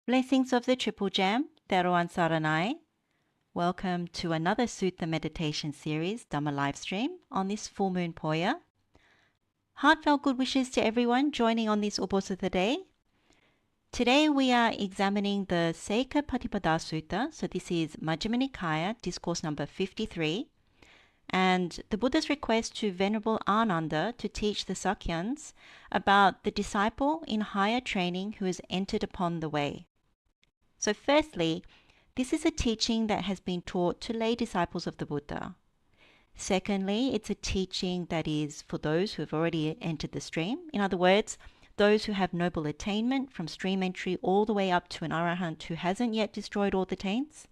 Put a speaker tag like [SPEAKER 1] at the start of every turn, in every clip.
[SPEAKER 1] Blessings of the Triple Gem, Teruan Saranai. Welcome to another Sutta meditation series, Dhamma livestream, on this full moon poya. Heartfelt good wishes to everyone joining on this Uposatha day. Today we are examining the Sekha-paṭipadā Sutta. So this is Majjhima Nikaya, discourse number 53. And the Buddha's request to Venerable Ananda to teach the Sakyans about the disciple in higher training who has entered upon the way. So firstly, this is a teaching that has been taught to lay disciples of the Buddha. Secondly, it's a teaching that is for those who have already entered the stream. In other words, those who have noble attainment from stream entry all the way up to an arahant who hasn't yet destroyed all the taints.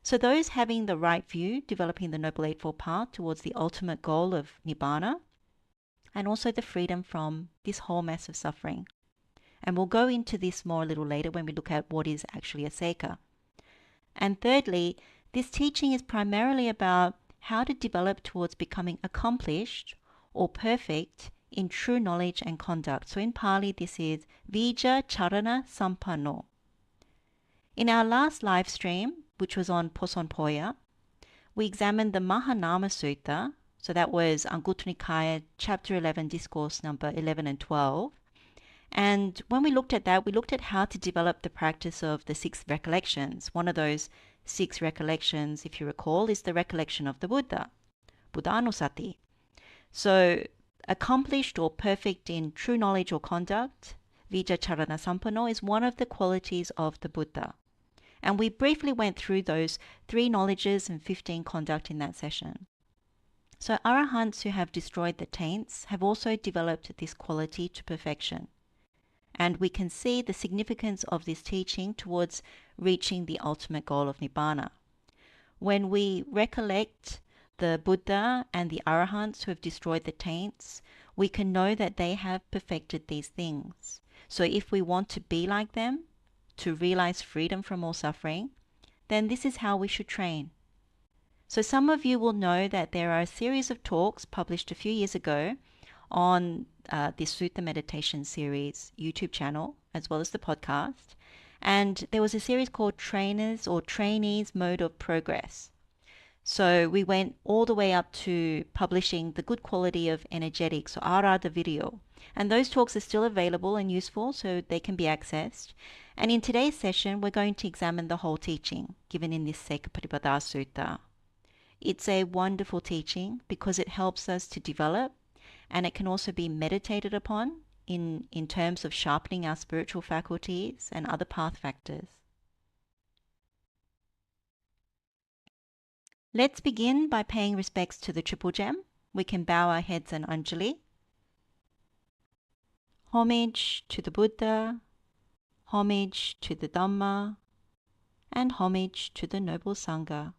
[SPEAKER 1] So those having the right view, developing the Noble Eightfold Path towards the ultimate goal of Nibbana, and also the freedom from this whole mess of suffering. And we'll go into this more a little later when we look at what is actually a Sekha. And thirdly, this teaching is primarily about how to develop towards becoming accomplished or perfect in true knowledge and conduct. So in Pali, this is vijjācaraṇasampanno. In our last live stream, which was on Poson Poya, we examined the Mahanama Sutta. So that was Anguttara Nikaya, chapter 11, discourse number 11 and 12. And when we looked at that, we looked at how to develop the practice of the 6 recollections. One of those 6 recollections, if you recall, is the recollection of the Buddha, Buddhanusati. So accomplished or perfect in true knowledge or conduct, vijjācaraṇasampanno, is one of the qualities of the Buddha. And we briefly went through those 3 knowledges and 15 conduct in that session. So arahants who have destroyed the taints have also developed this quality to perfection. And we can see the significance of this teaching towards reaching the ultimate goal of Nibbana. When we recollect the Buddha and the arahants who have destroyed the taints, we can know that they have perfected these things. So if we want to be like them, to realize freedom from all suffering, then this is how we should train. So some of you will know that there are a series of talks published a few years ago on this Sutta meditation series YouTube channel, as well as the podcast. And there was a series called Trainers or Trainees Mode of Progress. So we went all the way up to publishing the good quality of energetics, or āraddhavīriyo. And those talks are still available and useful, so they can be accessed. And in today's session, we're going to examine the whole teaching given in this Sekha-paṭipadā Sutta. It's a wonderful teaching because it helps us to develop, and it can also be meditated upon in terms of sharpening our spiritual faculties and other path factors. Let's begin by paying respects to the Triple Gem. We can bow our heads and Anjali. Homage to the Buddha, homage to the Dhamma, and homage to the Noble Sangha.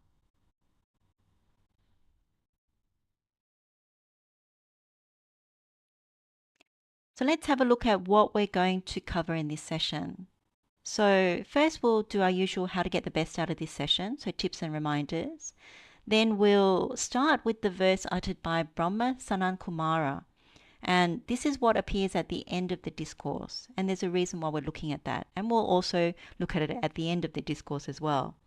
[SPEAKER 1] So let's have a look at what we're going to cover in this session. So first we'll do our usual how to get the best out of this session, so tips and reminders. Then we'll start with the verse uttered by Brahmā Sanaṅkumara. And this is what appears at the end of the discourse. And there's a reason why we're looking at that. And we'll also look at it at the end of the discourse as well.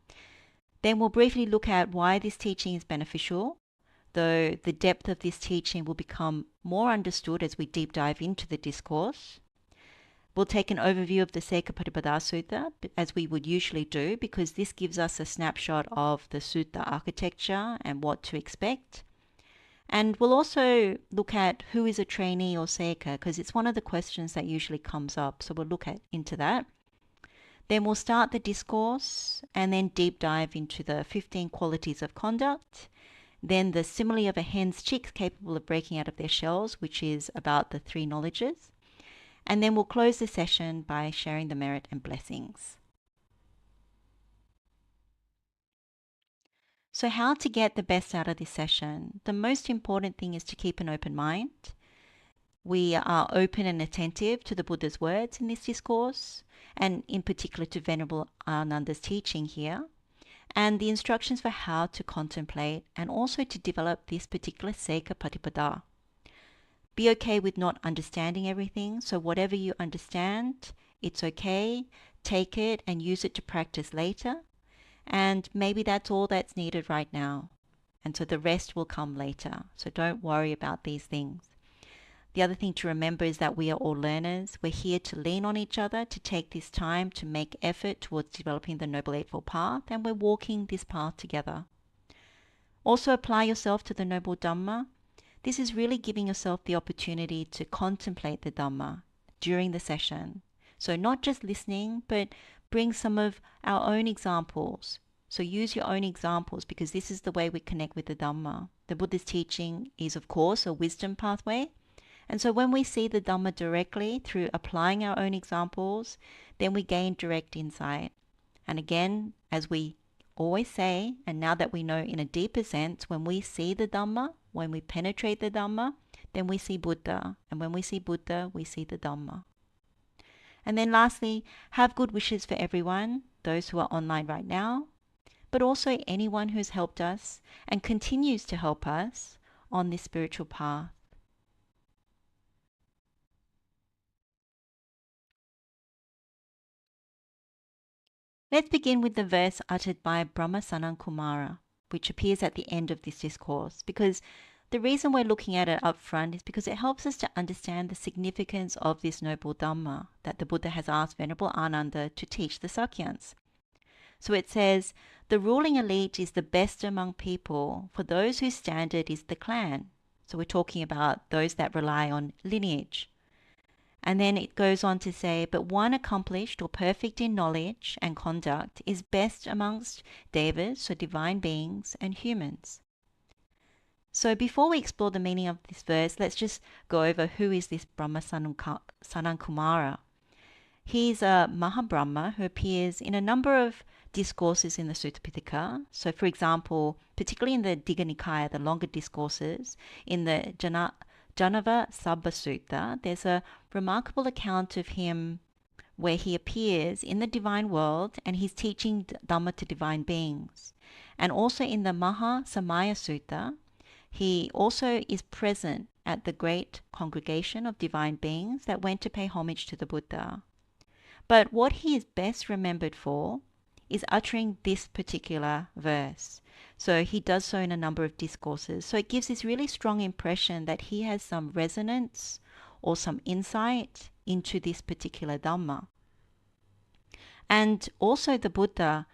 [SPEAKER 1] Then we'll briefly look at why this teaching is beneficial, though the depth of this teaching will become more understood as we deep dive into the discourse. We'll take an overview of the Sekha-paṭipadā Sutta, as we would usually do, because this gives us a snapshot of the Sutta architecture and what to expect. And we'll also look at who is a trainee or Sekha, because it's one of the questions that usually comes up, so we'll look into that. Then we'll start the discourse and then deep dive into the 15 qualities of conduct. Then the simile of a hen's chicks capable of breaking out of their shells, which is about the 3 knowledges. And then we'll close the session by sharing the merit and blessings. So how to get the best out of this session? The most important thing is to keep an open mind. We are open and attentive to the Buddha's words in this discourse, and in particular to Venerable Ananda's teaching here, and the instructions for how to contemplate and also to develop this particular Sekha-patipada. Be okay with not understanding everything, so whatever you understand, It's okay. Take it and use it to practice later. And maybe that's all that's needed right now. And so the rest will come later. So don't worry about these things. The other thing to remember is that we are all learners. We're here to lean on each other, to take this time to make effort towards developing the Noble Eightfold Path, and we're walking this path together. Also apply yourself to the Noble Dhamma. This is really giving yourself the opportunity to contemplate the Dhamma during the session. So not just listening, but bring some of our own examples. So use your own examples, because this is the way we connect with the Dhamma. The Buddha's teaching is, of course, a wisdom pathway. And so when we see the Dhamma directly through applying our own examples, then we gain direct insight. And again, as we always say, and now that we know in a deeper sense, when we see the Dhamma, when we penetrate the Dhamma, then we see Buddha. And when we see Buddha, we see the Dhamma. And then lastly, have good wishes for everyone, those who are online right now, but also anyone who's helped us and continues to help us on this spiritual path. Let's begin with the verse uttered by Brahmā Sanaṅkumara, which appears at the end of this discourse, because the reason we're looking at it up front is because it helps us to understand the significance of this noble Dhamma that the Buddha has asked Venerable Ananda to teach the Sakyans. So it says, the ruling elite is the best among people, for those whose standard is the clan. So we're talking about those that rely on lineage. And then it goes on to say, but one accomplished or perfect in knowledge and conduct is best amongst devas, so divine beings, and humans. So before we explore the meaning of this verse, let's just go over who is this Brahmā Sanaṅkumara. He's a Mahabrahma who appears in a number of discourses in the Sutta Pitaka. So for example, particularly in the Digha Nikaya, the longer discourses, in the Janava Sabba Sutta, there's a remarkable account of him where he appears in the divine world and he's teaching Dhamma to divine beings. And also in the Mahasamaya Sutta, he also is present at the great congregation of divine beings that went to pay homage to the Buddha. But what he is best remembered for is uttering this particular verse. So he does so in a number of discourses. So it gives this really strong impression that he has some resonance or some insight into this particular Dhamma. And also the Buddha,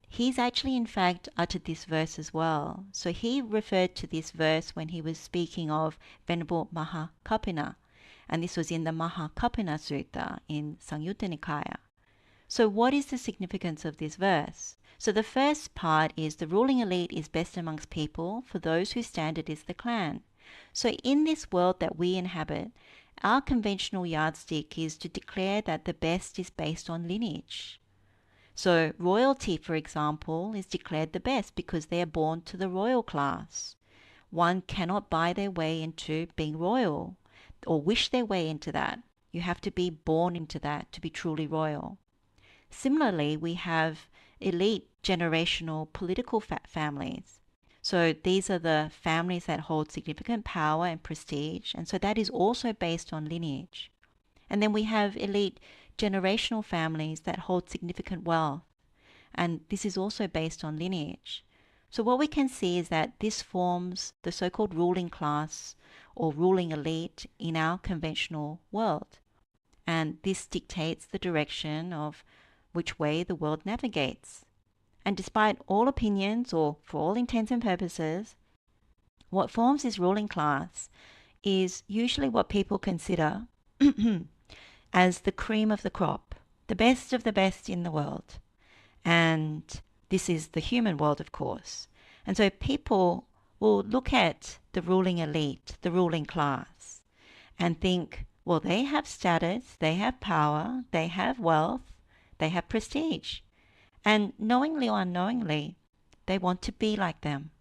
[SPEAKER 1] he's actually in fact uttered this verse as well. So he referred to this verse when he was speaking of Venerable Mahakappina. And this was in the Mahakappina Sutta in Samyutta Nikaya. So what is the significance of this verse? So the first part is the ruling elite is best amongst people, for those whose standard is the clan. So in this world that we inhabit, our conventional yardstick is to declare that the best is based on lineage. So royalty, for example, is declared the best because they are born to the royal class. One cannot buy their way into being royal or wish their way into that. You have to be born into that to be truly royal. Similarly, we have elite generational political families. So these are the families that hold significant power and prestige, and so that is also based on lineage. And then we have elite generational families that hold significant wealth, and this is also based on lineage. So what we can see is that this forms the so-called ruling class or ruling elite in our conventional world. And this dictates the direction of which way the world navigates. And despite all opinions, or for all intents and purposes, what forms this ruling class is usually what people consider as the cream of the crop, the best of the best in the world. And this is the human world, of course. And so people will look at the ruling elite, the ruling class, and think, well, they have status, they have power, they have wealth, they have prestige. And knowingly or unknowingly, they want to be like them.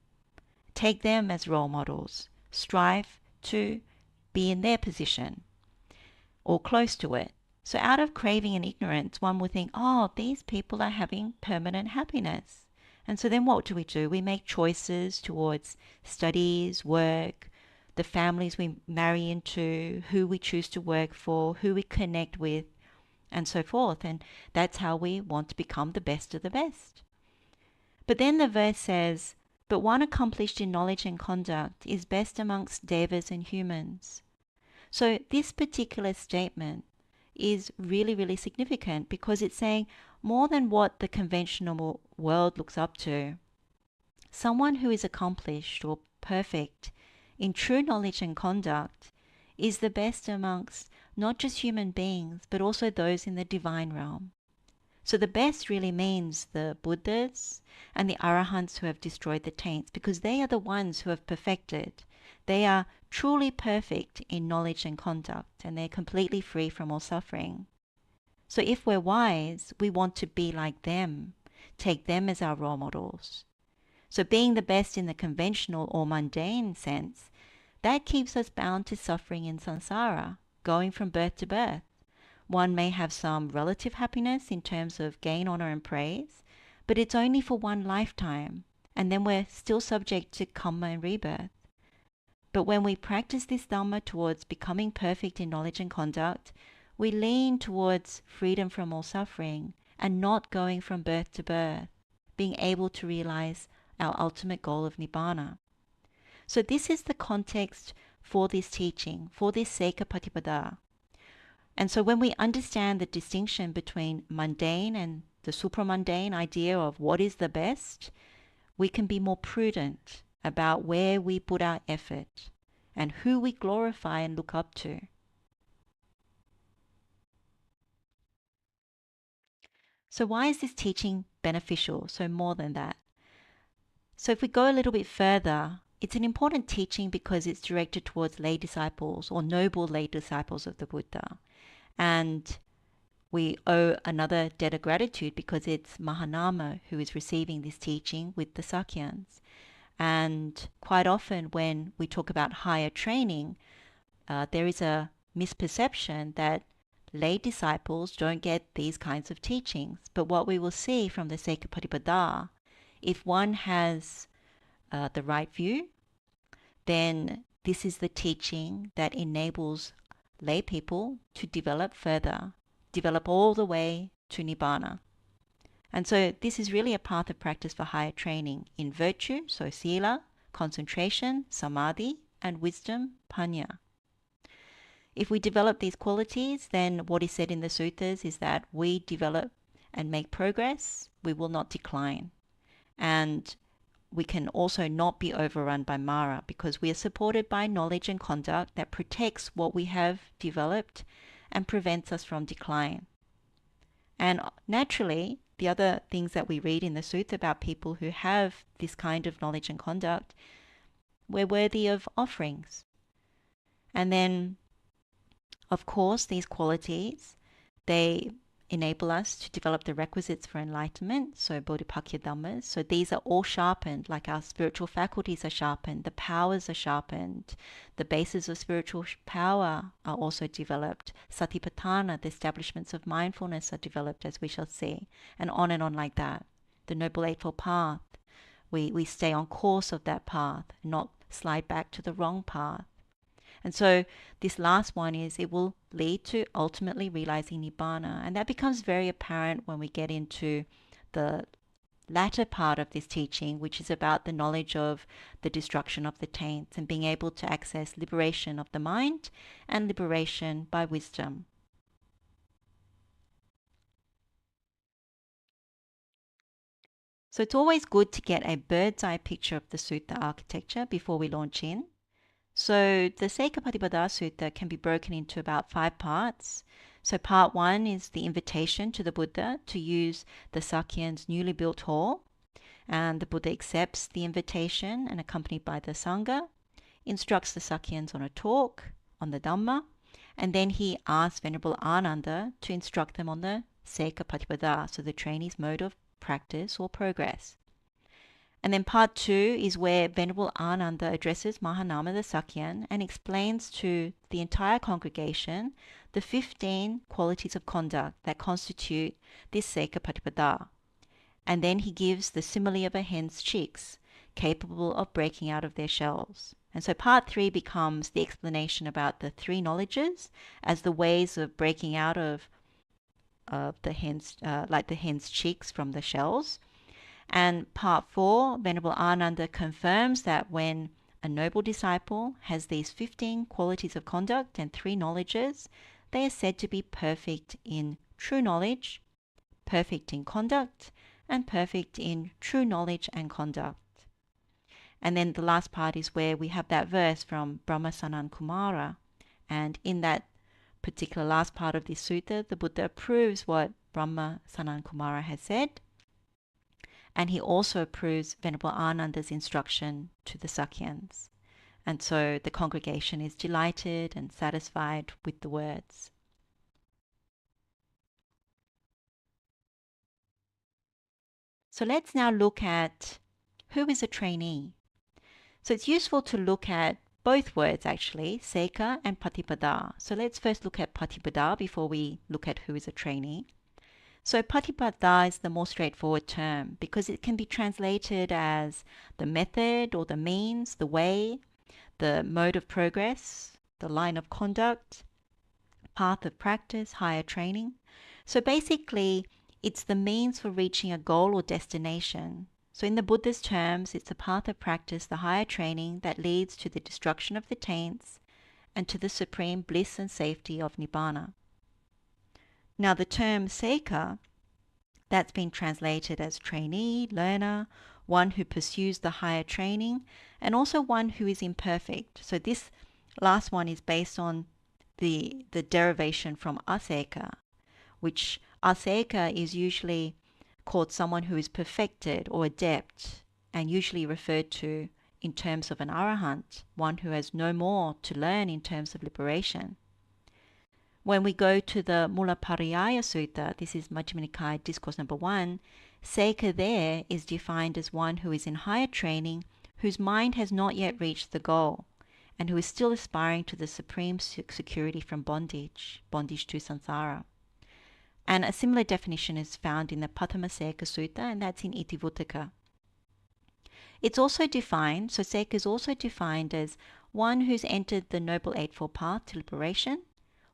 [SPEAKER 1] Take them as role models. Strive to be in their position or close to it. So out of craving and ignorance, one would think, oh, these people are having permanent happiness. And so then what do? We make choices towards studies, work, the families we marry into, who we choose to work for, who we connect with. and so forth. And that's how we want to become the best of the best. But then the verse says, but one accomplished in knowledge and conduct is best amongst devas and humans. So this particular statement is really, really significant because it's saying more than what the conventional world looks up to. Someone who is accomplished or perfect in true knowledge and conduct is the best amongst not just human beings, but also those in the divine realm. So the best really means the Buddhas and the Arahants who have destroyed the taints, because they are the ones who have perfected. They are truly perfect in knowledge and conduct, and they're completely free from all suffering. So if we're wise, we want to be like them, take them as our role models. So being the best in the conventional or mundane sense, that keeps us bound to suffering in samsara, going from birth to birth. One may have some relative happiness in terms of gain, honor, and praise, but it's only for one lifetime, and then we're still subject to karma and rebirth. But when we practice this Dhamma towards becoming perfect in knowledge and conduct, we lean towards freedom from all suffering and not going from birth to birth, being able to realize our ultimate goal of Nibbana. So this is the context for this teaching, for this Sekha-patipada. And so when we understand the distinction between mundane and the supramundane idea of what is the best, we can be more prudent about where we put our effort and who we glorify and look up to. So why is this teaching beneficial? So more than that. So if we go a little bit further, it's an important teaching because it's directed towards lay disciples or noble lay disciples of the Buddha. And we owe another debt of gratitude because it's Mahanama who is receiving this teaching with the Sakyans. And quite often when we talk about higher training, there is a misperception that lay disciples don't get these kinds of teachings. But what we will see from the Sekha-patipada, if one has the right view, then this is the teaching that enables lay people to develop further, develop all the way to Nibbana. And so this is really a path of practice for higher training in virtue, so sila, concentration, samadhi, and wisdom, paññā. If we develop these qualities, then what is said in the suttas is that we develop and make progress, we will not decline. And we can also not be overrun by Mara because we are supported by knowledge and conduct that protects what we have developed and prevents us from decline. And naturally, the other things that we read in the sutta about people who have this kind of knowledge and conduct, we're worthy of offerings. And then, of course, these qualities, they enable us to develop the requisites for enlightenment, so bodhipakya dhammas. So these are all sharpened, like our spiritual faculties are sharpened, the powers are sharpened, the bases of spiritual power are also developed. Satipatthana, the establishments of mindfulness are developed, as we shall see, and on like that. The Noble Eightfold Path, we stay on course of that path, not slide back to the wrong path. And so this last one is it will lead to ultimately realizing Nibbana. And that becomes very apparent when we get into the latter part of this teaching, which is about the knowledge of the destruction of the taints and being able to access liberation of the mind and liberation by wisdom. So it's always good to get a bird's eye picture of the sutta architecture before we launch in. So the Sekha-patipada Sutta can be broken into about 5 parts. So part 1 is the invitation to the Buddha to use the Sakyan's newly built hall. And the Buddha accepts the invitation and accompanied by the Sangha, instructs the Sakyans on a talk on the Dhamma, and then he asks Venerable Ānanda to instruct them on the Sekha-patipada, so the trainee's mode of practice or progress. And then part 2 is where Venerable Ānanda addresses Mahanama the Sakyan and explains to the entire congregation the 15 qualities of conduct that constitute this Sekha-patipada. And then he gives the simile of a hen's chicks, capable of breaking out of their shells. And so part 3 becomes the explanation about the 3 knowledges as the ways of breaking out of of the hen's, like the hen's chicks from the shells. And part 4, Venerable Ananda confirms that when a noble disciple has these 15 qualities of conduct and 3 knowledges, they are said to be perfect in true knowledge, perfect in conduct, and perfect in true knowledge and conduct. And then the last part is where we have that verse from Brahmā Sanaṅkumara. And in that particular last part of this sutta, the Buddha approves what Brahmā Sanaṅkumara has said. And he also approves Venerable Ananda's instruction to the Sakyans. And so the congregation is delighted and satisfied with the words. So let's now look at who is a trainee. So it's useful to look at both words actually, Sekha and Patipada. So let's first look at Patipada before we look at who is a trainee. So Patipada is the more straightforward term because it can be translated as the method or the means, the way, the mode of progress, the line of conduct, path of practice, higher training. So basically, it's the means for reaching a goal or destination. So in the Buddha's terms, it's a path of practice, the higher training that leads to the destruction of the taints and to the supreme bliss and safety of Nibbana. Now the term Sekha, that's been translated as trainee, learner, one who pursues the higher training, and also one who is imperfect. So this last one is based on the derivation from Asekha, which Asekha is usually called someone who is perfected or adept, and usually referred to in terms of an arahant, one who has no more to learn in terms of liberation. When we go to the Mullapariyaya Sutta, this is Majjhima Nikāya discourse number 1, Sekha there is defined as one who is in higher training, whose mind has not yet reached the goal, and who is still aspiring to the supreme security from bondage to samsara. And a similar definition is found in the Pathama Sekha Sutta, and that's in Itivuttaka. It's also defined, so Sekha is also defined as one who's entered the Noble Eightfold Path to liberation,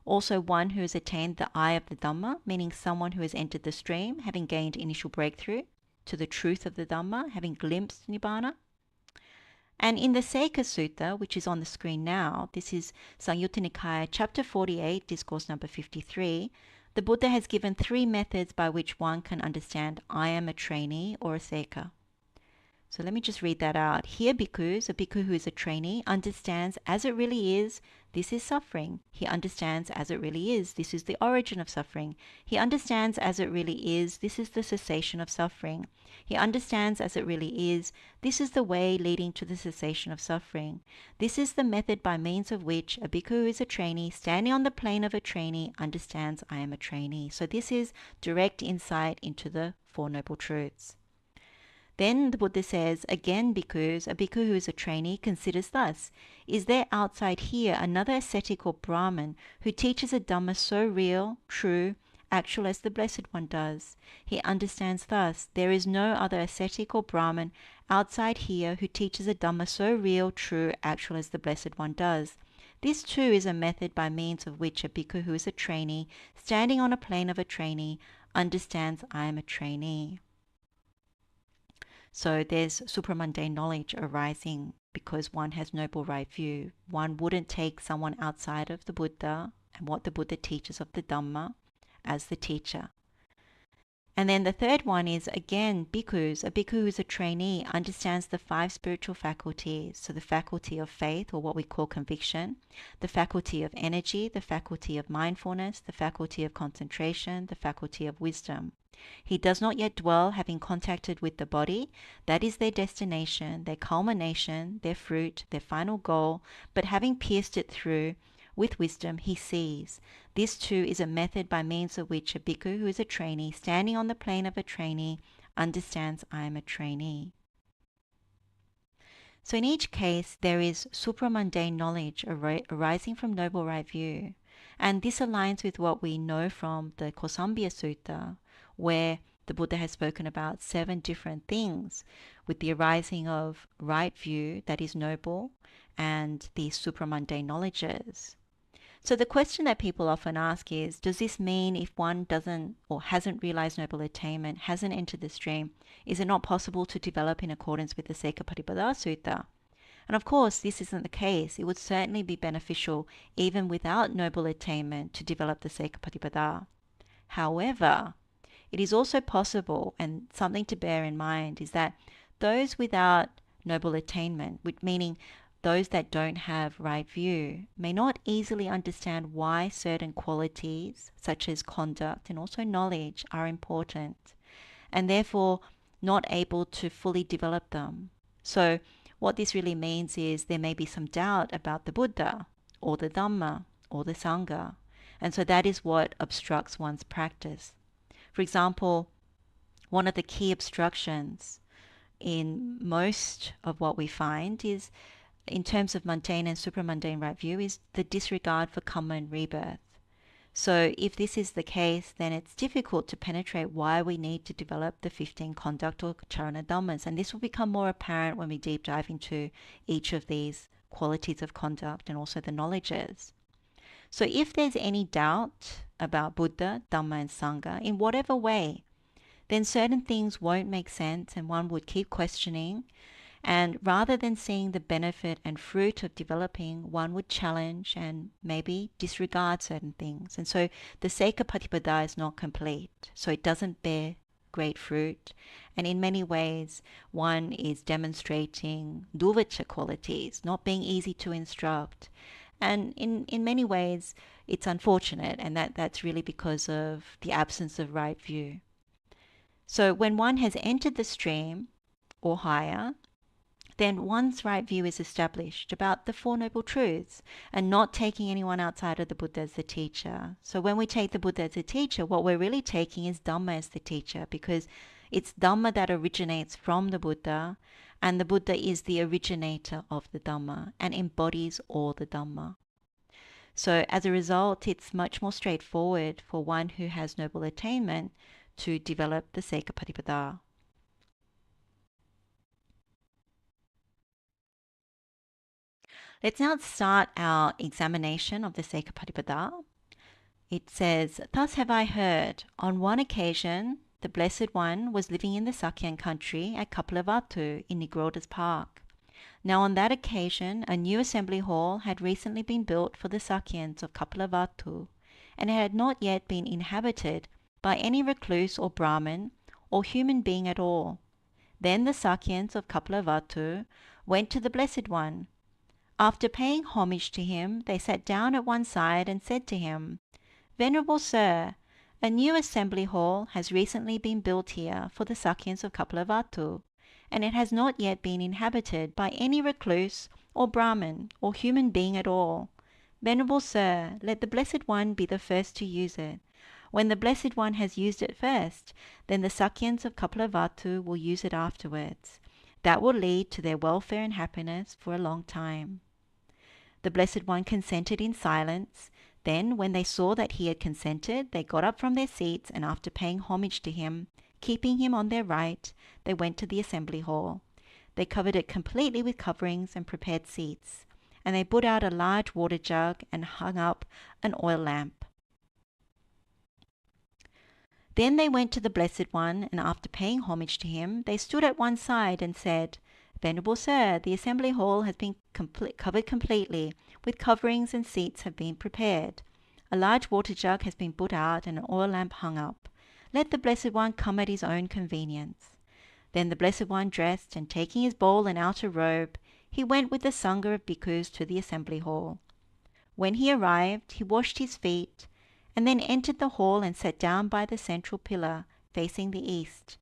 [SPEAKER 1] also one who has attained the eye of the Dhamma, meaning someone who has entered the stream, having gained initial breakthrough to the truth of the Dhamma, having glimpsed Nibbana. And in the Sekha Sutta, which is on the screen now, this is Samyutta Nikāya, chapter 48, discourse number 53, the Buddha has given 3 methods by which one can understand I am a trainee or a Sekha. So let me just read that out. Here, bhikkhus, a bhikkhu who is a trainee, understands as it really is, this is suffering. He understands as it really is, this is the origin of suffering. He understands as it really is, this is the cessation of suffering. He understands as it really is, this is the way leading to the cessation of suffering. This is the method by means of which a bhikkhu who is a trainee, standing on the plane of a trainee, understands I am a trainee. So this is direct insight into the Four Noble Truths. Then the Buddha says, again, bhikkhus, a bhikkhu who is a trainee considers thus, is there outside here another ascetic or Brahmin who teaches a Dhamma so real, true, actual as the Blessed One does? He understands thus, there is no other ascetic or Brahmin outside here who teaches a Dhamma so real, true, actual as the Blessed One does. This too is a method by means of which a bhikkhu who is a trainee, standing on a plane of a trainee, understands I am a trainee. So there's supramundane knowledge arising because one has noble right view. One wouldn't take someone outside of the Buddha and what the Buddha teaches of the Dhamma as the teacher. And then the third one is, again, bhikkhus. A bhikkhu who is a trainee understands the 5 spiritual faculties. So the faculty of faith, or what we call conviction, the faculty of energy, the faculty of mindfulness, the faculty of concentration, the faculty of wisdom. He does not yet dwell, having contacted with the body. That is their destination, their culmination, their fruit, their final goal. But having pierced it through, with wisdom he sees. This too is a method by means of which a bhikkhu who is a trainee, standing on the plane of a trainee, understands I am a trainee. So in each case, there is supramundane knowledge arising from noble right view. And this aligns with what we know from the Kosambhya Sutta, where the Buddha has spoken about 7 different things, with the arising of right view that is noble and the supramundane knowledges. So the question that people often ask is, does this mean if one doesn't or hasn't realized noble attainment, hasn't entered the stream, is it not possible to develop in accordance with the Sekha-patipada Sutta? And of course, this isn't the case. It would certainly be beneficial, even without noble attainment, to develop the Sekha-patipada. However, it is also possible, and something to bear in mind, is that those without noble attainment, meaning those that don't have right view, may not easily understand why certain qualities, such as conduct and also knowledge, are important, and therefore not able to fully develop them. So what this really means is there may be some doubt about the Buddha, or the Dhamma, or the Sangha, and so that is what obstructs one's practice. For example, one of the key obstructions in most of what we find is, in terms of mundane and supramundane right view, is the disregard for karma and rebirth. So if this is the case, then it's difficult to penetrate why we need to develop the 15 conduct or charana dhammas. And this will become more apparent when we deep dive into each of these qualities of conduct and also the knowledges. So if there's any doubt about Buddha, Dhamma and Sangha in whatever way, then certain things won't make sense and one would keep questioning. And rather than seeing the benefit and fruit of developing, one would challenge and maybe disregard certain things. And so the Sekha-patipada is not complete. So it doesn't bear great fruit. And in many ways, one is demonstrating duvacha qualities, not being easy to instruct. And in many ways, it's unfortunate, and that's really because of the absence of right view. So when one has entered the stream or higher, then one's right view is established about the Four Noble Truths and not taking anyone outside of the Buddha as the teacher. So when we take the Buddha as a teacher, what we're really taking is Dhamma as the teacher, because it's Dhamma that originates from the Buddha, and the Buddha is the originator of the Dhamma and embodies all the Dhamma. So as a result, it's much more straightforward for one who has noble attainment to develop the Sekha-patipada. Let's now start our examination of the Sekha-patipada. It says, "Thus have I heard, on one occasion, the Blessed One was living in the Sakyan country at Kapilavatthu in Nigroda's park. Now on that occasion, a new assembly hall had recently been built for the Sakyans of Kapilavatthu, and it had not yet been inhabited by any recluse or Brahmin or human being at all. Then the Sakyans of Kapilavatthu went to the Blessed One. After paying homage to him, they sat down at one side and said to him, 'Venerable Sir, a new assembly hall has recently been built here for the Sakyans of Kapilavatthu, and it has not yet been inhabited by any recluse or Brahmin or human being at all. Venerable Sir, let the Blessed One be the first to use it. When the Blessed One has used it first, then the Sakyans of Kapilavatthu will use it afterwards. That will lead to their welfare and happiness for a long time.' The Blessed One consented in silence. Then, when they saw that he had consented, they got up from their seats, and after paying homage to him, keeping him on their right, they went to the assembly hall. They covered it completely with coverings and prepared seats, and they put out a large water jug and hung up an oil lamp. Then they went to the Blessed One, and after paying homage to him, they stood at one side and said, 'Venerable Sir, the assembly hall has been covered completely, with coverings and seats have been prepared. A large water jug has been put out and an oil lamp hung up. Let the Blessed One come at his own convenience.' Then the Blessed One dressed, and taking his bowl and outer robe, he went with the Sangha of bhikkhus to the assembly hall. When he arrived, he washed his feet, and then entered the hall and sat down by the central pillar, facing the east.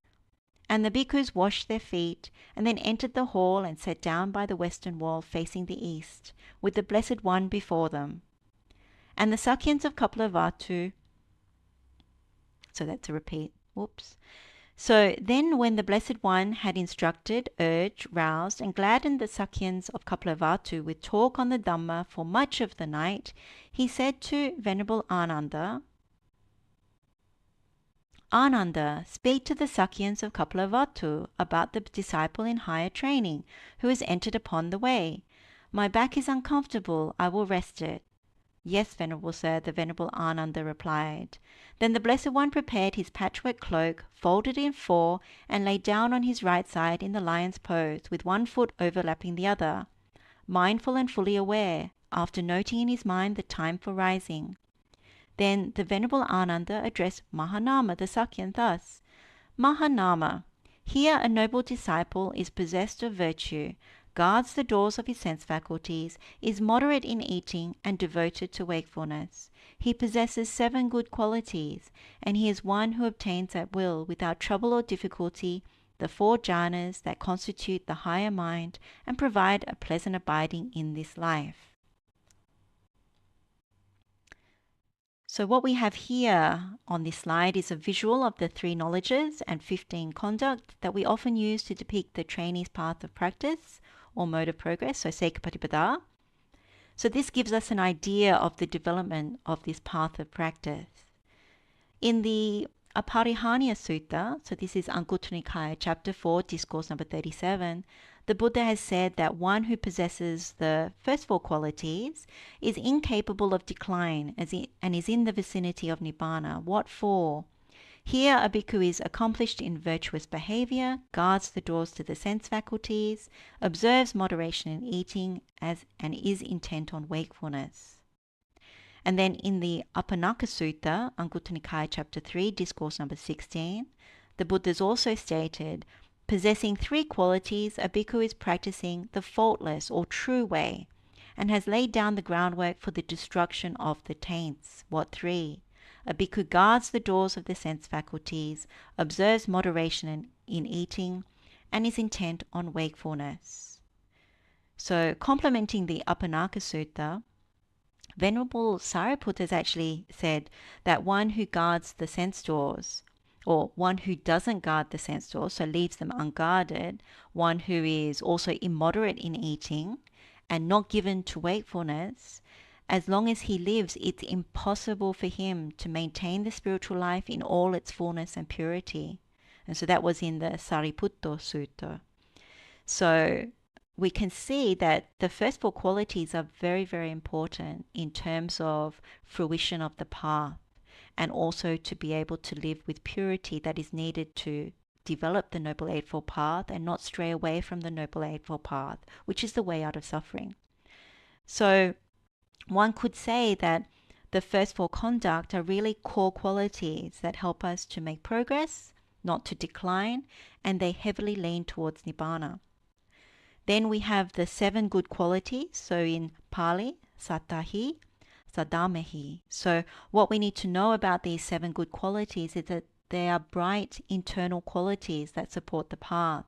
[SPEAKER 1] And the bhikkhus washed their feet, and then entered the hall and sat down by the western wall facing the east, with the Blessed One before them. And the Sakyans of Kapilavatthu, so that's a repeat, So then when the Blessed One had instructed, urged, roused, and gladdened the Sakyans of Kapilavatthu with talk on the Dhamma for much of the night, he said to Venerable Ananda, 'Ananda, speak to the Sakyans of Kapilavatthu about the disciple in higher training who has entered upon the way. My back is uncomfortable, I will rest it.' Yes, Venerable Sir, the Venerable Ananda replied. Then the Blessed One prepared his patchwork cloak, folded in four, and lay down on his right side in the lion's pose, with one foot overlapping the other, mindful and fully aware, after noting in his mind the time for rising. Then the Venerable Ananda addressed Mahanama the Sakyan thus: Mahanama, here a noble disciple is possessed of virtue, guards the doors of his sense faculties, is moderate in eating, and devoted to wakefulness. He possesses 7 good qualities, and he is one who obtains at will, without trouble or difficulty, the 4 jhanas that constitute the higher mind and provide a pleasant abiding in this life. So what we have here on this slide is a visual of the 3 knowledges and 15 conduct that we often use to depict the trainee's path of practice or mode of progress, so Sekha-patipada. So this gives us an idea of the development of this path of practice. In the Aparihaniya Sutta, so this is Anguttara Nikaya, chapter 4, discourse number 37, the Buddha has said that one who possesses the first 4 qualities is incapable of decline and is in the vicinity of Nibbana. What for? Here a bhikkhu is accomplished in virtuous behavior, guards the doors to the sense faculties, observes moderation in eating, and is intent on wakefulness. And then in the Apannaka Sutta, Anguttara Nikaya, chapter 3, discourse number 16, the Buddha's also stated, possessing 3 qualities, a bhikkhu is practicing the faultless or true way, and has laid down the groundwork for the destruction of the taints. What 3? A bhikkhu guards the doors of the sense faculties, observes moderation in eating, and is intent on wakefulness. So, complementing the Apannaka Sutta, Venerable Sariputta has actually said that one who guards the sense doors, or one who doesn't guard the sense doors, so leaves them unguarded, one who is also immoderate in eating and not given to wakefulness, as long as he lives, it's impossible for him to maintain the spiritual life in all its fullness and purity. And so that was in the Sariputta Sutta. So we can see that the first 4 qualities are very, very important in terms of fruition of the path, and also to be able to live with purity that is needed to develop the Noble Eightfold Path and not stray away from the Noble Eightfold Path, which is the way out of suffering. So one could say that the first 4 conduct are really core qualities that help us to make progress, not to decline, and they heavily lean towards Nibbana. Then we have the 7 good qualities, so in Pali, sattahi, sadamahi. So what we need to know about these 7 good qualities is that they are bright internal qualities that support the path.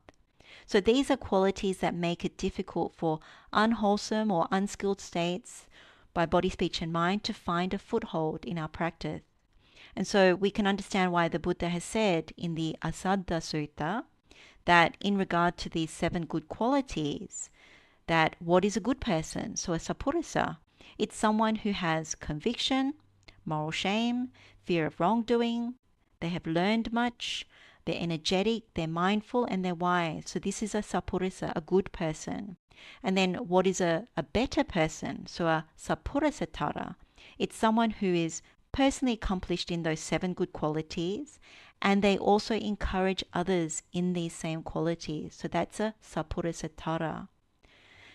[SPEAKER 1] So these are qualities that make it difficult for unwholesome or unskilled states by body, speech, and mind to find a foothold in our practice. And so we can understand why the Buddha has said in the Asaddha Sutta that in regard to these 7 good qualities, that what is a good person? So a sappurisa, it's someone who has conviction, moral shame, fear of wrongdoing, they have learned much, they're energetic, they're mindful, and they're wise. So this is a sappurisa, a good person. And then what is a better person? So a sappurasatara, it's someone who is personally accomplished in those 7 good qualities, and they also encourage others in these same qualities. So that's a sappurasatara.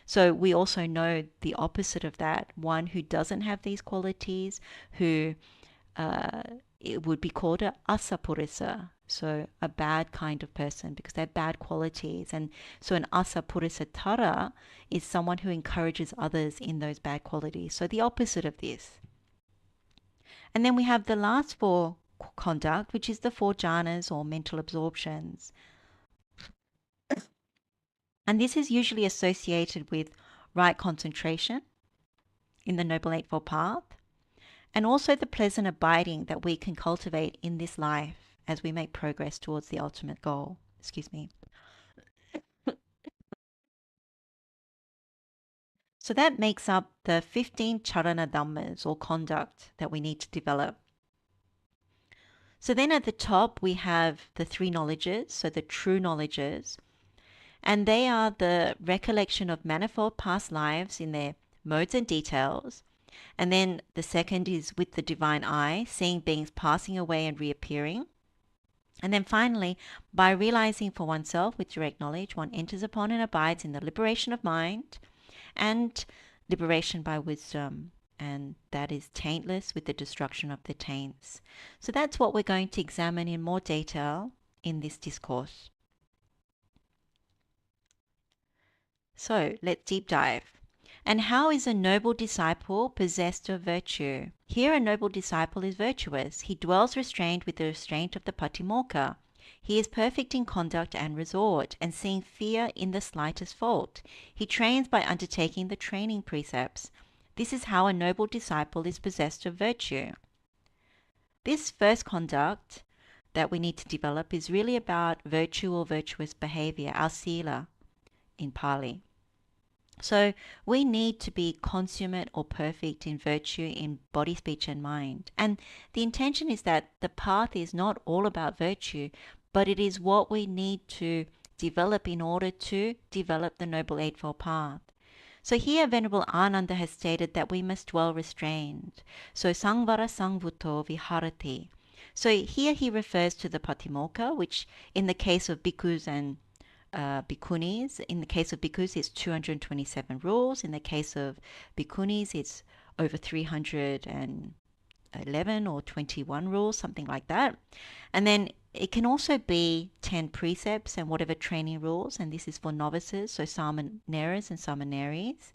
[SPEAKER 1] So we also know the opposite of that, one who doesn't have these qualities, who it would be called a asappurisa, so a bad kind of person, because they have bad qualities. And so an asappurasatara is someone who encourages others in those bad qualities. So the opposite of this. And then we have the last 4 conduct, which is the 4 jhanas or mental absorptions. And this is usually associated with right concentration in the Noble Eightfold Path, and also the pleasant abiding that we can cultivate in this life as we make progress towards the ultimate goal. Excuse me. So that makes up the 15 charana dhammas or conduct that we need to develop. So then at the top we have the 3 knowledges, so the true knowledges, and they are the recollection of manifold past lives in their modes and details, And then the second is with the divine eye, seeing beings passing away and reappearing. And then finally, by realizing for oneself with direct knowledge, one enters upon and abides in the liberation of mind and liberation by wisdom. And that is taintless with the destruction of the taints. So that's what we're going to examine in more detail in this discourse. So let's deep dive. And how is a noble disciple possessed of virtue? Here a noble disciple is virtuous. He dwells restrained with the restraint of the patimokkha. He is perfect in conduct and resort, and seeing fear in the slightest fault. He trains by undertaking the training precepts. This is how a noble disciple is possessed of virtue. This first conduct that we need to develop is really about virtue or virtuous behavior, our sīla in Pali. So we need to be consummate or perfect in virtue in body, speech, and mind. And the intention is that the path is not all about virtue, but it is what we need to develop in order to develop the Noble Eightfold Path. So here Venerable Ananda has stated that we must dwell restrained. So sangvara sangvuto viharati. So here he refers to the patimokkha, which in the case of bhikkhus and bhikkhunis, in the case of bhikkhus it's 227 rules. In the case of bhikkhunis it's over 311 or 21 rules, something like that. And then it can also be 10 precepts and whatever training rules, and this is for novices, so samaneras and samaneris.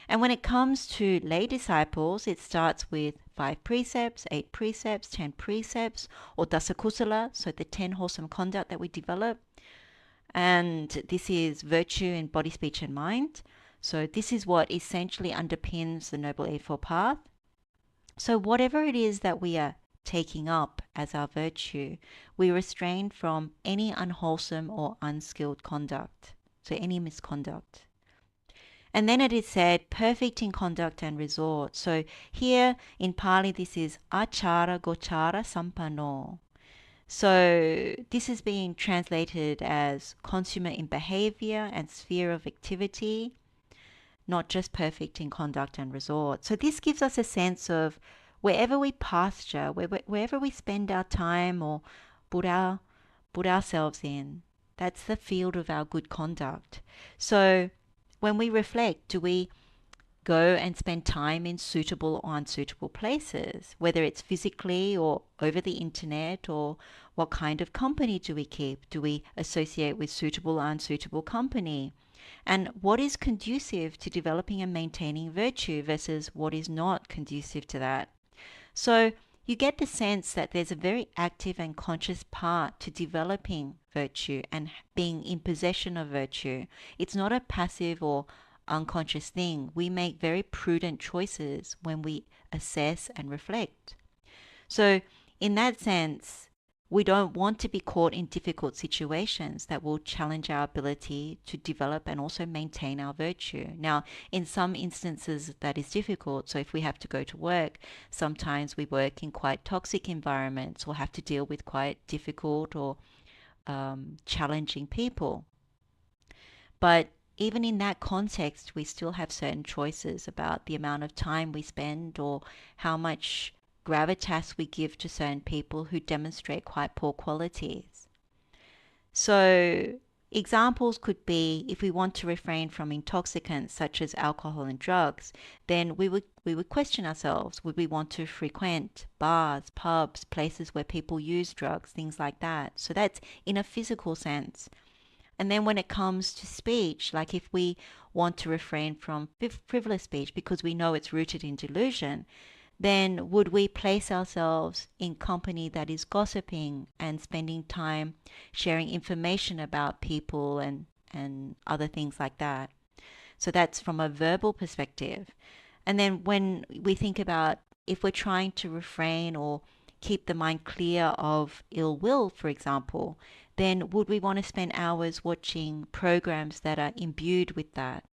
[SPEAKER 1] And when it comes to lay disciples, it starts with 5 precepts, 8 precepts, 10 precepts, or dasakusala, so the 10 wholesome conduct that we develop. And this is virtue in body, speech, and mind. So this is what essentially underpins the Noble Eightfold Path. So whatever it is that we are taking up as our virtue, we restrain from any unwholesome or unskilled conduct, so any misconduct. And then it is said, perfect in conduct and resort. So here in Pali, this is āraddhavīriyo. So this is being translated as consummate in behavior and sphere of activity, not just perfect in conduct and resort. So this gives us a sense of wherever we pasture, wherever we spend our time or put ourselves in, that's the field of our good conduct. So when we reflect, do we go and spend time in suitable or unsuitable places, whether it's physically or over the internet, or what kind of company do we keep? Do we associate with suitable or unsuitable company? And what is conducive to developing and maintaining virtue versus what is not conducive to that? So you get the sense that there's a very active and conscious part to developing virtue and being in possession of virtue. It's not a passive or unconscious thing. We make very prudent choices when we assess and reflect. So in that sense, we don't want to be caught in difficult situations that will challenge our ability to develop and also maintain our virtue. Now, in some instances that is difficult. So if we have to go to work, sometimes we work in quite toxic environments or have to deal with quite difficult or challenging people. But even in that context, we still have certain choices about the amount of time we spend or how much gravitas we give to certain people who demonstrate quite poor qualities. So examples could be, if we want to refrain from intoxicants such as alcohol and drugs, then we would question ourselves, would we want to frequent bars, pubs, places where people use drugs, things like that. So that's in a physical sense. And then when it comes to speech, like if we want to refrain from frivolous speech because we know it's rooted in delusion, then would we place ourselves in company that is gossiping and spending time sharing information about people and other things like that? So that's from a verbal perspective. And then when we think about if we're trying to refrain or keep the mind clear of ill will, for example, then would we want to spend hours watching programs that are imbued with that,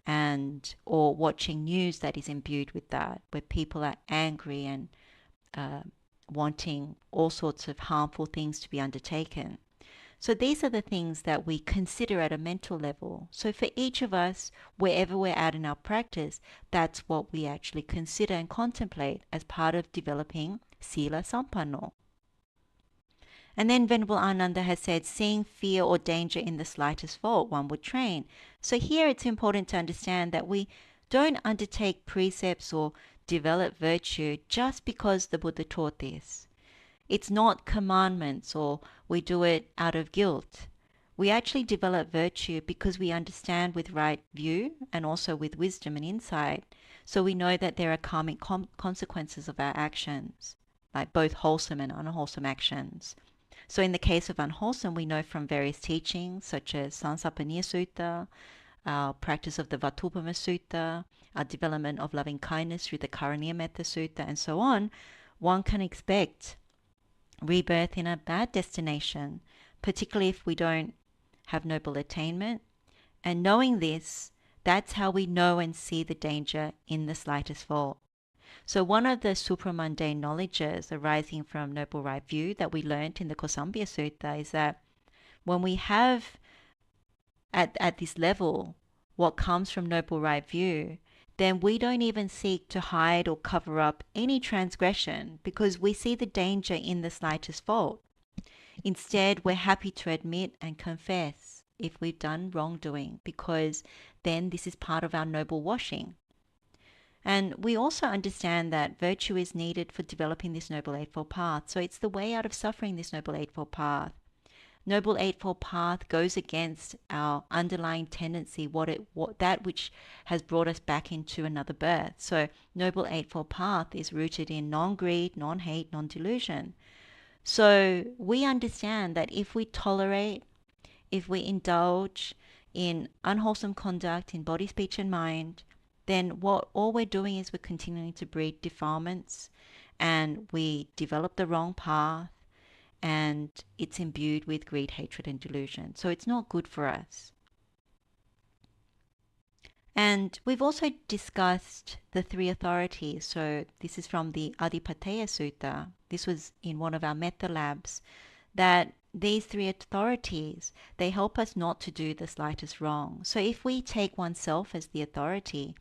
[SPEAKER 1] and or watching news that is imbued with that, where people are angry and wanting all sorts of harmful things to be undertaken? So these are the things that we consider at a mental level. So for each of us, wherever we're at in our practice, that's what we actually consider and contemplate as part of developing sīlasampanno. And then Venerable Ananda has said, seeing fear or danger in the slightest fault, one would train. So here it's important to understand that we don't undertake precepts or develop virtue just because the Buddha taught this. It's not commandments or we do it out of guilt. We actually develop virtue because we understand with right view and also with wisdom and insight. So we know that there are karmic consequences of our actions, like both wholesome and unwholesome actions. So in the case of unwholesome, we know from various teachings such as Sansapaniya Sutta, our practice of the Vatuppama Sutta, our development of loving kindness through the Karaniya Metta Sutta, and so on, one can expect rebirth in a bad destination, particularly if we don't have noble attainment. And knowing this, that's how we know and see the danger in the slightest fault. So one of the supramundane knowledges arising from Noble Right View that we learnt in the Kosambhya Sutta is that when we have at this level what comes from Noble Right View, then we don't even seek to hide or cover up any transgression because we see the danger in the slightest fault. Instead, we're happy to admit and confess if we've done wrongdoing because then this is part of our noble washing. And we also understand that virtue is needed for developing this Noble Eightfold Path. So it's the way out of suffering, this Noble Eightfold Path. Noble Eightfold Path goes against our underlying tendency, that which has brought us back into another birth. So Noble Eightfold Path is rooted in non-greed, non-hate, non-delusion. So we understand that if we tolerate, if we indulge in unwholesome conduct in body, speech and mind, then all we're doing is we're continuing to breed defilements and we develop the wrong path and it's imbued with greed, hatred and delusion. So it's not good for us. And we've also discussed the three authorities. So this is from the Adhipateya Sutta. This was in one of our Metta labs, that these three authorities, they help us not to do the slightest wrong. So if we take oneself as the authority,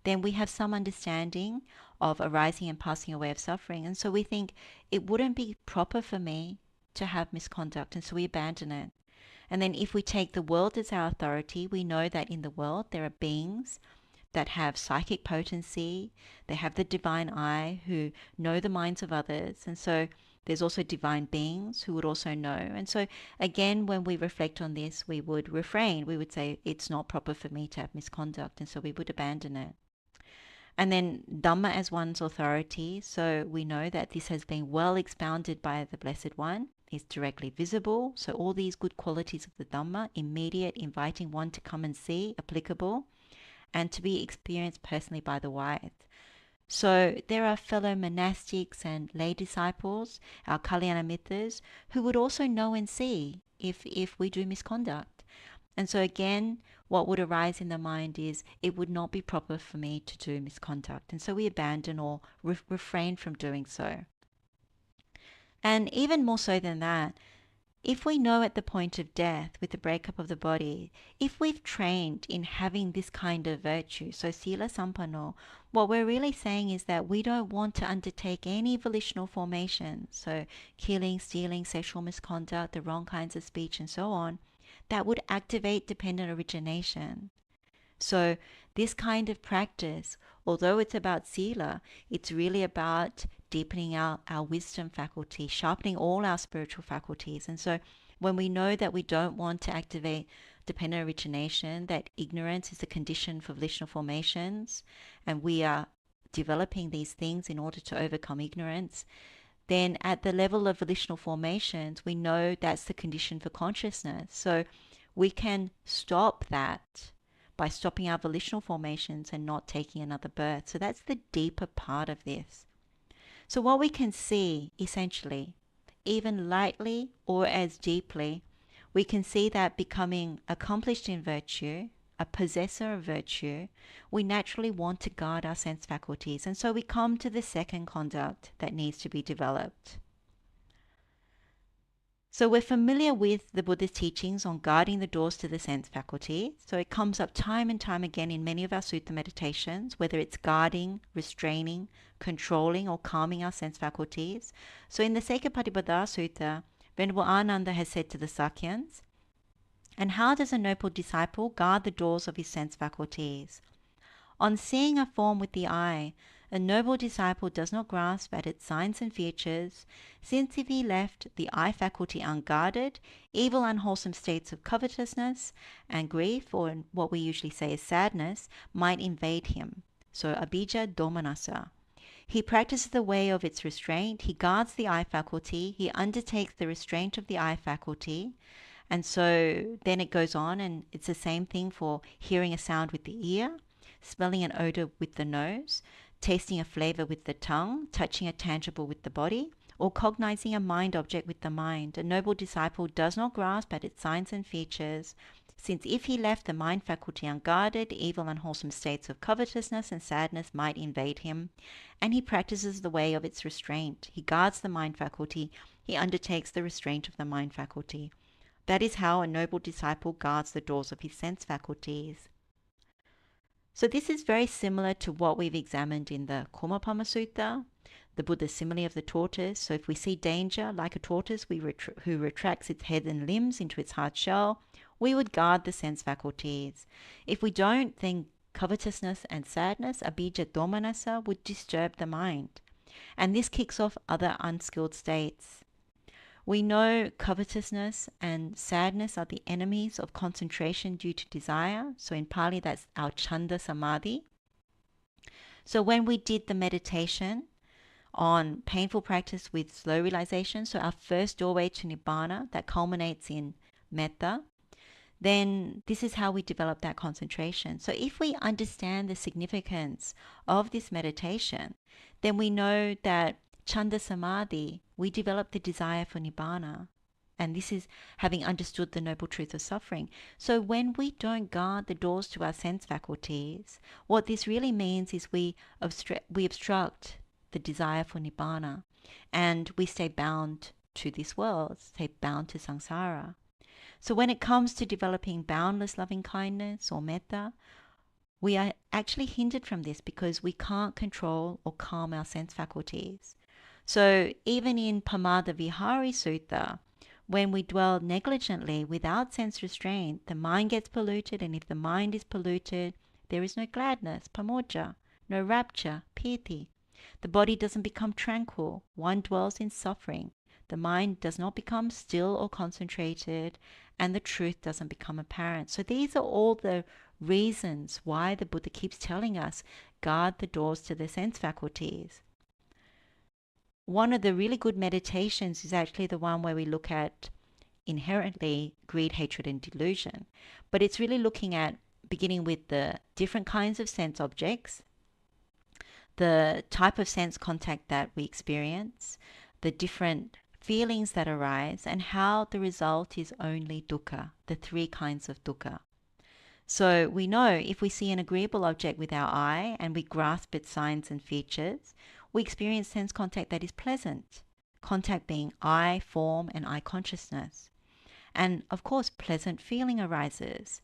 [SPEAKER 1] then we have some understanding of arising and passing away of suffering. And so we think it wouldn't be proper for me to have misconduct, and so we abandon it. And then if we take the world as our authority, we know that in the world there are beings that have psychic potency, they have the divine eye who know the minds of others. And so there's also divine beings who would also know. And so again, when we reflect on this, we would refrain. We would say, it's not proper for me to have misconduct. And so we would abandon it. And then Dhamma as one's authority. So we know that this has been well expounded by the Blessed One. It's directly visible. So all these good qualities of the Dhamma, immediate, inviting one to come and see, applicable, and to be experienced personally by the wise. So there are fellow monastics and lay disciples, our Kalyana Mittas, who would also know and see if we do misconduct. And so again, what would arise in the mind is it would not be proper for me to do misconduct. And so we abandon or refrain from doing so. And even more so than that, if we know at the point of death, with the breakup of the body, if we've trained in having this kind of virtue, so sīlasampanno, what we're really saying is that we don't want to undertake any volitional formation, so killing, stealing, sexual misconduct, the wrong kinds of speech and so on, that would activate dependent origination. So this kind of practice, although it's about sila, it's really about deepening our wisdom faculty, sharpening all our spiritual faculties. And so when we know that we don't want to activate dependent origination, that ignorance is a condition for volitional formations, and we are developing these things in order to overcome ignorance, then at the level of volitional formations, we know that's the condition for consciousness. So we can stop that by stopping our volitional formations and not taking another birth. So that's the deeper part of this. So what we can see, essentially, even lightly or as deeply, we can see that becoming accomplished in virtue, a possessor of virtue, we naturally want to guard our sense faculties. And so we come to the second conduct that needs to be developed. So we're familiar with the Buddha's teachings on guarding the doors to the sense faculty. So it comes up time and time again in many of our sutta meditations, whether it's guarding, restraining, controlling, or calming our sense faculties. So in the Sekha-paṭipadā Sutta, Venerable Ananda has said to the Sakyans, "And how does a noble disciple guard the doors of his sense faculties? On seeing a form with the eye, a noble disciple does not grasp at its signs and features, since if he left the eye faculty unguarded, evil unwholesome states of covetousness and grief, or what we usually say is sadness, might invade him." So abhijja domanassa. He practices the way of its restraint, he guards the eye faculty, he undertakes the restraint of the eye faculty. And so then it goes on, and it's the same thing for hearing a sound with the ear, smelling an odor with the nose, tasting a flavor with the tongue, touching a tangible with the body, or cognizing a mind object with the mind. A noble disciple does not grasp at its signs and features, since if he left the mind faculty unguarded, evil unwholesome states of covetousness and sadness might invade him, and he practices the way of its restraint. He guards the mind faculty, he undertakes the restraint of the mind faculty. That is how a noble disciple guards the doors of his sense faculties. So this is very similar to what we've examined in the Karmapāma Sutta, the Buddha's simile of the tortoise. So if we see danger, like a tortoise who retracts its head and limbs into its hard shell, we would guard the sense faculties. If we don't, then covetousness and sadness, abhijja domanassa, would disturb the mind. And this kicks off other unskilled states. We know covetousness and sadness are the enemies of concentration due to desire. So in Pali, that's our chanda samadhi. So when we did the meditation on painful practice with slow realization, so our first doorway to nibbana that culminates in metta, then this is how we develop that concentration. So if we understand the significance of this meditation, then we know that chanda samadhi, we develop the desire for nibbana. And this is having understood the noble truth of suffering. So when we don't guard the doors to our sense faculties, what this really means is we obstruct the desire for nibbana, and we stay bound to this world, stay bound to samsara. So when it comes to developing boundless loving kindness or metta, we are actually hindered from this because we can't control or calm our sense faculties. So even in Pamada Vihari Sutta, when we dwell negligently without sense restraint, the mind gets polluted, and if the mind is polluted, there is no gladness, pamojja, no rapture, piti. The body doesn't become tranquil, one dwells in suffering. The mind does not become still or concentrated, and the truth doesn't become apparent. So these are all the reasons why the Buddha keeps telling us, guard the doors to the sense faculties. One of the really good meditations is actually the one where we look at inherently greed, hatred, and delusion. But it's really looking at beginning with the different kinds of sense objects, the type of sense contact that we experience, the different feelings that arise, and how the result is only dukkha, the three kinds of dukkha. So we know if we see an agreeable object with our eye and we grasp its signs and features, we experience sense contact that is pleasant, contact being eye, form, and eye consciousness. And of course, pleasant feeling arises.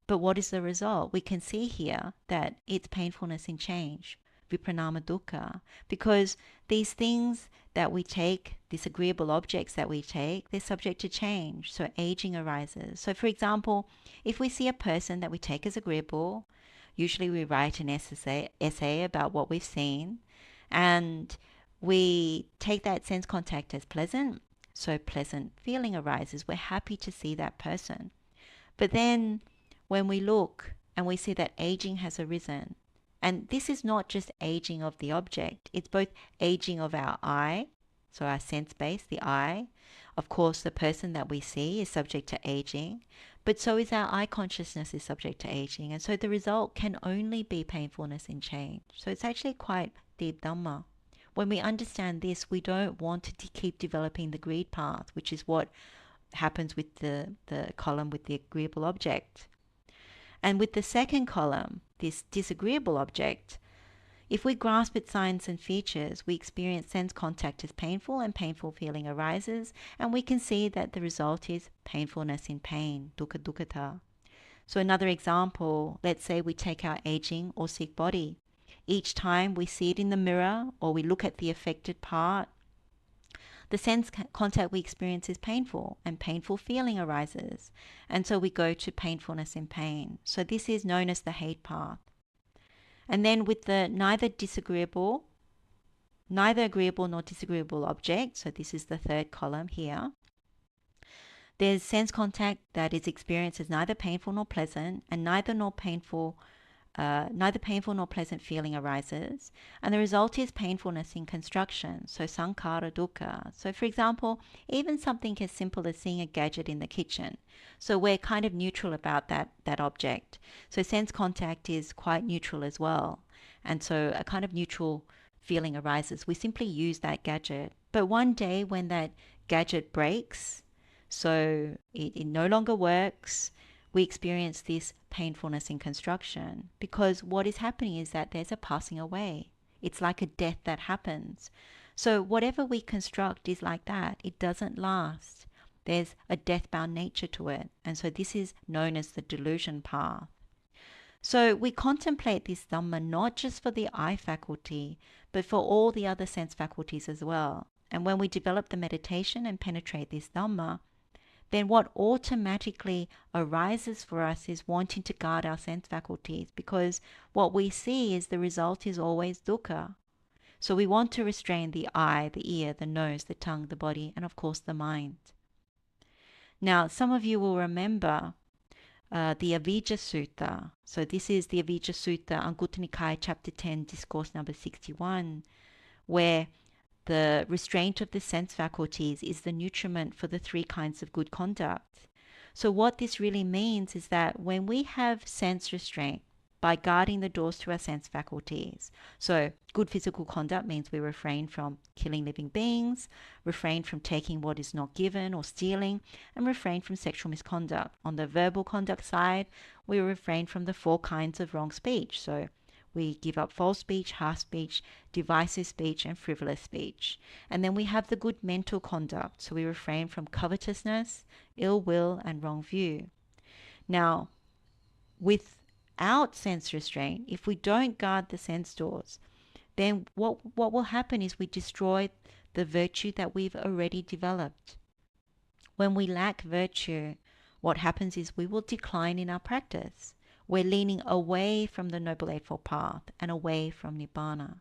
[SPEAKER 1] But what is the result? We can see here that it's painfulness in change, vipranama dukkha, because these things that we take, these agreeable objects that we take, they're subject to change. So aging arises. So for example, if we see a person that we take as agreeable, usually we write an essay about what we've seen, and we take that sense contact as pleasant. So pleasant feeling arises. We're happy to see that person. But then when we look and we see that aging has arisen, and this is not just aging of the object, it's both aging of our eye, so our sense base, the eye. Of course, the person that we see is subject to aging, but so is our eye consciousness is subject to aging. And so the result can only be painfulness in change. So it's actually quite deep Dhamma. When we understand this, we don't want to keep developing the greed path, which is what happens with the column with the agreeable object. And with the second column, this disagreeable object, If we grasp its signs and features, we experience sense contact as painful, and painful feeling arises, and we can see that the result is painfulness in pain, dukkha dukkata. So another example, let's say we take our aging or sick body. Each time we see it in the mirror or we look at the affected part, the sense contact we experience is painful, and painful feeling arises. And so we go to painfulness in pain. So this is known as the hate path. And then with the neither agreeable nor disagreeable object, so this is the third column here, there's sense contact that is experienced as neither painful nor pleasant, and neither painful nor pleasant feeling arises, and the result is painfulness in construction, so sankhara dukkha. So for example, even something as simple as seeing a gadget in the kitchen. So we're kind of neutral about that object. So sense contact is quite neutral as well. And so a kind of neutral feeling arises. We simply use that gadget. But one day when that gadget breaks, so it no longer works, we experience this painfulness in construction, because what is happening is that there's a passing away. It's like a death that happens. So whatever we construct is like that. It doesn't last. There's a death-bound nature to it. And so this is known as the delusion path. So we contemplate this Dhamma not just for the eye faculty, but for all the other sense faculties as well. And when we develop the meditation and penetrate this Dhamma, then what automatically arises for us is wanting to guard our sense faculties, because what we see is the result is always dukkha. So we want to restrain the eye, the ear, the nose, the tongue, the body, and of course the mind. Now, some of you will remember the Avijja Sutta. So this is the Avijja Sutta, Anguttara Nikāya, chapter 10, discourse number 61, where the restraint of the sense faculties is the nutriment for the three kinds of good conduct. So what this really means is that when we have sense restraint by guarding the doors to our sense faculties, so good physical conduct means we refrain from killing living beings, refrain from taking what is not given or stealing, and refrain from sexual misconduct. On the verbal conduct side, we refrain from the four kinds of wrong speech. So we give up false speech, harsh speech, divisive speech, and frivolous speech. And then we have the good mental conduct. So we refrain from covetousness, ill will, and wrong view. Now, without sense restraint, if we don't guard the sense doors, then what will happen is we destroy the virtue that we've already developed. When we lack virtue, what happens is we will decline in our practice. We're leaning away from the Noble Eightfold Path and away from Nibbana.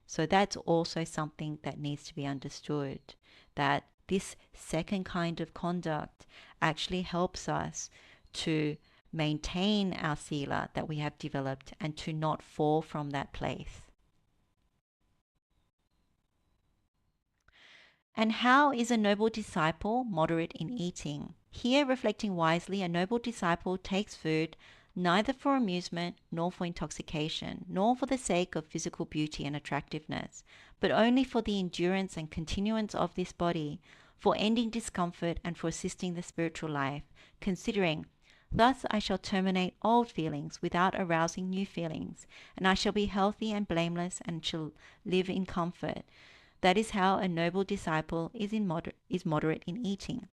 [SPEAKER 1] So that's also something that needs to be understood, that this second kind of conduct actually helps us to maintain our sīla that we have developed and to not fall from that place. And how is a noble disciple moderate in eating? Here, reflecting wisely, a noble disciple takes food neither for amusement, nor for intoxication, nor for the sake of physical beauty and attractiveness, but only for the endurance and continuance of this body, for ending discomfort and for assisting the spiritual life, considering, thus I shall terminate old feelings without arousing new feelings, and I shall be healthy and blameless and shall live in comfort. That is how a noble disciple is moderate in eating.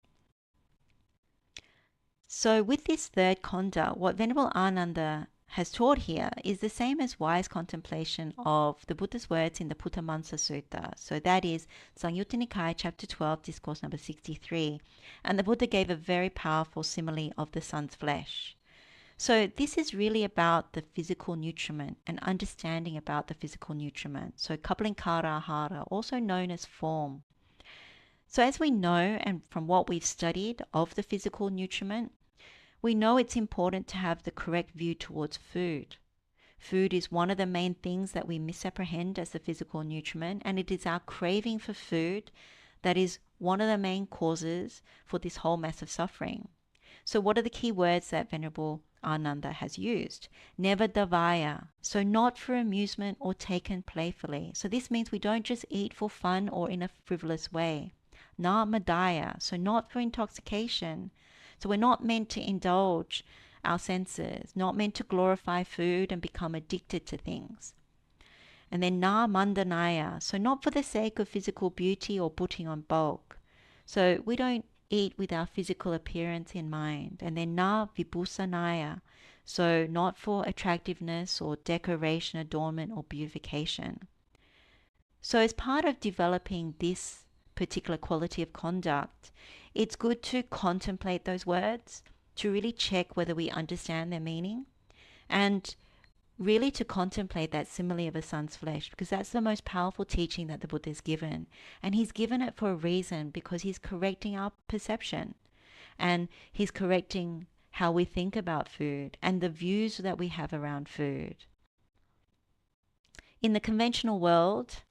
[SPEAKER 1] So with this third conduct, what Venerable Ananda has taught here is the same as wise contemplation of the Buddha's words in the Puttamansa Sutta. So that is Samyutta Nikāya, chapter 12, discourse number 63. And the Buddha gave a very powerful simile of the sun's flesh. So this is really about the physical nutriment and understanding about the physical nutriment. So Kapalinkara Ahara, also known as form. So as we know, and from what we've studied of the physical nutriment, we know it's important to have the correct view towards food. Food is one of the main things that we misapprehend as the physical nutriment, and it is our craving for food that is one of the main causes for this whole mass of suffering. So what are the key words that Venerable Ananda has used? Never davaya, so not for amusement or taken playfully. So this means we don't just eat for fun or in a frivolous way. Na madaya, so not for intoxication. So we're not meant to indulge our senses, not meant to glorify food and become addicted to things. And then na mandanaya, so not for the sake of physical beauty or putting on bulk. So we don't eat with our physical appearance in mind. And then na vibhusanaya, so not for attractiveness or decoration, adornment, or beautification. So as part of developing this particular quality of conduct, it's good to contemplate those words, to really check whether we understand their meaning, and really to contemplate that simile of a son's flesh, because that's the most powerful teaching that the Buddha has given. And he's given it for a reason, because he's correcting our perception, and he's correcting how we think about food and the views that we have around food. In the conventional world,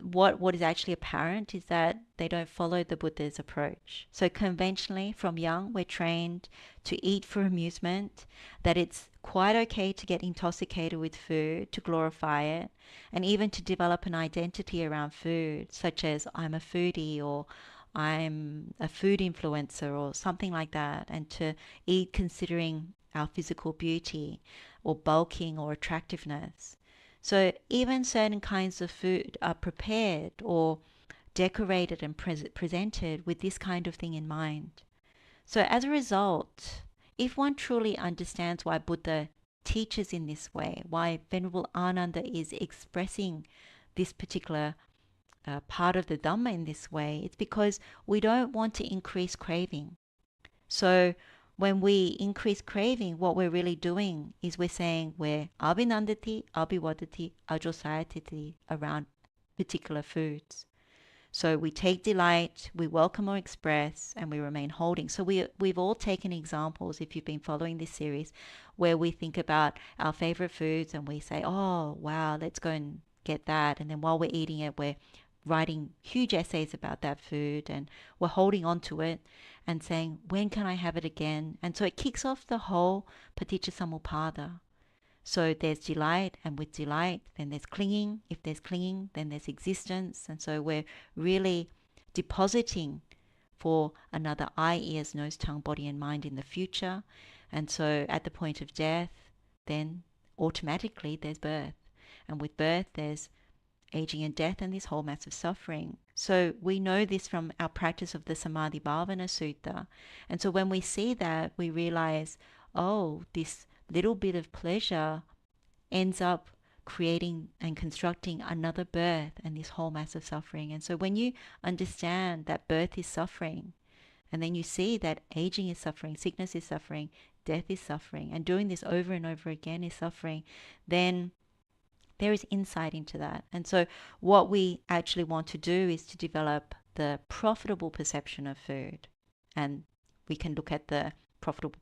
[SPEAKER 1] what is actually apparent is that they don't follow the Buddha's approach. So conventionally, from young, we're trained to eat for amusement, that it's quite okay to get intoxicated with food, to glorify it, and even to develop an identity around food, such as I'm a foodie, or I'm a food influencer, or something like that, and to eat considering our physical beauty or bulking or attractiveness. So even certain kinds of food are prepared or decorated and presented with this kind of thing in mind. So as a result, if one truly understands why Buddha teaches in this way, why Venerable Ananda is expressing this particular part of the Dhamma in this way, it's because we don't want to increase craving. So when we increase craving, what we're really doing is we're saying we're abhinandati, abhiwadati, ajosayatiti around particular foods. So we take delight, we welcome or express, and we remain holding. So we've all taken examples, if you've been following this series, where we think about our favorite foods and we say, oh, wow, let's go and get that. And then while we're eating it, we're writing huge essays about that food, and we're holding on to it and saying, when can I have it again? And so it kicks off the whole paticca-samuppada. So there's delight, and with delight, then there's clinging. If there's clinging, then there's existence. And so we're really depositing for another eye, ears, nose, tongue, body, and mind in the future. And so at the point of death, then automatically there's birth. And with birth, there's aging and death and this whole massive suffering. So we know this from our practice of the Samadhi Bhavana Sutta. And so when we see that, we realize, oh, this little bit of pleasure ends up creating and constructing another birth and this whole massive suffering. And so when you understand that birth is suffering, and then you see that aging is suffering, sickness is suffering, death is suffering, and doing this over and over again is suffering, then there is insight into that. And so what we actually want to do is to develop the profitable perception of food. And we can look at the profitable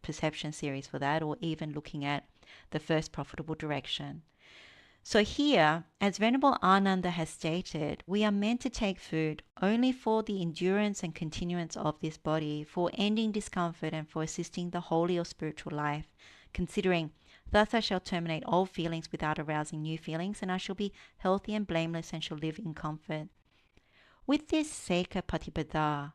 [SPEAKER 1] perception series for that, or even looking at the first profitable direction. So here, as Venerable Ananda has stated, we are meant to take food only for the endurance and continuance of this body, for ending discomfort and for assisting the holy or spiritual life, considering, thus I shall terminate old feelings without arousing new feelings, and I shall be healthy and blameless and shall live in comfort. With this Sekha-patipada,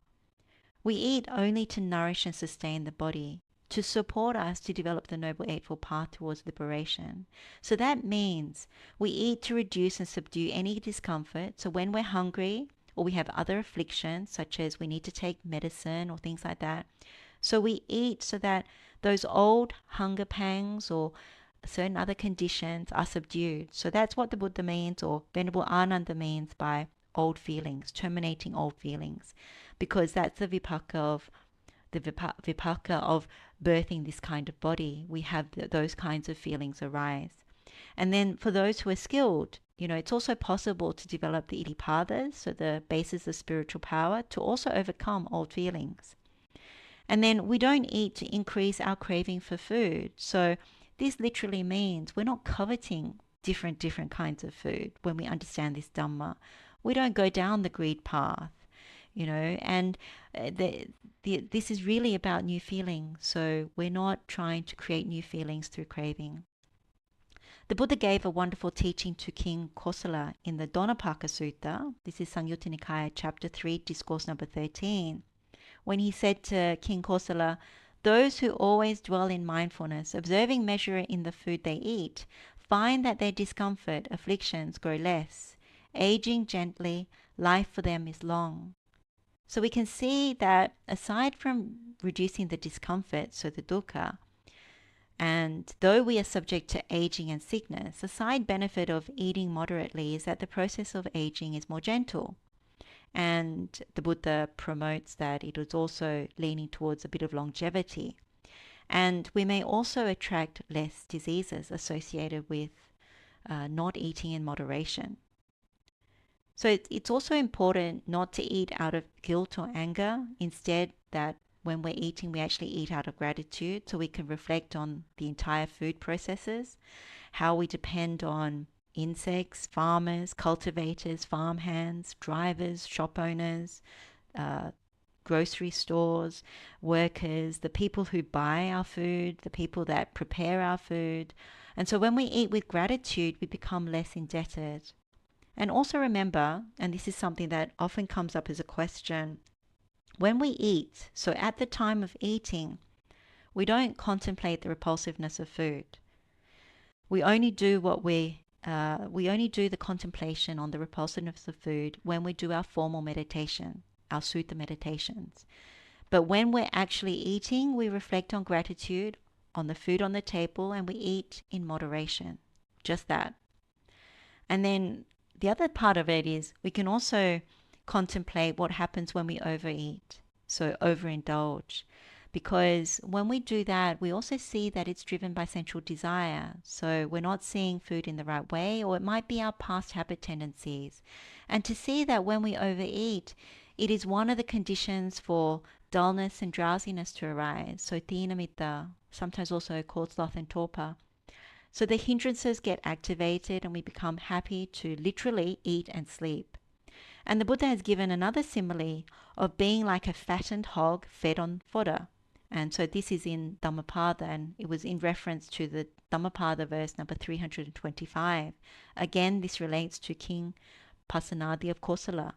[SPEAKER 1] we eat only to nourish and sustain the body, to support us to develop the Noble Eightfold Path towards liberation. So that means we eat to reduce and subdue any discomfort. So when we're hungry or we have other afflictions, such as we need to take medicine or things like that, so we eat so that those old hunger pangs or certain other conditions are subdued. So that's what the Buddha means, or Venerable Ananda means, by old feelings, terminating old feelings, because that's the vipaka of birthing this kind of body. We have those kinds of feelings arise. And then for those who are skilled, it's also possible to develop the iddhipadas, so the basis of spiritual power, to also overcome old feelings. And then we don't eat to increase our craving for food. So this literally means we're not coveting different kinds of food when we understand this Dhamma. We don't go down the greed path, and this is really about new feelings. So we're not trying to create new feelings through craving. The Buddha gave a wonderful teaching to King Kosala in the Dhammapada Sutta. This is Samyutta Nikaya, chapter 3, discourse number 13. When he said to King Kosala, those who always dwell in mindfulness, observing measure in the food they eat, find that their discomfort, afflictions grow less. Aging gently, life for them is long. So we can see that aside from reducing the discomfort, so the dukkha, and though we are subject to aging and sickness, a side benefit of eating moderately is that the process of aging is more gentle. And the Buddha promotes that it is also leaning towards a bit of longevity. And we may also attract less diseases associated with not eating in moderation. So it's also important not to eat out of guilt or anger. Instead, that when we're eating, we actually eat out of gratitude, so we can reflect on the entire food processes, how we depend on insects, farmers, cultivators, farmhands, drivers, shop owners, grocery stores, workers, the people who buy our food, the people that prepare our food. And so when we eat with gratitude, we become less indebted. And also remember, and this is something that often comes up as a question, when we eat, so at the time of eating, we don't contemplate the repulsiveness of food. We only do the contemplation on the repulsiveness of food when we do our formal meditation, our sutta meditations. But when we're actually eating, we reflect on gratitude, on the food on the table, and we eat in moderation. Just that. And then the other part of it is we can also contemplate what happens when we overeat, so overindulge. Because when we do that, we also see that it's driven by sensual desire. So we're not seeing food in the right way, or it might be our past habit tendencies. And to see that when we overeat, it is one of the conditions for dullness and drowsiness to arise. So tīna-mitta, sometimes also called sloth and torpor. So the hindrances get activated and we become happy to literally eat and sleep. And the Buddha has given another simile of being like a fattened hog fed on fodder. And so this is in Dhammapada, and it was in reference to the Dhammapada verse number 325. Again, this relates to King Pasenadi of Kosala.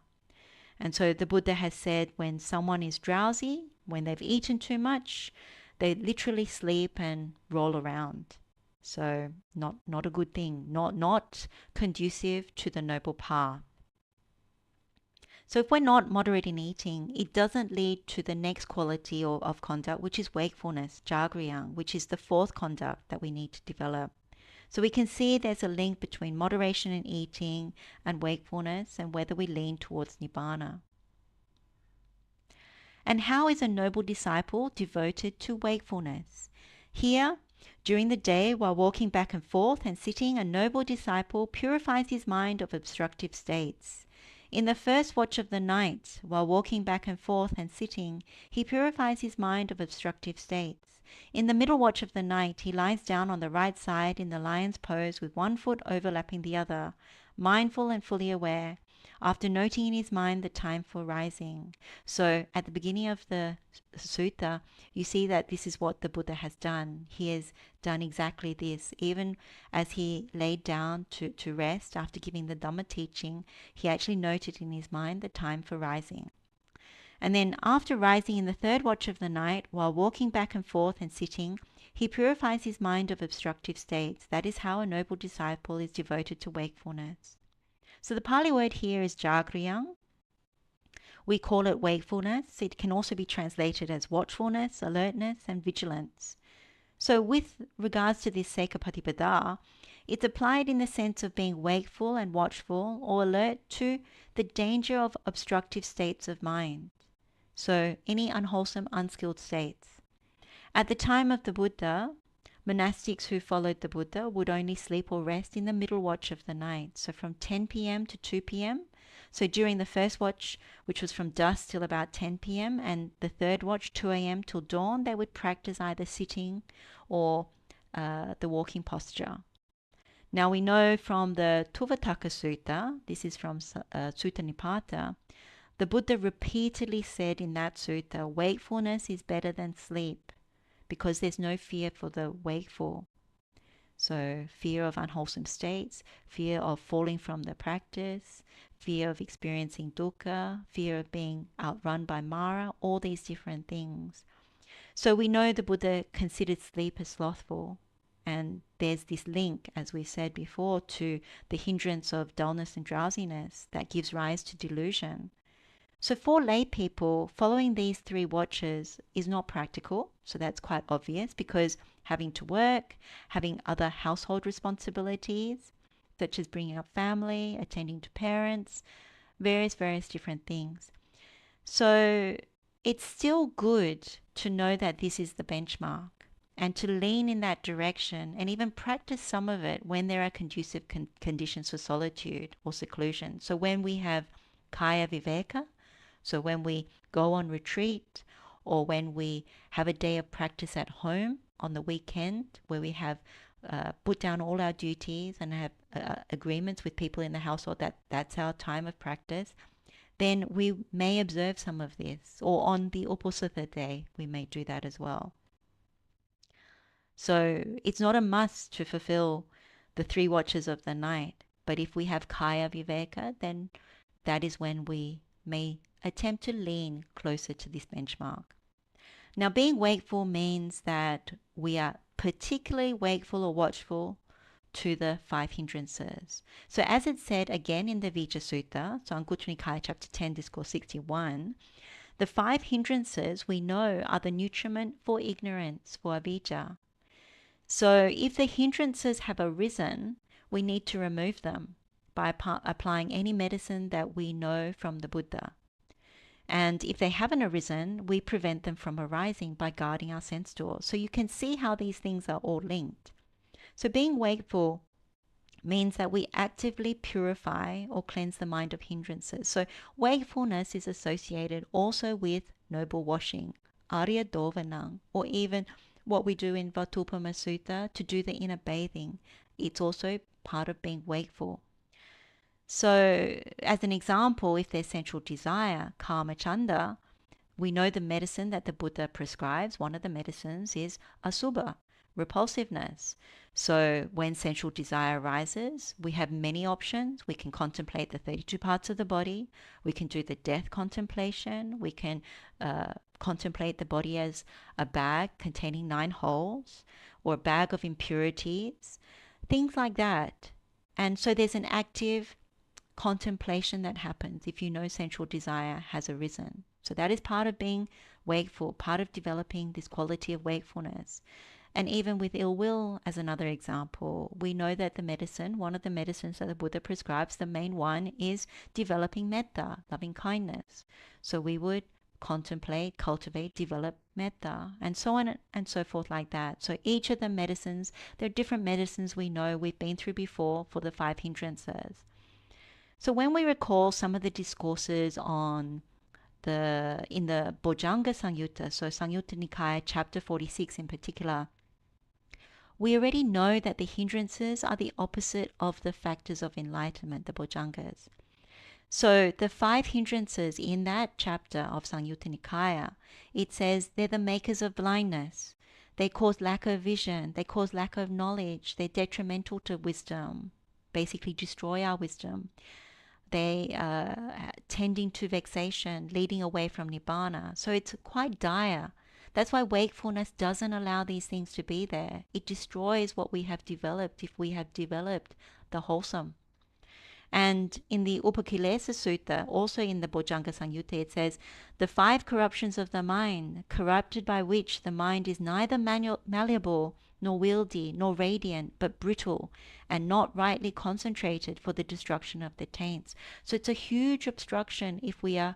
[SPEAKER 1] And so the Buddha has said when someone is drowsy, when they've eaten too much, they literally sleep and roll around. So not a good thing, not conducive to the noble path. So if we're not moderate in eating, it doesn't lead to the next quality of conduct, which is wakefulness, jāgariyaṁ, which is the fourth conduct that we need to develop. So we can see there's a link between moderation in eating and wakefulness, and whether we lean towards nibbana. And how is a noble disciple devoted to wakefulness? Here, during the day, while walking back and forth and sitting, a noble disciple purifies his mind of obstructive states. In the first watch of the night, while walking back and forth and sitting, he purifies his mind of obstructive states. In the middle watch of the night, he lies down on the right side in the lion's pose with one foot overlapping the other, mindful and fully aware, after noting in his mind the time for rising. So at the beginning of the sutta, you see that this is what the Buddha has done. He has done exactly this. Even as he laid down to rest after giving the Dhamma teaching, he actually noted in his mind the time for rising. And then after rising in the third watch of the night, while walking back and forth and sitting, he purifies his mind of obstructive states. That is how a noble disciple is devoted to wakefulness. So the Pali word here is jāgariyaṁ. We call it wakefulness. It can also be translated as watchfulness, alertness, and vigilance. So with regards to this Sekha-patipada, it's applied in the sense of being wakeful and watchful or alert to the danger of obstructive states of mind. So any unwholesome, unskilled states. At the time of the Buddha, monastics who followed the Buddha would only sleep or rest in the middle watch of the night, so from 10 p.m. to 2 p.m. So during the first watch, which was from dusk till about 10 p.m., and the third watch, 2 a.m. till dawn, they would practice either sitting or the walking posture. Now we know from the Tuvataka Sutta, this is from Sutta Nipata, the Buddha repeatedly said in that sutta, wakefulness is better than sleep, because there's no fear for the wakeful. So fear of unwholesome states, fear of falling from the practice, fear of experiencing dukkha, fear of being outrun by Mara, all these different things. So we know the Buddha considered sleep as slothful. And there's this link, as we said before, to the hindrance of dullness and drowsiness that gives rise to delusion. So for lay people, following these 3 watches is not practical. So that's quite obvious, because having to work, having other household responsibilities, such as bringing up family, attending to parents, various different things. So it's still good to know that this is the benchmark and to lean in that direction and even practice some of it when there are conducive conditions for solitude or seclusion. So when we have kaya viveka, so when we go on retreat, or when we have a day of practice at home on the weekend, where we have put down all our duties and have agreements with people in the household that that's our time of practice, then we may observe some of this. Or on the uposatha day, we may do that as well. So it's not a must to fulfill the 3 watches of the night. But if we have kaya viveka, then that is when we may attempt to lean closer to this benchmark. Now, being wakeful means that we are particularly wakeful or watchful to the 5 hindrances. So as it's said again in the Vijjācaraṇasampanno, so Anguttara Nikāya chapter 10, discourse 61, the 5 hindrances we know are the nutriment for ignorance, for avijja. So if the hindrances have arisen, we need to remove them by applying any medicine that we know from the Buddha. And if they haven't arisen, we prevent them from arising by guarding our sense doors. So you can see how these things are all linked. So being wakeful means that we actively purify or cleanse the mind of hindrances. So wakefulness is associated also with noble washing, āraddhavīriyo, or even what we do in Vatuppama Sutta to do the inner bathing. It's also part of being wakeful. So as an example, if there's sensual desire, kama chanda, we know the medicine that the Buddha prescribes, one of the medicines is asubha, repulsiveness. So when sensual desire arises, we have many options. We can contemplate the 32 parts of the body. We can do the death contemplation. We can contemplate the body as a bag containing 9 holes, or a bag of impurities, things like that. And so there's an active contemplation that happens if you know sensual desire has arisen. So that is part of being wakeful, part of developing this quality of wakefulness. And even with ill will, as another example, we know that the medicine, one of the medicines that the Buddha prescribes, the main one is developing metta, loving kindness. So we would contemplate, cultivate, develop metta, and so on and so forth like that. So each of the medicines, there are different medicines we know we've been through before for the 5 hindrances. So when we recall some of the discourses in the Bojjhanga Samyutta, so Samyutta Nikāya chapter 46 in particular, we already know that the hindrances are the opposite of the factors of enlightenment, the Bojjhangas. So the 5 hindrances in that chapter of Samyutta Nikāya, it says they're the makers of blindness. They cause lack of vision. They cause lack of knowledge. They're detrimental to wisdom, basically destroy our wisdom. They tending to vexation, leading away from nibbana. So it's quite dire. That's why wakefulness doesn't allow these things to be there. It destroys what we have developed if we have developed the wholesome. And in the Upakilesa Sutta, also in the Bojjhanga Samyutta, it says, the 5 corruptions of the mind, corrupted by which the mind is neither malleable, nor wieldy, nor radiant, but brittle, and not rightly concentrated for the destruction of the taints. So it's a huge obstruction if we are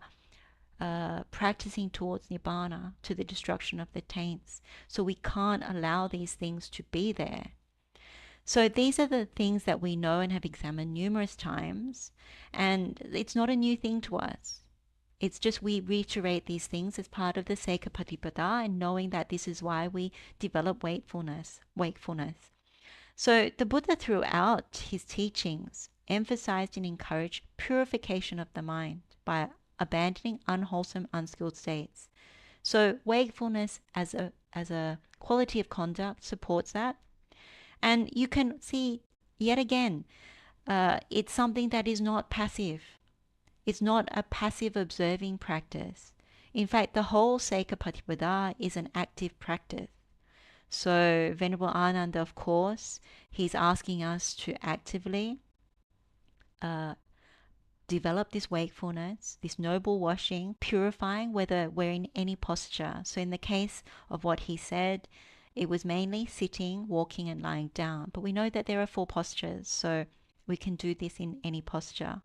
[SPEAKER 1] practicing towards nibbana, to the destruction of the taints. So we can't allow these things to be there. So these are the things that we know and have examined numerous times, and it's not a new thing to us. It's just we reiterate these things as part of the Sekha-patipada, and knowing that this is why we develop wakefulness. So the Buddha throughout his teachings emphasized and encouraged purification of the mind by abandoning unwholesome, unskilled states. So wakefulness as a quality of conduct supports that. And you can see, yet again, it's something that is not passive. It's not a passive observing practice. In fact, the whole Sekha-patipada is an active practice. So Venerable Ananda, of course, he's asking us to actively develop this wakefulness, this noble washing, purifying, whether we're in any posture. So in the case of what he said, it was mainly sitting, walking, and lying down. But we know that there are 4 postures, so we can do this in any posture.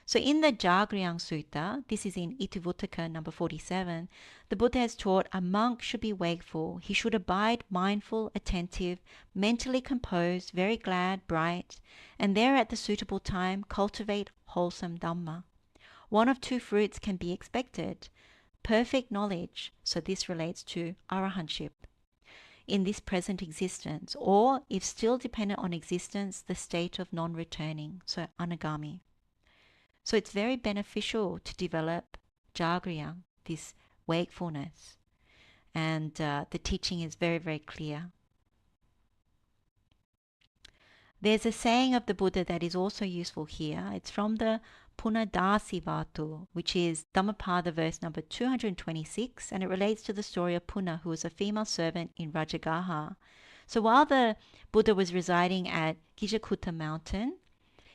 [SPEAKER 1] So in the jāgariyaṁ Sutta, this is in Itivuttaka number 47, the Buddha has taught a monk should be wakeful. He should abide mindful, attentive, mentally composed, very glad, bright, and there at the suitable time cultivate wholesome Dhamma. One of 2 fruits can be expected. Perfect knowledge, so this relates to arahantship, in this present existence, or if still dependent on existence, the state of non-returning, so anagami. So it's very beneficial to develop jāgariyaṁ, this wakefulness. And the teaching is very, very clear. There's a saying of the Buddha that is also useful here. It's from the Punadasi Vātu, which is Dhammapada verse number 226, and it relates to the story of Puna, who was a female servant in Rajagaha. So while the Buddha was residing at Gijakuta mountain,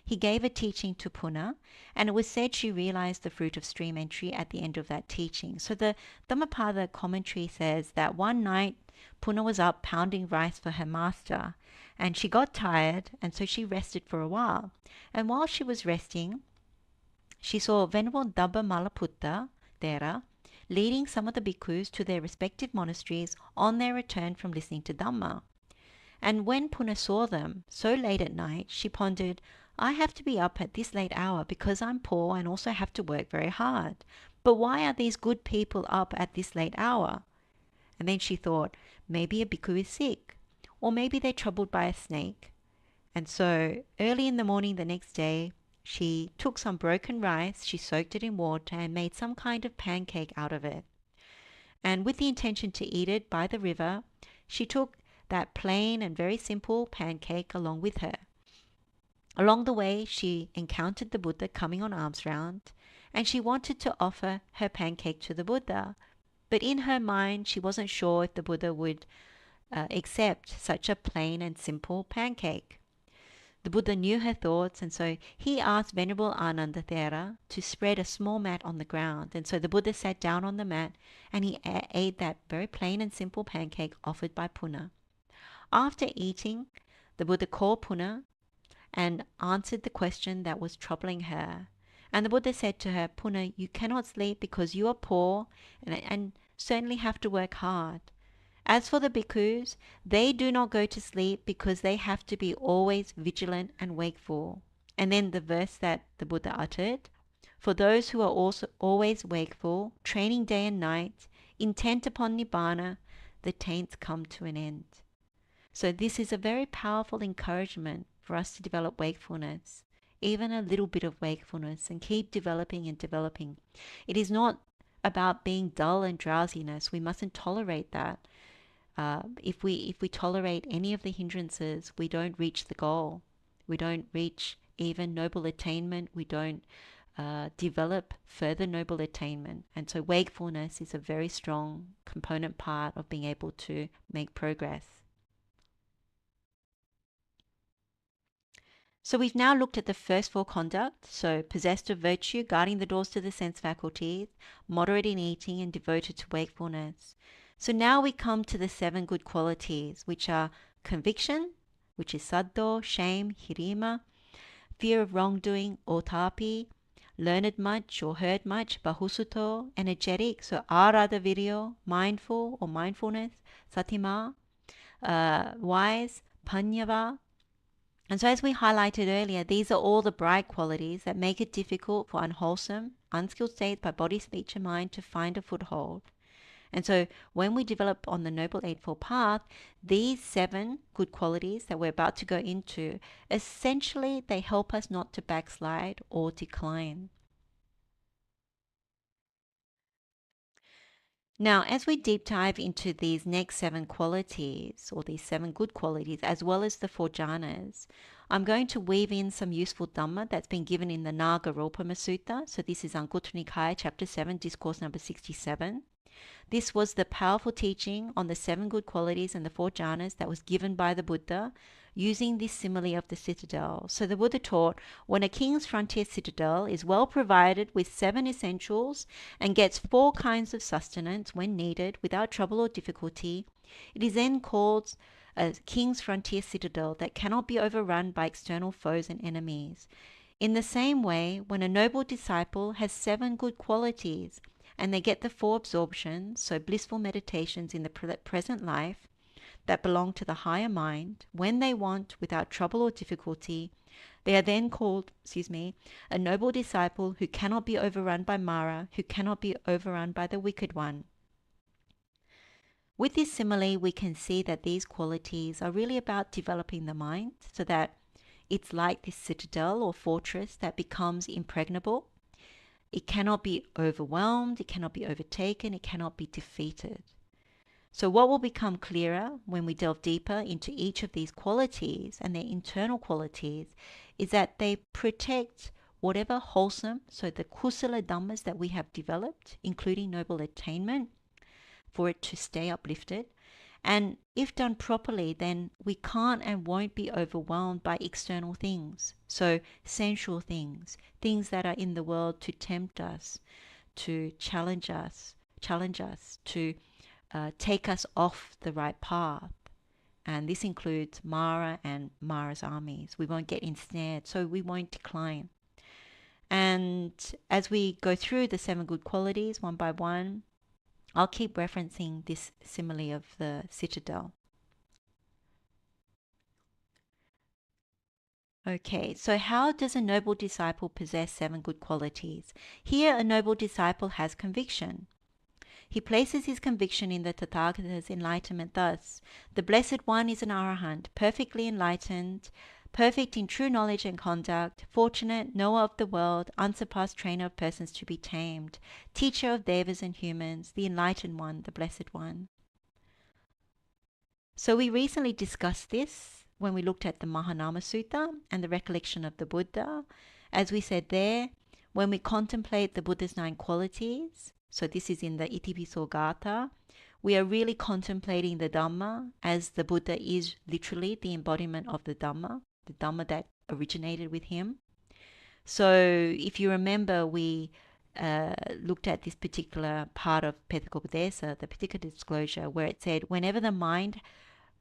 [SPEAKER 1] he gave a teaching to Puna, and it was said she realized the fruit of stream entry at the end of that teaching. So the Dhammapada commentary says that one night Puna was up pounding rice for her master, and she got tired, and so she rested for a while. And while she was resting, she saw Venerable Dhammamalaputta Thera leading some of the bhikkhus to their respective monasteries on their return from listening to Dhamma. And when Puna saw them so late at night, she pondered, I have to be up at this late hour because I'm poor and also have to work very hard. But why are these good people up at this late hour? And then she thought, maybe a bhikkhu is sick, or maybe they're troubled by a snake. And so early in the morning the next day, she took some broken rice, she soaked it in water and made some kind of pancake out of it. And with the intention to eat it by the river, she took that plain and very simple pancake along with her. Along the way, she encountered the Buddha coming on alms round, and she wanted to offer her pancake to the Buddha. But in her mind, she wasn't sure if the Buddha would accept such a plain and simple pancake. The Buddha knew her thoughts, and so he asked Venerable Ananda Thera to spread a small mat on the ground. And so the Buddha sat down on the mat, and he ate that very plain and simple pancake offered by Puna. After eating, the Buddha called Puna and answered the question that was troubling her. And the Buddha said to her, Puna, you cannot sleep because you are poor and certainly have to work hard. As for the bhikkhus, they do not go to sleep because they have to be always vigilant and wakeful. And then the verse that the Buddha uttered, for those who are also always wakeful, training day and night, intent upon nibbana, the taints come to an end. So this is a very powerful encouragement for us to develop wakefulness, even a little bit of wakefulness, and keep developing and developing. It is not about being dull and drowsiness. We mustn't tolerate that. If we tolerate any of the hindrances, we don't reach the goal. We don't reach even noble attainment. We don't develop further noble attainment. And so wakefulness is a very strong component part of being able to make progress. So we've now looked at the first 4 conduct, so possessed of virtue, guarding the doors to the sense faculties, moderate in eating, and devoted to wakefulness. So now we come to the 7 good qualities, which are conviction, which is saddho, shame, hirimā, fear of wrongdoing, ottappī, learned much or heard much, bahussuto, energetic, so āraddhavīriyo, mindful or mindfulness, satimā, wise, paññava. And so as we highlighted earlier, these are all the bright qualities that make it difficult for unwholesome, unskilled states by body, speech and mind to find a foothold. And so when we develop on the Noble Eightfold Path, these 7 good qualities that we're about to go into, essentially they help us not to backslide or decline. Now, as we deep dive into these next 7 qualities, or these 7 good qualities, as well as the 4 jhanas, I'm going to weave in some useful Dhamma that's been given in the Nāgarupama Sutta. So this is Anguttara Nikāya, chapter 7, discourse number 67. This was the powerful teaching on the 7 good qualities and the 4 jhanas that was given by the Buddha using this simile of the citadel. So the Buddha taught, when a king's frontier citadel is well provided with 7 essentials and gets 4 kinds of sustenance when needed without trouble or difficulty, it is then called a king's frontier citadel that cannot be overrun by external foes and enemies. In the same way, when a noble disciple has 7 good qualities and they get the 4 absorptions, so blissful meditations in the present life that belong to the higher mind, when they want without trouble or difficulty, they are then called, a noble disciple who cannot be overrun by Mara, who cannot be overrun by the wicked one. With this simile, we can see that these qualities are really about developing the mind so that it's like this citadel or fortress that becomes impregnable. It cannot be overwhelmed, it cannot be overtaken, it cannot be defeated. So what will become clearer when we delve deeper into each of these qualities and their internal qualities is that they protect whatever wholesome, so the kusala dhammas that we have developed, including noble attainment, for it to stay uplifted. And if done properly, then we can't and won't be overwhelmed by external things. So sensual things, things that are in the world to tempt us, to challenge us, to take us off the right path. And this includes Mara and Mara's armies. We won't get ensnared, so we won't decline. And as we go through the 7 good qualities one by one, I'll keep referencing this simile of the citadel. Okay, so how does a noble disciple possess 7 good qualities? Here, a noble disciple has conviction. He places his conviction in the Tathagata's enlightenment thus: the Blessed One is an Arahant, perfectly enlightened, perfect in true knowledge and conduct, fortunate, knower of the world, unsurpassed trainer of persons to be tamed, teacher of devas and humans, the enlightened one, the Blessed One. So we recently discussed this when we looked at the Mahānāma Sutta and the recollection of the Buddha. As we said there, when we contemplate the Buddha's 9 qualities, so this is in the Itipiso Gatha, we are really contemplating the Dhamma, as the Buddha is literally the embodiment of the Dhamma that originated with him. So if you remember, we looked at this particular part of Pethakopadesa, the particular disclosure, where it said whenever the mind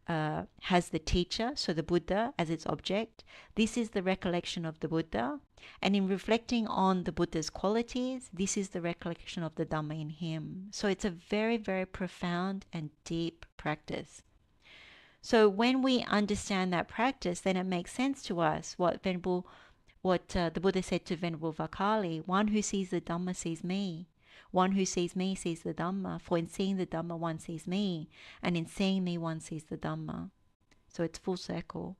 [SPEAKER 1] has the teacher, so the Buddha, as its object, this is the recollection of the Buddha. And in reflecting on the Buddha's qualities, this is the recollection of the Dhamma in him. So it's a very, very profound and deep practice. So when we understand that practice, then it makes sense to us what the Buddha said to Venerable Vakali: one who sees the Dhamma sees me. One who sees me sees the Dhamma, for in seeing the Dhamma one sees me, and in seeing me one sees the Dhamma. So it's full circle.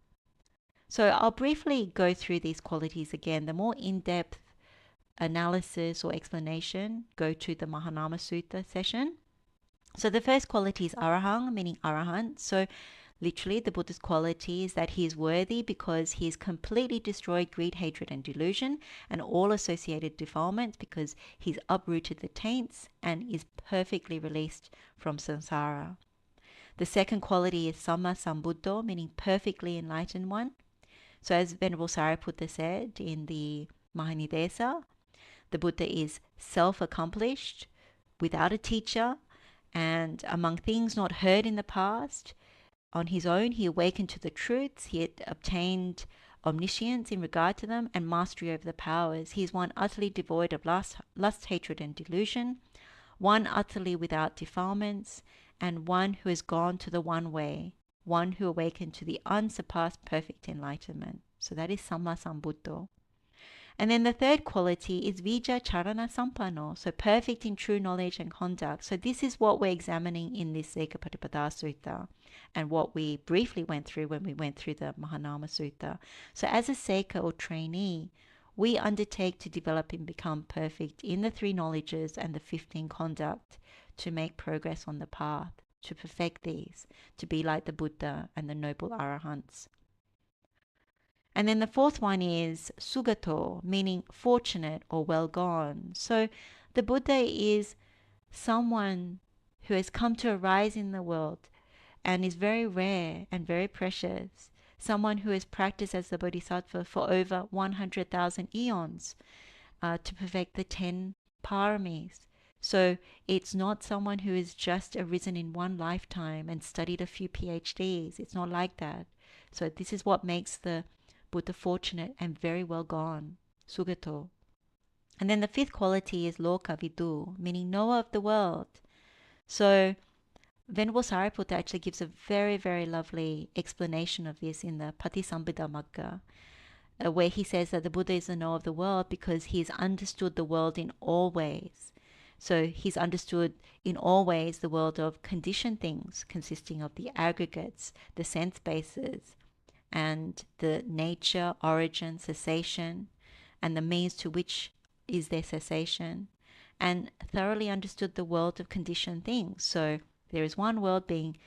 [SPEAKER 1] So I'll briefly go through these qualities again. The more in-depth analysis or explanation, go to the Mahānāma Sutta session. So the first quality is arahang, meaning arahant. So literally, the Buddha's quality is that he is worthy because he has completely destroyed greed, hatred, and delusion, and all associated defilements, because he's uprooted the taints and is perfectly released from samsara. The second quality is samma sambuddho, meaning perfectly enlightened one. So as Venerable Sariputta said in the Mahanidesa, the Buddha is self-accomplished, without a teacher, and among things not heard in the past. On his own, he awakened to the truths. He had obtained omniscience in regard to them and mastery over the powers. He is one utterly devoid of lust, hatred, and delusion, one utterly without defilements, and one who has gone to the one way, one who awakened to the unsurpassed perfect enlightenment. So that is samma sambuddho. And then the third quality is vijjācaraṇasampanno, so perfect in true knowledge and conduct. So this is what we're examining in this Sekha-patipada Sutta, and what we briefly went through when we went through the Mahānāma Sutta. So as a Sekha or trainee, we undertake to develop and become perfect in the 3 knowledges and the 15 conduct to make progress on the path, to perfect these, to be like the Buddha and the noble Arahants. And then the fourth one is sugato, meaning fortunate or well gone. So the Buddha is someone who has come to arise in the world and is very rare and very precious, someone who has practiced as the Bodhisattva for over 100,000 eons to perfect the 10 paramis. So it's not someone who has just arisen in one lifetime and studied a few PhDs. It's not like that. So this is what makes the Buddha fortunate and very well gone, sugato. And then the fifth quality is loka vidu, meaning knower of the world. So Venerable Sariputta actually gives a very, very lovely explanation of this in the Patisambhida Magga, where he says that the Buddha is the knower of the world because he's understood the world in all ways. So he's understood in all ways the world of conditioned things, consisting of the aggregates, the sense bases, and the nature, origin, cessation, and the means to which is their cessation, and thoroughly understood the world of conditioned things. So there is one world, being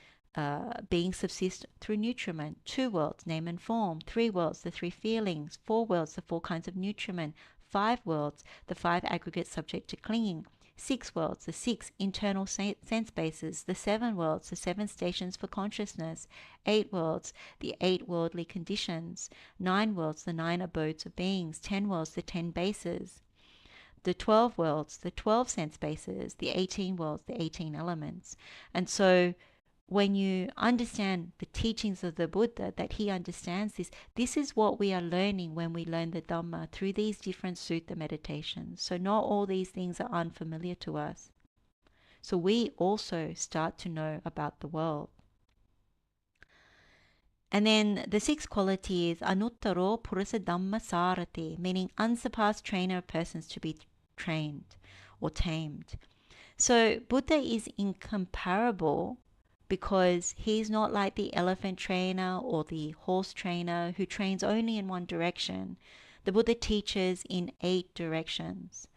[SPEAKER 1] subsist through nutriment, two worlds, name and form, three worlds, the three feelings, four worlds, the four kinds of nutriment, five worlds, the five aggregates subject to clinging, six worlds, the six internal sense bases, the seven worlds, the seven stations for consciousness, eight worlds, the eight worldly conditions, nine worlds, the nine abodes of beings, 10 worlds, the 10 bases, the 12 worlds, the 12 sense bases, the 18 worlds, the 18 elements. And so when you understand the teachings of the Buddha, that he understands this, this is what we are learning when we learn the Dhamma through these different sutta meditations. So not all these things are unfamiliar to us. So we also start to know about the world. And then the sixth quality is anuttaro purasa dhamma sarati, meaning unsurpassed trainer of persons to be trained or tamed. So Buddha is incomparable because he's not like the elephant trainer or the horse trainer who trains only in one direction. The Buddha teaches in 8 directions.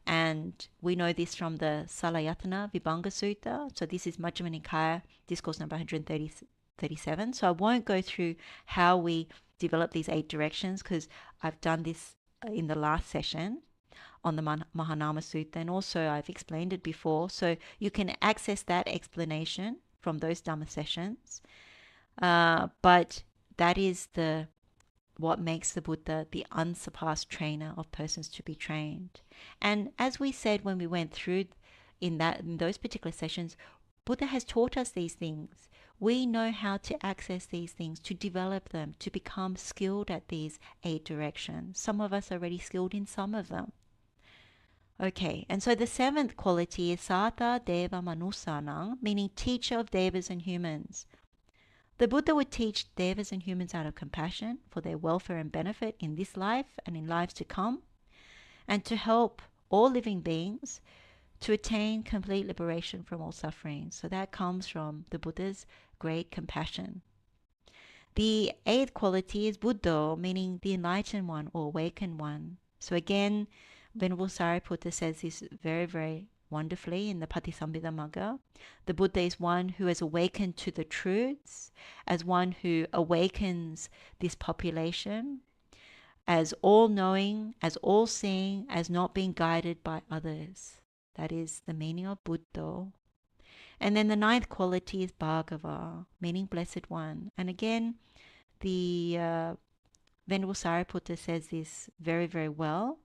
[SPEAKER 1] And we know this from the Salayatana Vibhanga Sutta. So this is Majjhima Nikaya, discourse number 137. So I won't go through how we develop these 8 directions because I've done this in the last session on the Mahanama Sutta, and also I've explained it before. So you can access that explanation from those Dhamma sessions. But that is what makes the Buddha the unsurpassed trainer of persons to be trained. And as we said when we went through in those particular sessions, Buddha has taught us these things. We know how to access these things, to develop them, to become skilled at these 8 directions. Some of us are already skilled in some of them. Okay, and so the 7th quality is Sata Deva Manusanang, meaning teacher of devas and humans. The Buddha would teach devas and humans out of compassion for their welfare and benefit in this life and in lives to come, and to help all living beings to attain complete liberation from all suffering. So that comes from the Buddha's great compassion. The 8th quality is Buddha, meaning the enlightened one or awakened one. So again, Venerable Sariputta says this very, very wonderfully in the Patisambhida Magga. The Buddha is one who has awakened to the truths, as one who awakens this population, as all-knowing, as all-seeing, as not being guided by others. That is the meaning of Buddha. And then the 9th quality is Bhagava, meaning blessed one. And again, the Venerable Sariputta says this very, very well.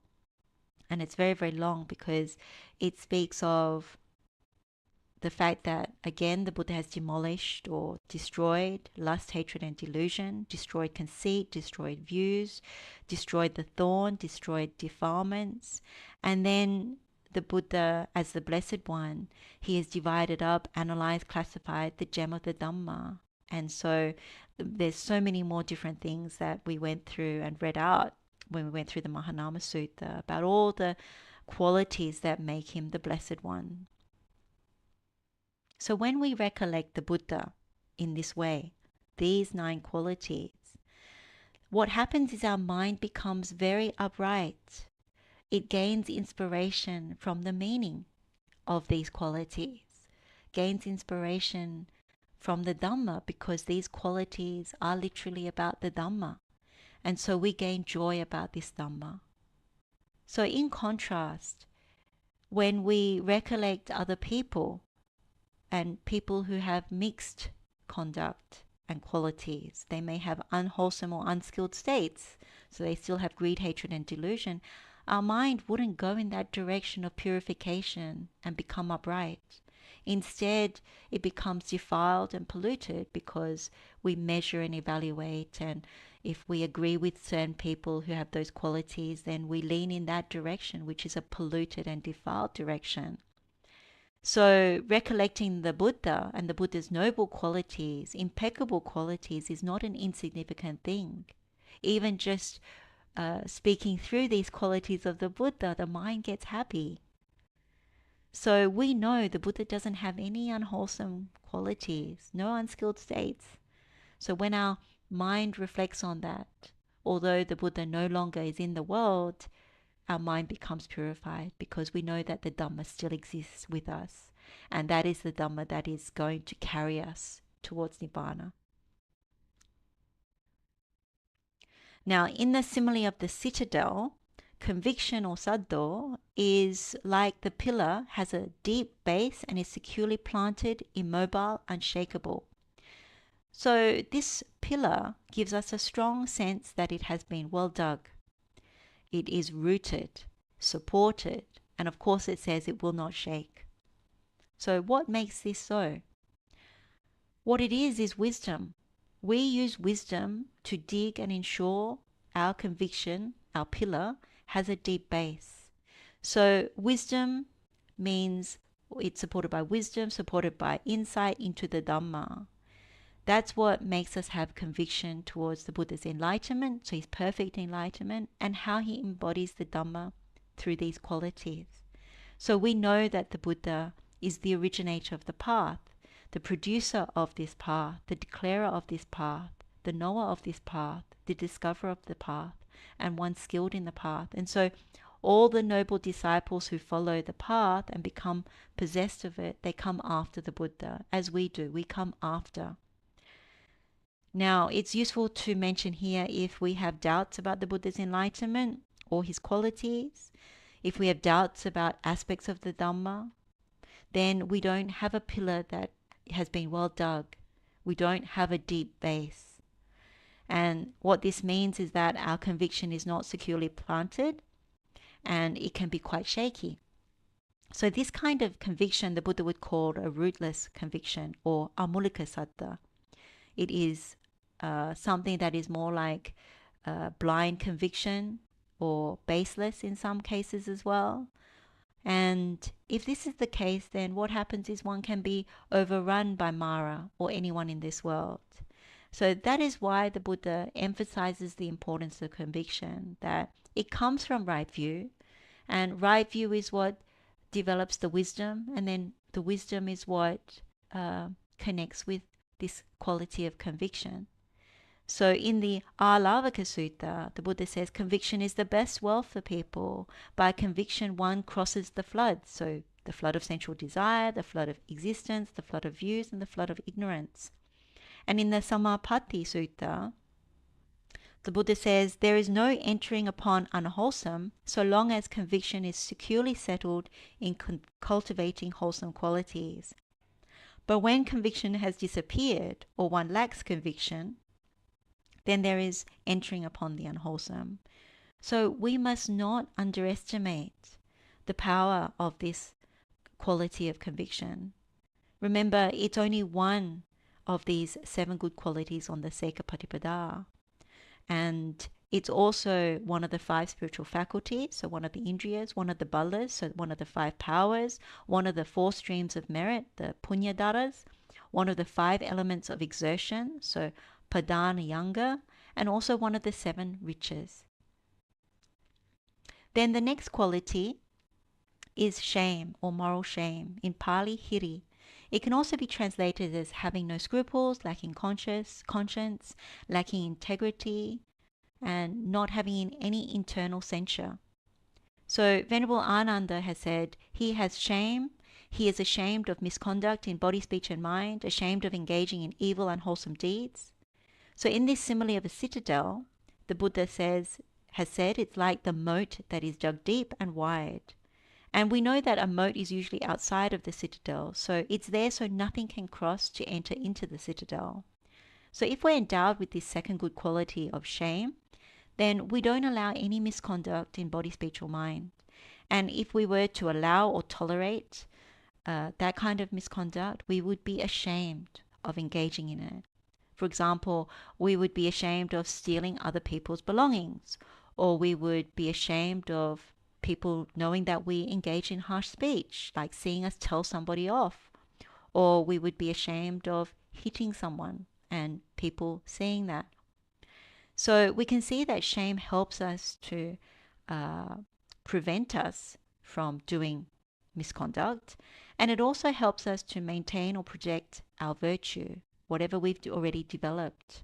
[SPEAKER 1] And it's very, very long because it speaks of the fact that, again, the Buddha has demolished or destroyed lust, hatred, and delusion, destroyed conceit, destroyed views, destroyed the thorn, destroyed defilements. And then the Buddha, as the Blessed One, he has divided up, analyzed, classified the gem of the Dhamma. And so there's so many more different things that we went through and read out when we went through the Mahanama Sutta about all the qualities that make him the Blessed One. So when we recollect the Buddha in this way, these 9 qualities, what happens is our mind becomes very upright. It gains inspiration from the meaning of these qualities, gains inspiration from the Dhamma, because these qualities are literally about the Dhamma. And so we gain joy about this Dhamma. So in contrast, when we recollect other people and people who have mixed conduct and qualities. They may have unwholesome or unskilled states, so they still have greed, hatred, and delusion. Our mind wouldn't go in that direction of purification and become upright. Instead, it becomes defiled and polluted because we measure and evaluate, and if we agree with certain people who have those qualities, then we lean in that direction, which is a polluted and defiled direction. So recollecting the Buddha and the Buddha's noble qualities, impeccable qualities, is not an insignificant thing. Even just speaking through these qualities of the Buddha, the mind gets happy. So we know the Buddha doesn't have any unwholesome qualities, no unskilled states. So when our mind reflects on that, although the Buddha no longer is in the world, our mind becomes purified because we know that the Dhamma still exists with us. And that is the Dhamma that is going to carry us towards Nibbana. Now, in the simile of the citadel, conviction or saddho is like the pillar has a deep base and is securely planted, immobile, unshakable. So this pillar gives us a strong sense that it has been well dug. It is rooted, supported, and of course it says it will not shake. So what makes this so? What it is wisdom. We use wisdom to dig and ensure our conviction, our pillar, has a deep base. So wisdom means it's supported by wisdom, supported by insight into the Dhamma. That's what makes us have conviction towards the Buddha's enlightenment, so his perfect enlightenment, and how he embodies the Dhamma through these qualities. So we know that the Buddha is the originator of the path, the producer of this path, the declarer of this path, the knower of this path, the discoverer of the path, and one skilled in the path. And so all the noble disciples who follow the path and become possessed of it, they come after the Buddha, as we do. We come after. Now, it's useful to mention here if we have doubts about the Buddha's enlightenment or his qualities, if we have doubts about aspects of the Dhamma, then we don't have a pillar that has been well dug. We don't have a deep base. And what this means is that our conviction is not securely planted and it can be quite shaky. So this kind of conviction the Buddha would call a rootless conviction or amulika saddha. It is something that is more like blind conviction or baseless in some cases as well. And if this is the case, then what happens is one can be overrun by Mara or anyone in this world. So that is why the Buddha emphasizes the importance of conviction, that it comes from right view, and right view is what develops the wisdom, and then the wisdom is what connects with this quality of conviction. So in the āraddhavīriyo Sutta, the Buddha says conviction is the best wealth for people. By conviction one crosses the flood. So the flood of sensual desire, the flood of existence, the flood of views, and the flood of ignorance. And in the Sekha-paṭipadā Sutta, the Buddha says there is no entering upon unwholesome so long as conviction is securely settled in cultivating wholesome qualities. But when conviction has disappeared or one lacks conviction, then there is entering upon the unwholesome. So we must not underestimate the power of this quality of conviction. Remember, it's only one of these 7 good qualities on the Sekha-patipada. And it's also one of the 5 spiritual faculties, so one of the indriyes, one of the balas, so one of the 5 powers, one of the 4 streams of merit, the punya-dharas, one of the 5 elements of exertion, so padana yanga, and also one of the 7 riches. Then the next quality is shame or moral shame, in Pali hiri. It can also be translated as having no scruples, lacking conscience, lacking integrity, and not having any internal censure. So Venerable Ananda has said he has shame. He is ashamed of misconduct in body, speech, and mind, ashamed of engaging in evil, unwholesome deeds. So in this simile of a citadel, the Buddha has said it's like the moat that is dug deep and wide. And we know that a moat is usually outside of the citadel, so it's there so nothing can cross to enter into the citadel. So if we're endowed with this second good quality of shame, then we don't allow any misconduct in body, speech, or mind. And if we were to allow or tolerate that kind of misconduct, we would be ashamed of engaging in it. For example, we would be ashamed of stealing other people's belongings, or we would be ashamed of people knowing that we engage in harsh speech, like seeing us tell somebody off, or we would be ashamed of hitting someone and people seeing that. So we can see that shame helps us to prevent us from doing misconduct, and it also helps us to maintain or project our virtue, whatever we've already developed.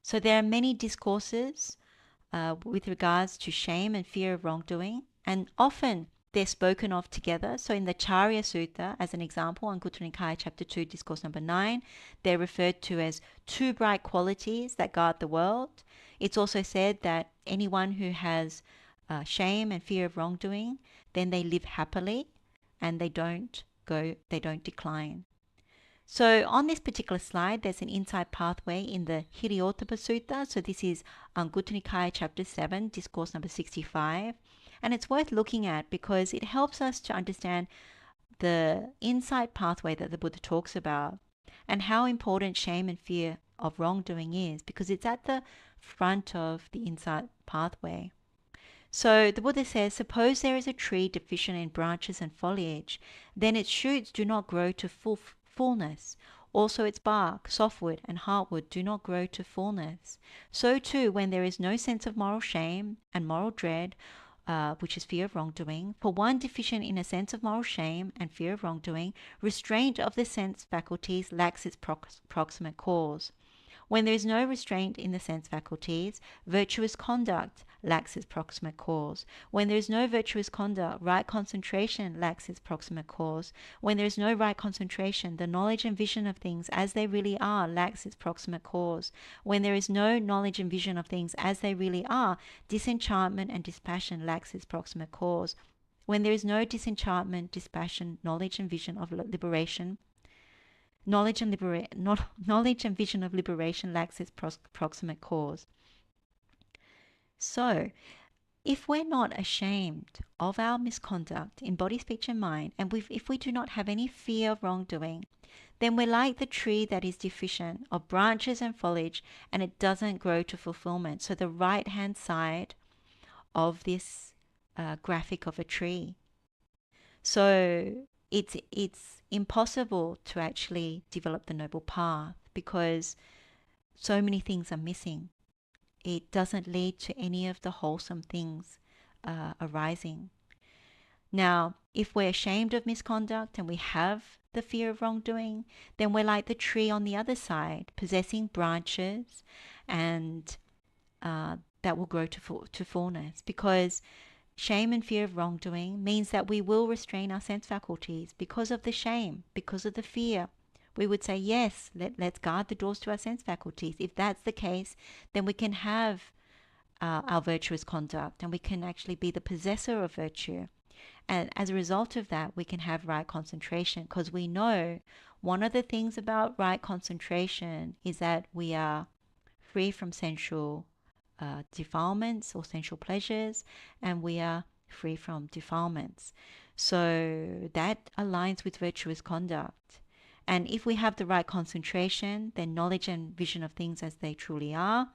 [SPEAKER 1] So there are many discourses with regards to shame and fear of wrongdoing, and often they're spoken of together. So in the Charya Sutta, as an example, on Anguttara Nikaya chapter 2, discourse number 9, they're referred to as two bright qualities that guard the world. It's also said that anyone who has shame and fear of wrongdoing, then they live happily and they don't decline. So on this particular slide, there's an insight pathway in the Ottappī Sutta. So this is Anguttara Nikaya chapter 7, discourse number 65. And it's worth looking at because it helps us to understand the insight pathway that the Buddha talks about and how important shame and fear of wrongdoing is, because it's at the front of the insight pathway. So the Buddha says, suppose there is a tree deficient in branches and foliage, then its shoots do not grow to fullness. Also its bark, softwood, and heartwood do not grow to fullness. So too, when there is no sense of moral shame and moral dread, which is fear of wrongdoing, for one deficient in a sense of moral shame and fear of wrongdoing, restraint of the sense faculties lacks its proximate cause. When there is no restraint in the sense faculties, virtuous conduct lacks its proximate cause. When there is no virtuous conduct, right concentration lacks its proximate cause. When there is no right concentration, the knowledge and vision of things as they really are lacks its proximate cause. When there is no knowledge and vision of things as they really are, disenchantment and dispassion lacks its proximate cause. When there is no disenchantment, dispassion, knowledge and vision of liberation, knowledge and vision of liberation lacks its proximate cause. So, if we're not ashamed of our misconduct in body, speech, and mind, and if we do not have any fear of wrongdoing, then we're like the tree that is deficient of branches and foliage, and it doesn't grow to fulfillment. So the right-hand side of this graphic of a tree. So it's impossible to actually develop the noble path because so many things are missing. It doesn't lead to any of the wholesome things arising. Now, if we're ashamed of misconduct and we have the fear of wrongdoing, then we're like the tree on the other side, possessing branches and that will grow to fullness, because shame and fear of wrongdoing means that we will restrain our sense faculties because of the shame, because of the fear. We would say, yes, let's guard the doors to our sense faculties. If that's the case, then we can have our virtuous conduct and we can actually be the possessor of virtue. And as a result of that, we can have right concentration, because we know one of the things about right concentration is that we are free from sensual defilements or sensual pleasures, and we are free from defilements. So that aligns with virtuous conduct. And if we have the right concentration, then knowledge and vision of things as they truly are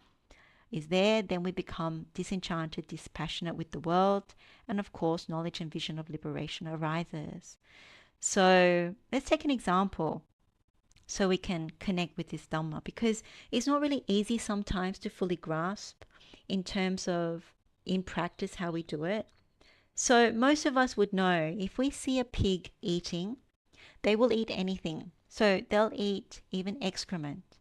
[SPEAKER 1] is there. Then we become disenchanted, dispassionate with the world, and of course knowledge and vision of liberation arises. So let's take an example so we can connect with this Dhamma, because it's not really easy sometimes to fully grasp in terms of in practice how we do it. So most of us would know if we see a pig eating, they will eat anything. So they'll eat even excrement.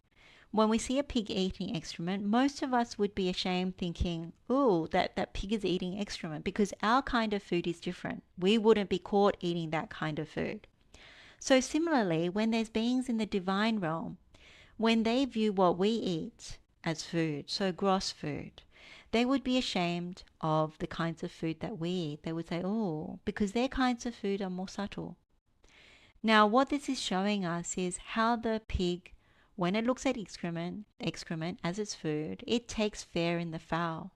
[SPEAKER 1] When we see a pig eating excrement, most of us would be ashamed, thinking, ooh, that pig is eating excrement, because our kind of food is different. We wouldn't be caught eating that kind of food. So similarly, when there's beings in the divine realm, when they view what we eat as food, so gross food, they would be ashamed of the kinds of food that we eat. They would say, oh, because their kinds of food are more subtle. Now, what this is showing us is how the pig, when it looks at excrement as its food, it takes fare in the foul.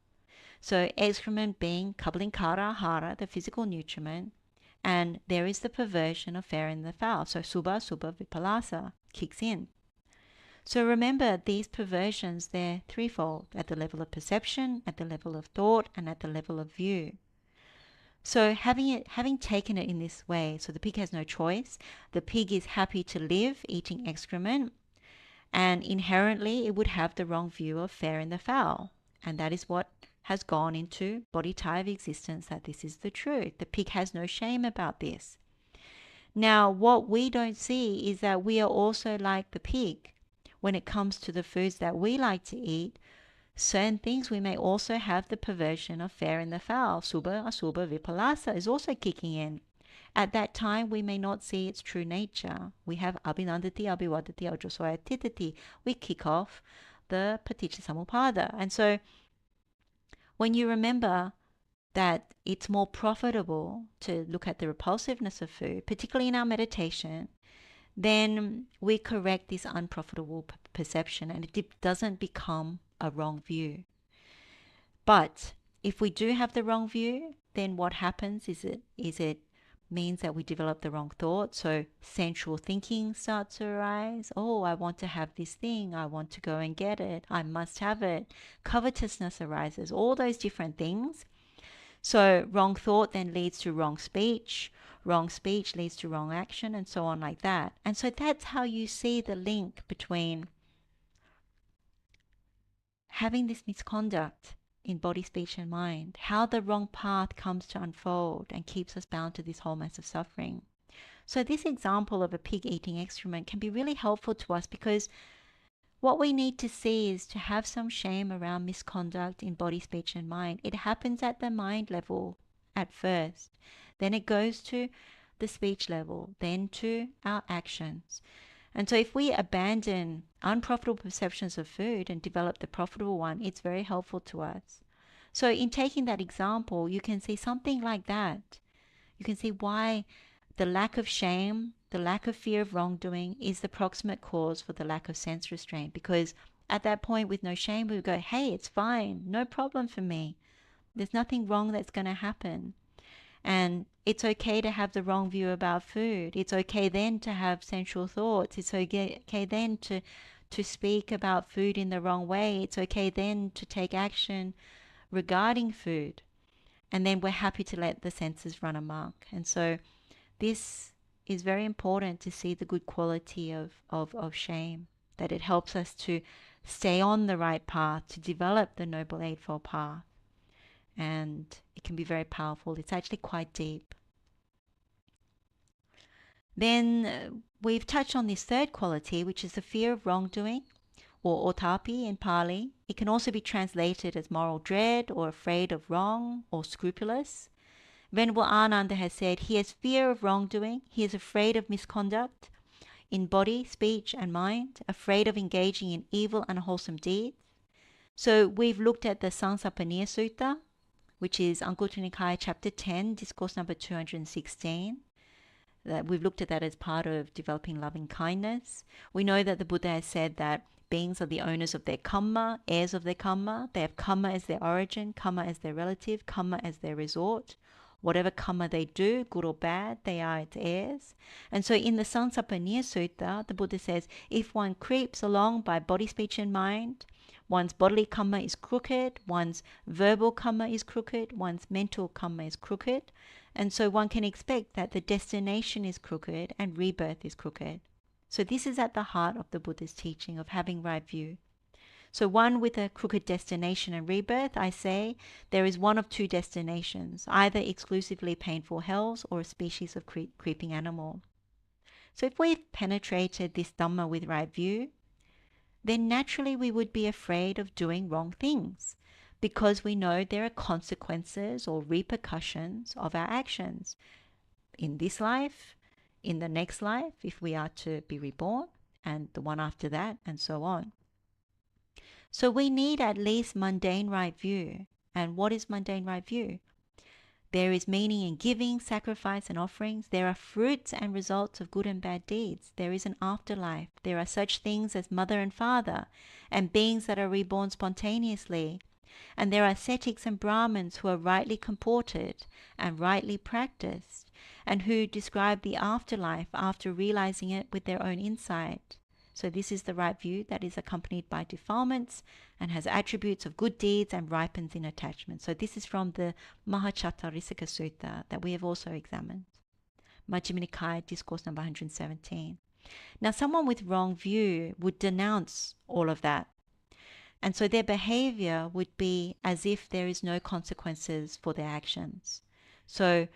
[SPEAKER 1] So excrement being kablinkara ahara, the physical nutriment, and there is the perversion of fare in the foul. So subha vipallasa kicks in. So remember, these perversions, they're threefold: at the level of perception, at the level of thought, and at the level of view. So having taken it in this way, so the pig has no choice. The pig is happy to live eating excrement, and inherently it would have the wrong view of fair and the foul. And that is what has gone into bodhicitta of existence, that this is the truth. The pig has no shame about this. Now, what we don't see is that we are also like the pig. When it comes to the foods that we like to eat, certain things we may also have the perversion of fair and the foul. Subha, asubha, vipallasa is also kicking in. At that time, we may not see its true nature. We have abhinandati, abhivadati, ajasvaya titati. We kick off the paticca-samuppada. And so when you remember that it's more profitable to look at the repulsiveness of food, particularly in our meditation, then we correct this unprofitable perception and it doesn't become a wrong view. But if we do have the wrong view, then what happens is it means that we develop the wrong thought. So sensual thinking starts to arise. Oh, I want to have this thing. I want to go and get it. I must have it. Covetousness arises. All those different things. So wrong thought then leads to wrong speech. Wrong speech leads to wrong action, and so on like that. And so that's how you see the link between having this misconduct in body, speech, and mind, how the wrong path comes to unfold and keeps us bound to this whole mess of suffering. So this example of a pig eating excrement can be really helpful to us, because what we need to see is to have some shame around misconduct in body, speech, and mind. It happens at the mind level at first. Then it goes to the speech level, then to our actions. And so if we abandon unprofitable perceptions of food and develop the profitable one, it's very helpful to us. So in taking that example, you can see something like that. You can see why the lack of shame, the lack of fear of wrongdoing is the proximate cause for the lack of sense restraint. Because at that point, with no shame, we would go, hey, it's fine, no problem for me. There's nothing wrong that's going to happen. And it's okay to have the wrong view about food. It's okay then to have sensual thoughts. It's okay then to speak about food in the wrong way. It's okay then to take action regarding food. And then we're happy to let the senses run amok. And so this is very important, to see the good quality of shame, that it helps us to stay on the right path, to develop the Noble Eightfold Path. And it can be very powerful. It's actually quite deep. Then we've touched on this third quality, which is the fear of wrongdoing, or ottappī in Pali. It can also be translated as moral dread, or afraid of wrong, or scrupulous. Venerable Ananda has said he has fear of wrongdoing, he is afraid of misconduct in body, speech, and mind, afraid of engaging in evil, unwholesome deeds. So we've looked at the Sīlasampanno Sutta, which is Anguttara Nikāya chapter 10, discourse number 216. We've looked at that as part of developing loving kindness. We know that the Buddha has said that beings are the owners of their karma, heirs of their karma. They have karma as their origin, karma as their relative, karma as their resort. Whatever karma they do, good or bad, they are its heirs. And so in the Sīlasampanno Sutta, the Buddha says, if one creeps along by body, speech, and mind, one's bodily karma is crooked, one's verbal karma is crooked, one's mental karma is crooked. And so one can expect that the destination is crooked and rebirth is crooked. So this is at the heart of the Buddha's teaching of having right view. So one with a crooked destination and rebirth, I say, there is one of two destinations, either exclusively painful hells or a species of creeping animal. So if we've penetrated this Dhamma with right view, then naturally we would be afraid of doing wrong things, because we know there are consequences or repercussions of our actions in this life, in the next life, if we are to be reborn, and the one after that, and so on. So we need at least mundane right view. And what is mundane right view? There is meaning in giving, sacrifice, and offerings. There are fruits and results of good and bad deeds. There is an afterlife. There are such things as mother and father, and beings that are reborn spontaneously. And there are ascetics and Brahmins who are rightly comported and rightly practiced, and who describe the afterlife after realizing it with their own insight. So this is the right view that is accompanied by defilements and has attributes of good deeds and ripens in attachment. So this is from the Mahachattarīsika Sutta that we have also examined. Majjhima Nikāya, discourse number 117. Now someone with wrong view would denounce all of that. And so their behavior would be as if there is no consequences for their actions. So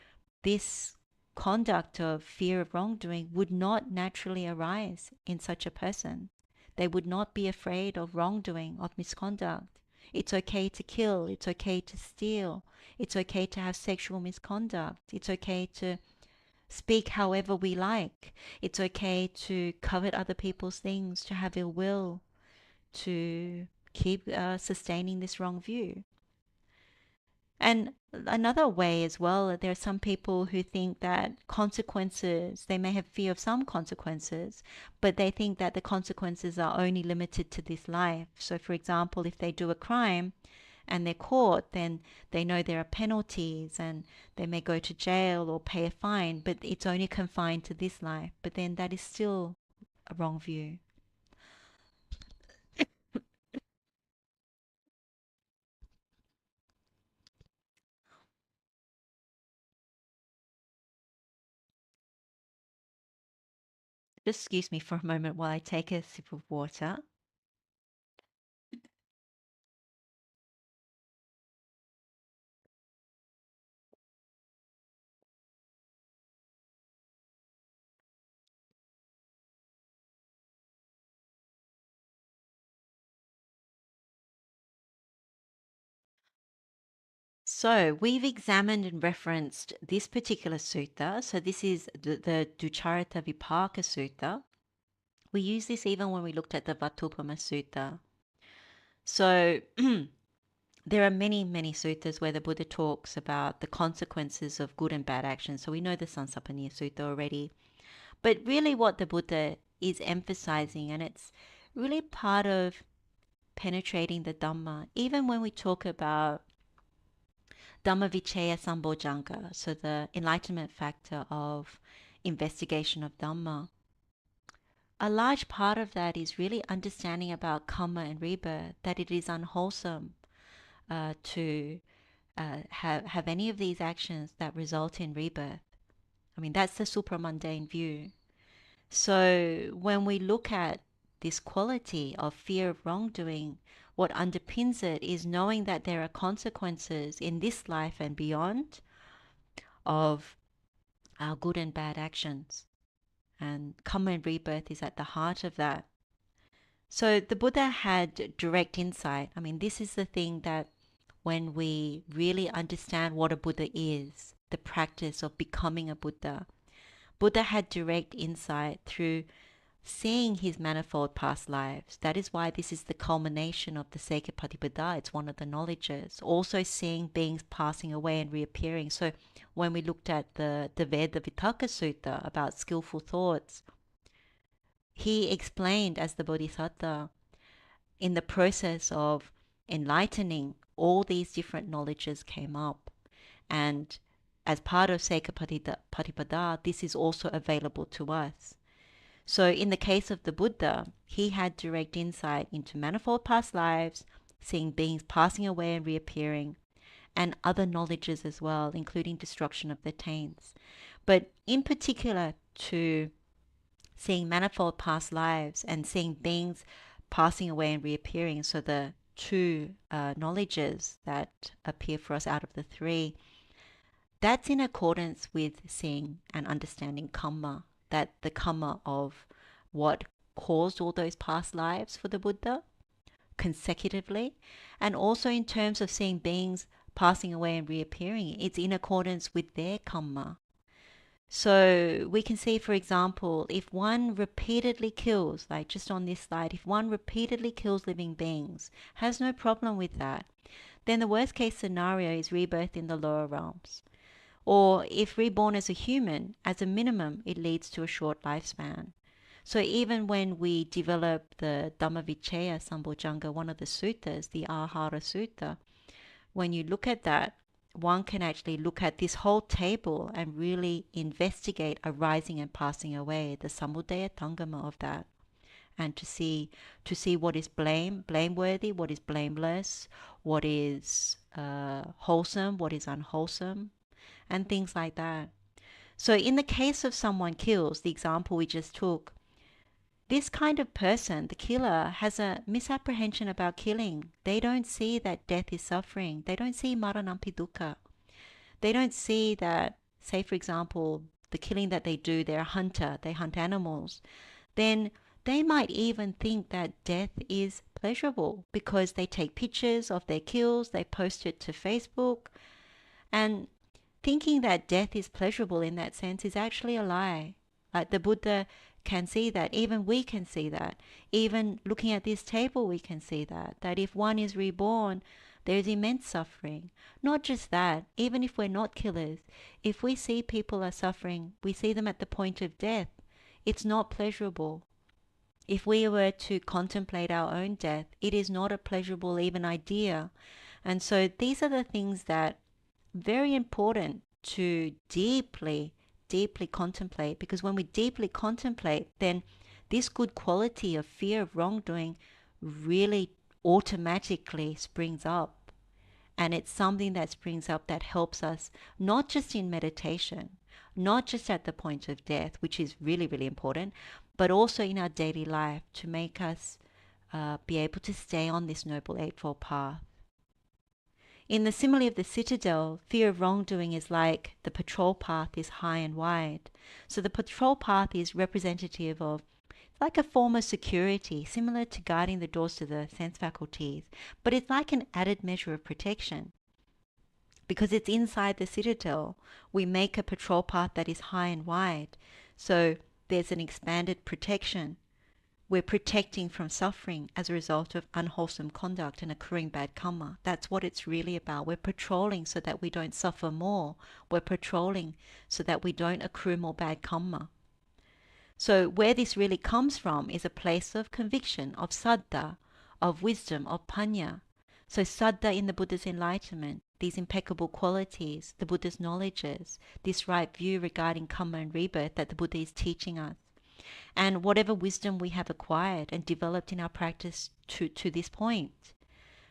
[SPEAKER 1] this conduct of fear of wrongdoing would not naturally arise in such a person. They would not be afraid of wrongdoing, of misconduct. It's okay to kill. It's okay to steal. It's okay to have sexual misconduct. It's okay to speak however we like. It's okay to covet other people's things, to have ill will, to keep sustaining this wrong view. And another way as well, there are some people who think that consequences, they may have fear of some consequences, but they think that the consequences are only limited to this life. So for example, if they do a crime and they're caught, then they know there are penalties and they may go to jail or pay a fine, but it's only confined to this life. But then that is still a wrong view. Just excuse me for a moment while I take a sip of water. So we've examined and referenced this particular sutta. So this is the Duccarata Vipaka Sutta. We use this even when we looked at the Vatuppama Sutta. So there are many, many suttas where the Buddha talks about the consequences of good and bad actions. So we know the Sansapaniya Sutta already. But really what the Buddha is emphasizing, and it's really part of penetrating the Dhamma, even when we talk about Dhamma Vicaya Sambojjhanga, so the enlightenment factor of investigation of Dhamma. A large part of that is really understanding about karma and rebirth, that it is unwholesome to have any of these actions that result in rebirth. I mean, that's the supramundane view. So when we look at this quality of fear of wrongdoing, what underpins it is knowing that there are consequences in this life and beyond of our good and bad actions. And karma and rebirth is at the heart of that. So the Buddha had direct insight. I mean, this is the thing that when we really understand what a Buddha is, the practice of becoming a Buddha, Buddha had direct insight through seeing his manifold past lives. That is why this is the culmination of the Sekha-patipada. It's one of the knowledges. Also seeing beings passing away and reappearing. So when we looked at the Veda Vittaka Sutta about skillful thoughts, he explained as the Bodhisattva in the process of enlightening, all these different knowledges came up. And as part of Sekha-patipada, this is also available to us. So in the case of the Buddha, he had direct insight into manifold past lives, seeing beings passing away and reappearing, and other knowledges as well, including destruction of the taints. But in particular to seeing manifold past lives and seeing beings passing away and reappearing, so the two knowledges that appear for us out of the three, that's in accordance with seeing and understanding karma, that the karma of what caused all those past lives for the Buddha consecutively, and also in terms of seeing beings passing away and reappearing, it's in accordance with their karma. So we can see, for example, if one repeatedly kills, like just on this slide, if one repeatedly kills living beings, has no problem with that, then the worst case scenario is rebirth in the lower realms. Or if reborn as a human, as a minimum, it leads to a short lifespan. So even when we develop the Dhamma Vicaya Sambojjhanga, one of the suttas, the Ahara Sutta, when you look at that, one can actually look at this whole table and really investigate arising and passing away, the samudaya tangama of that, and to see what is blameworthy, what is blameless, what is wholesome, what is unwholesome, and things like that. So in the case of someone kills, the example we just took, this kind of person, the killer, has a misapprehension about killing. They don't see that death is suffering. They don't see maranampi dukkha. They don't see that, say for example, the killing that they do, they're a hunter, they hunt animals. Then they might even think that death is pleasurable because they take pictures of their kills, they post it to Facebook, and thinking that death is pleasurable in that sense is actually a lie. Like the Buddha can see that, even we can see that, even looking at this table we can see that if one is reborn, there's immense suffering. Not just that, even if we're not killers, if we see people are suffering, we see them at the point of death, it's not pleasurable. If we were to contemplate our own death, it is not a pleasurable even idea. And so these are the things that very important to deeply contemplate, because when we deeply contemplate, then this good quality of fear of wrongdoing really automatically springs up. And it's something that springs up that helps us not just in meditation, not just at the point of death, which is really, really important, but also in our daily life to make us be able to stay on this Noble Eightfold Path. In the simile of the citadel, fear of wrongdoing is like the patrol path is high and wide. So the patrol path is representative of, like a form of security, similar to guarding the doors to the sense faculties, but it's like an added measure of protection. Because it's inside the citadel, we make a patrol path that is high and wide. So there's an expanded protection. We're protecting from suffering as a result of unwholesome conduct and accruing bad karma. That's what it's really about. We're patrolling so that we don't suffer more. We're patrolling so that we don't accrue more bad karma. So where this really comes from is a place of conviction, of saddha, of wisdom, of paññā. So saddha in the Buddha's enlightenment, these impeccable qualities, the Buddha's knowledges, this right view regarding karma and rebirth that the Buddha is teaching us. And whatever wisdom we have acquired and developed in our practice to this point.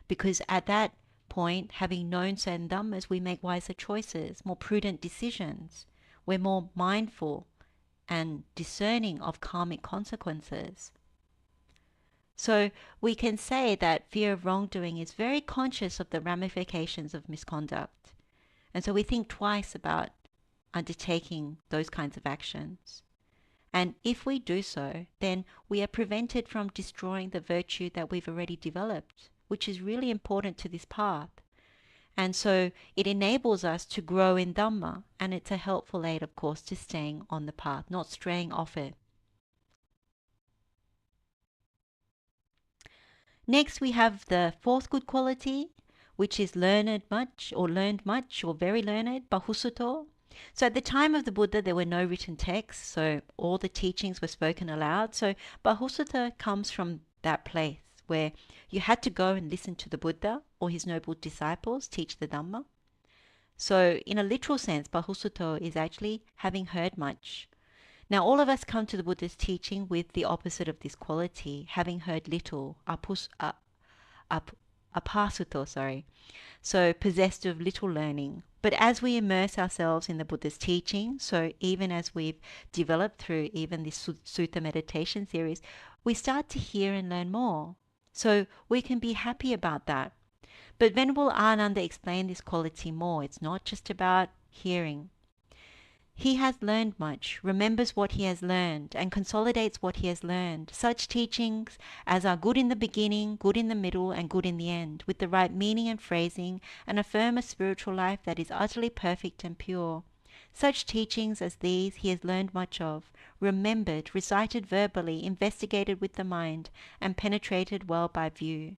[SPEAKER 1] Because at that point, having known certain dhammas, we make wiser choices, more prudent decisions. We're more mindful and discerning of karmic consequences. So we can say that fear of wrongdoing is very conscious of the ramifications of misconduct. And so we think twice about undertaking those kinds of actions. And if we do so, then we are prevented from destroying the virtue that we've already developed, which is really important to this path. And so it enables us to grow in Dhamma, and it's a helpful aid, of course, to staying on the path, not straying off it. Next, we have the fourth good quality, which is learned much or very learned, bahussuto. So at the time of the Buddha, there were no written texts, so all the teachings were spoken aloud. So bahussuto comes from that place where you had to go and listen to the Buddha or his noble disciples teach the Dhamma. So in a literal sense, bahussuto is actually having heard much. Now all of us come to the Buddha's teaching with the opposite of this quality, having heard little, apāssuto, so possessed of little learning. But as we immerse ourselves in the Buddha's teaching, so even as we've developed through even this sutta meditation series, we start to hear and learn more. So we can be happy about that. But Venerable Ananda explained this quality more. It's not just about hearing. He has learned much, remembers what he has learned, and consolidates what he has learned. Such teachings as are good in the beginning, good in the middle, and good in the end, with the right meaning and phrasing, and affirm a spiritual life that is utterly perfect and pure. Such teachings as these he has learned much of, remembered, recited verbally, investigated with the mind, and penetrated well by view.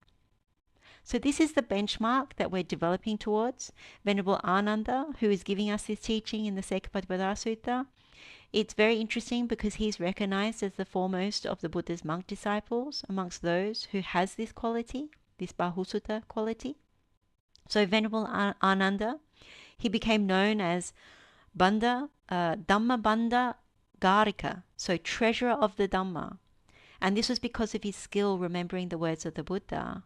[SPEAKER 1] So this is the benchmark that we're developing towards. Venerable Ananda, who is giving us this teaching in the Sekha-paṭipada Sutta, it's very interesting because he's recognized as the foremost of the Buddha's monk disciples amongst those who has this quality, this bahussuto quality. So Venerable Ananda, he became known as Dhamma Bandha Garika, so treasurer of the Dhamma. And this was because of his skill remembering the words of the Buddha.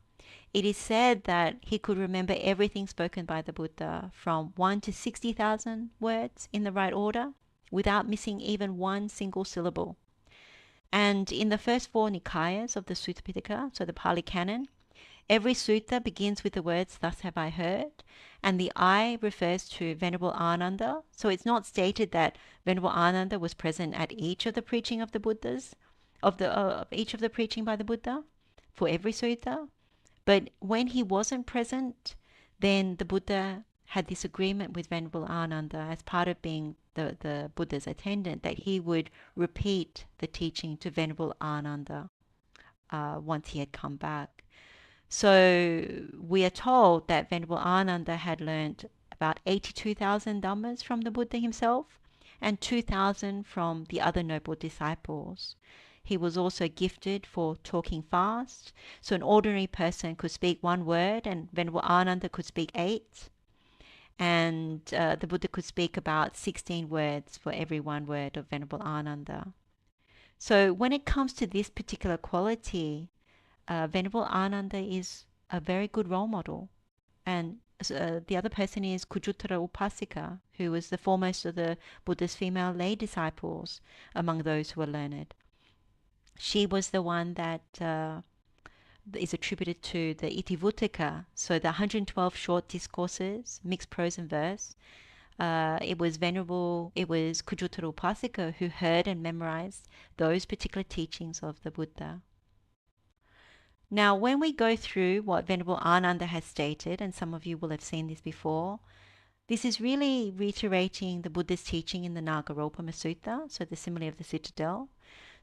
[SPEAKER 1] It is said that he could remember everything spoken by the Buddha from 1 to 60,000 words in the right order without missing even one single syllable. And in the first 4 Nikayas of the Sutta Pitaka, so the Pali Canon, every sutta begins with the words, "Thus have I heard," and the I refers to Venerable Ananda. So it's not stated that Venerable Ananda was present at each of the preaching of the Buddhas, of each of the preaching by the Buddha for every sutta. But when he wasn't present, then the Buddha had this agreement with Venerable Ananda as part of being the Buddha's attendant, that he would repeat the teaching to Venerable Ananda once he had come back. So we are told that Venerable Ananda had learnt about 82,000 Dhammas from the Buddha himself and 2,000 from the other noble disciples. He was also gifted for talking fast. So an ordinary person could speak 1 word and Venerable Ananda could speak 8. And the Buddha could speak about 16 words for every 1 word of Venerable Ananda. So when it comes to this particular quality, Venerable Ananda is a very good role model. And the other person is Kujuttara Upasika, who was the foremost of the Buddha's female lay disciples among those who were learned. She was the one that is attributed to the Itivutaka, so the 112 short discourses, mixed prose and verse. It was Kujuttara Upasika who heard and memorized those particular teachings of the Buddha. Now, when we go through what Venerable Ananda has stated, and some of you will have seen this before, this is really reiterating the Buddha's teaching in the Nāgarōpama Sutta, so the Simile of the citadel.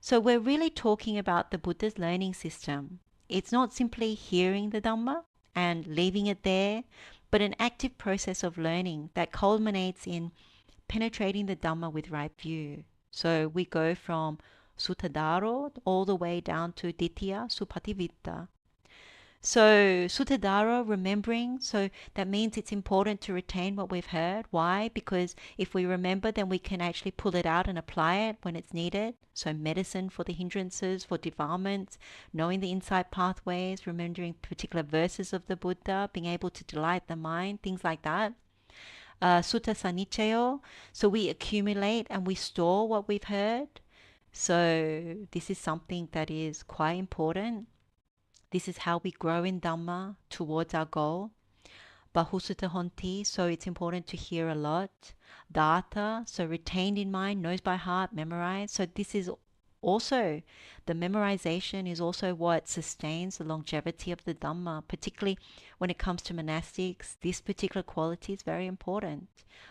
[SPEAKER 1] So we're really talking about the Buddha's learning system. It's not simply hearing the Dhamma and leaving it there, but an active process of learning that culminates in penetrating the Dhamma with right view. So we go from Suttadhāro all the way down to Ditthhiya Supativitta. So Suttadhāro, remembering, so that means it's important to retain what we've heard. Why? Because if we remember, then we can actually pull it out and apply it when it's needed. So medicine for the hindrances, for defilements, knowing the insight pathways, remembering particular verses of the Buddha, being able to delight the mind, things like that. Sutta Sanichayo, so we accumulate and we store what we've heard. So this is something that is quite important. This is how we grow in Dhamma towards our goal. Bahussuto honti, so it's important to hear a lot. Data, so retained in mind, knows by heart, memorized. So this is also, the memorization is also what sustains the longevity of the Dhamma, particularly when it comes to monastics. This particular quality is very important.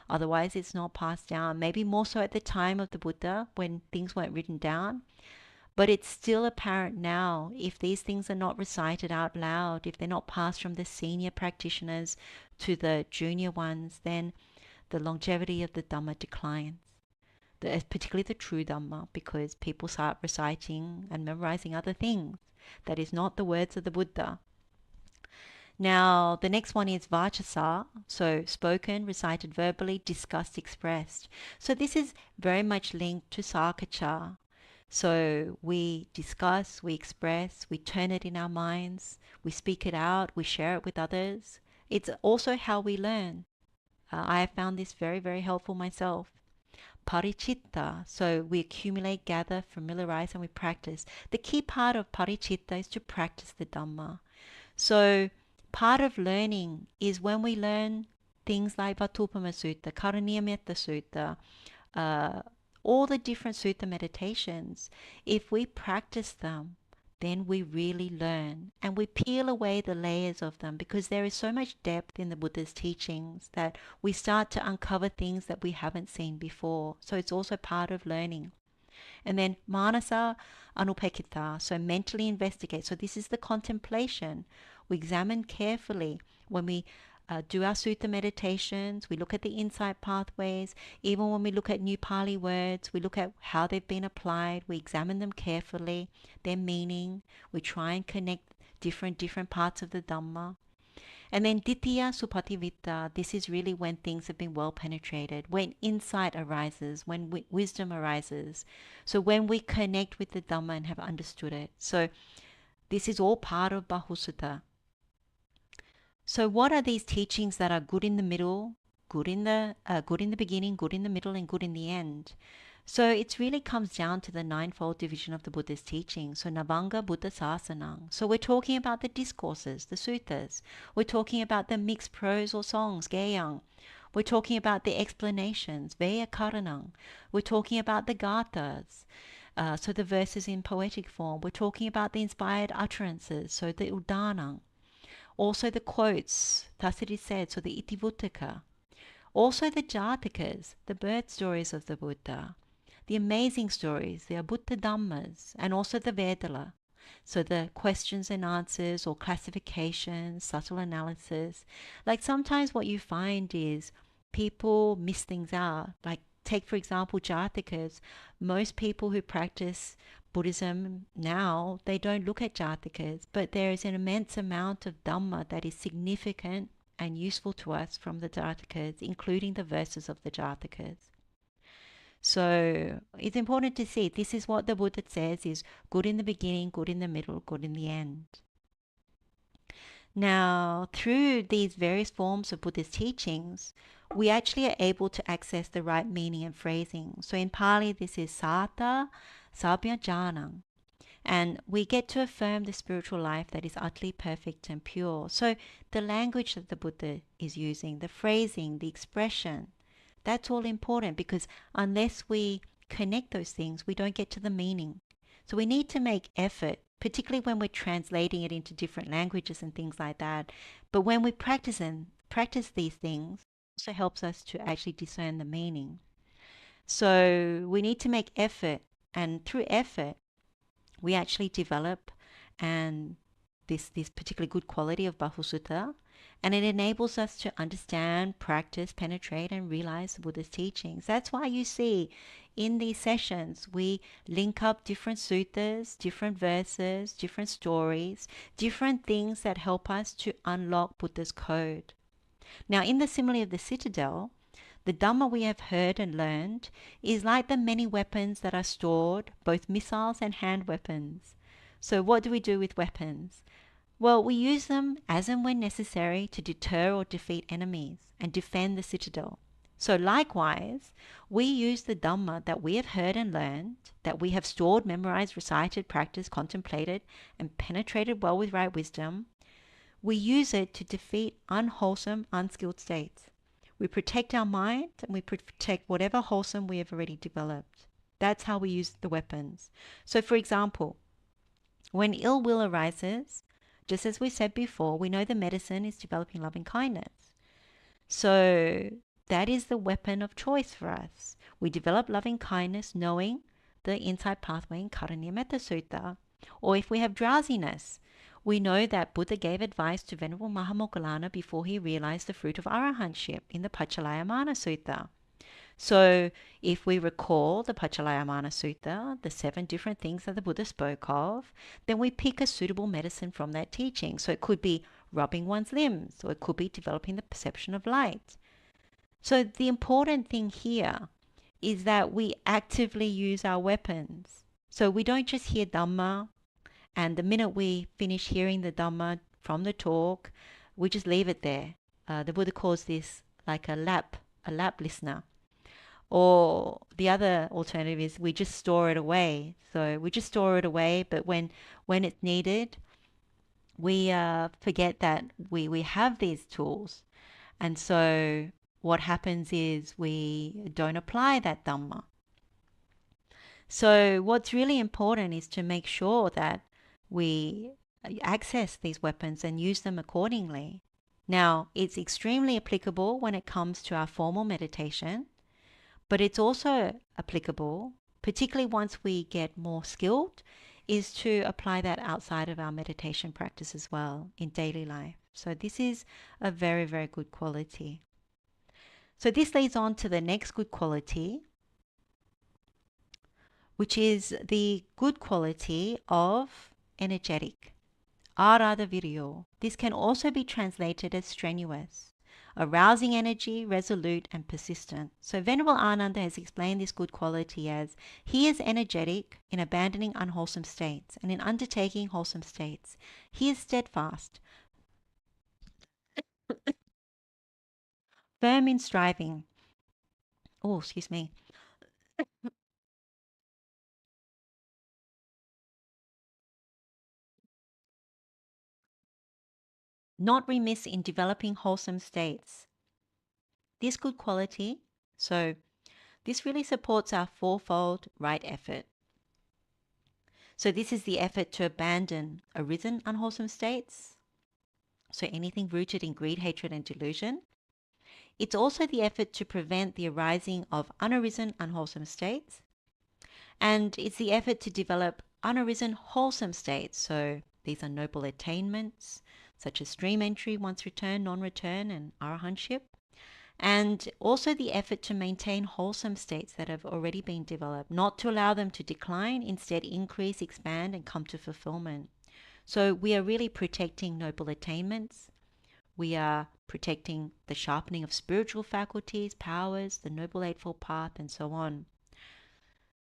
[SPEAKER 1] Otherwise, it's not passed down. Maybe more so at the time of the Buddha when things weren't written down. But it's still apparent now, if these things are not recited out loud, if they're not passed from the senior practitioners to the junior ones, then the longevity of the Dhamma declines. Particularly the true Dhamma, because people start reciting and memorizing other things. That is not the words of the Buddha. Now, the next one is vācasa, so spoken, recited verbally, discussed, expressed. So this is very much linked to sākacha. So we discuss, we express, we turn it in our minds, we speak it out, we share it with others. It's also how we learn. I have found this very, very helpful myself. Parichitta, so we accumulate, gather, familiarize, and we practice. The key part of parichitta is to practice the Dhamma. So part of learning is when we learn things like Vatuppama Sutta, Karaniyametta Sutta, all the different sutta meditations. If we practice them then we really learn and we peel away the layers of them, because there is so much depth in the Buddha's teachings that we start to uncover things that we haven't seen before. So it's also part of learning. And then manasa anupekita, so mentally investigate. So this is the contemplation. We examine carefully when we do our sutta meditations. We look at the insight pathways. Even when we look at new Pali words, we look at how they've been applied. We examine them carefully, their meaning. We try and connect different parts of the Dhamma. And then dittiya supativitta, this is really when things have been well penetrated, when insight arises, when wisdom arises. So when we connect with the Dhamma and have understood it. So this is all part of bahussuto. So what are these teachings that are good in the middle, good in the beginning, good in the middle, and good in the end? So it really comes down to the ninefold division of the Buddha's teaching. So Navanga Buddha Sasanang. So we're talking about the discourses, the suttas. We're talking about the mixed prose or songs, gāgariyaṁ. We're talking about the explanations, vijjācaraṇasampanno. We're talking about the gathas, so the verses in poetic form. We're talking about the inspired utterances, so the uddanam. Also the quotes, thus it is said, so the itivuttaka. Also the jatakas, the birth stories of the Buddha. The amazing stories, the Abhuta Dhammas, and also the Vedala. So the questions and answers or classifications, subtle analysis. Like sometimes what you find is people miss things out. Like take for example Jatakas. Most people who practice Buddhism now, they don't look at Jatakas, but there is an immense amount of Dhamma that is significant and useful to us from the Jatakas, including the verses of the Jatakas. So it's important to see this is what the Buddha says is good in the beginning, good in the middle, good in the end. Now, through these various forms of Buddha's teachings, we actually are able to access the right meaning and phrasing. So in Pali, this is saddha, sabhyajnanam. And we get to affirm the spiritual life that is utterly perfect and pure. So the language that the Buddha is using, the phrasing, the expression, that's all important, because unless we connect those things, we don't get to the meaning. So we need to make effort, particularly when we're translating it into different languages and things like that. But when we practice these things, it also helps us to actually discern the meaning. So we need to make effort, and through effort, we actually develop and this particularly good quality of bahussuto, and it enables us to understand, practice, penetrate, and realize the Buddha's teachings. That's why you see in these sessions we link up different suttas, different verses, different stories, different things that help us to unlock Buddha's code. Now in the simile of the citadel, the Dhamma we have heard and learned is like the many weapons that are stored, both missiles and hand weapons. So what do we do with weapons? Well, we use them as and when necessary to deter or defeat enemies and defend the citadel. So likewise, we use the Dhamma that we have heard and learned, that we have stored, memorized, recited, practiced, contemplated, and penetrated well with right wisdom. We use it to defeat unwholesome, unskilled states. We protect our mind, and we protect whatever wholesome we have already developed. That's how we use the weapons. So for example, when ill will arises, just as we said before, we know the medicine is developing loving kindness. So that is the weapon of choice for us. We develop loving kindness knowing the insight pathway in Karaniya-metta Sutta. Or if we have drowsiness, we know that Buddha gave advice to Venerable Mahamoggallana before he realized the fruit of arahantship in the Paccalayammana Sutta. So if we recall the Paccalayammana Sutta, the 7 different things that the Buddha spoke of, then we pick a suitable medicine from that teaching. So it could be rubbing one's limbs, or it could be developing the perception of light. So the important thing here is that we actively use our weapons. So we don't just hear Dhamma, and the minute we finish hearing the Dhamma from the talk, we just leave it there. The Buddha calls this like a lap listener. Or the other alternative is we just store it away. So we just store it away, but when it's needed, we forget that we have these tools. And so what happens is we don't apply that Dhamma. So what's really important is to make sure that we access these weapons and use them accordingly. Now, it's extremely applicable when it comes to our formal meditation, but it's also applicable, particularly once we get more skilled, is to apply that outside of our meditation practice as well in daily life. So this is a very, very good quality. So this leads on to the next good quality, which is the good quality of energetic. Āraddhavīriyo. This can also be translated as strenuous, arousing energy, resolute and persistent. So Venerable Ananda has explained this good quality as he is energetic in abandoning unwholesome states and in undertaking wholesome states. He is steadfast, firm in striving. Oh, excuse me. Not remiss in developing wholesome states. This good quality, so this really supports our fourfold right effort. So this is the effort to abandon arisen unwholesome states, so anything rooted in greed, hatred and delusion. It's also the effort to prevent the arising of unarisen unwholesome states. And it's the effort to develop unarisen wholesome states. So these are noble attainments, such as stream entry, once return, non-return, and arahantship. And also the effort to maintain wholesome states that have already been developed, not to allow them to decline, instead increase, expand, and come to fulfillment. So we are really protecting noble attainments. We are protecting the sharpening of spiritual faculties, powers, the Noble Eightfold Path, and so on.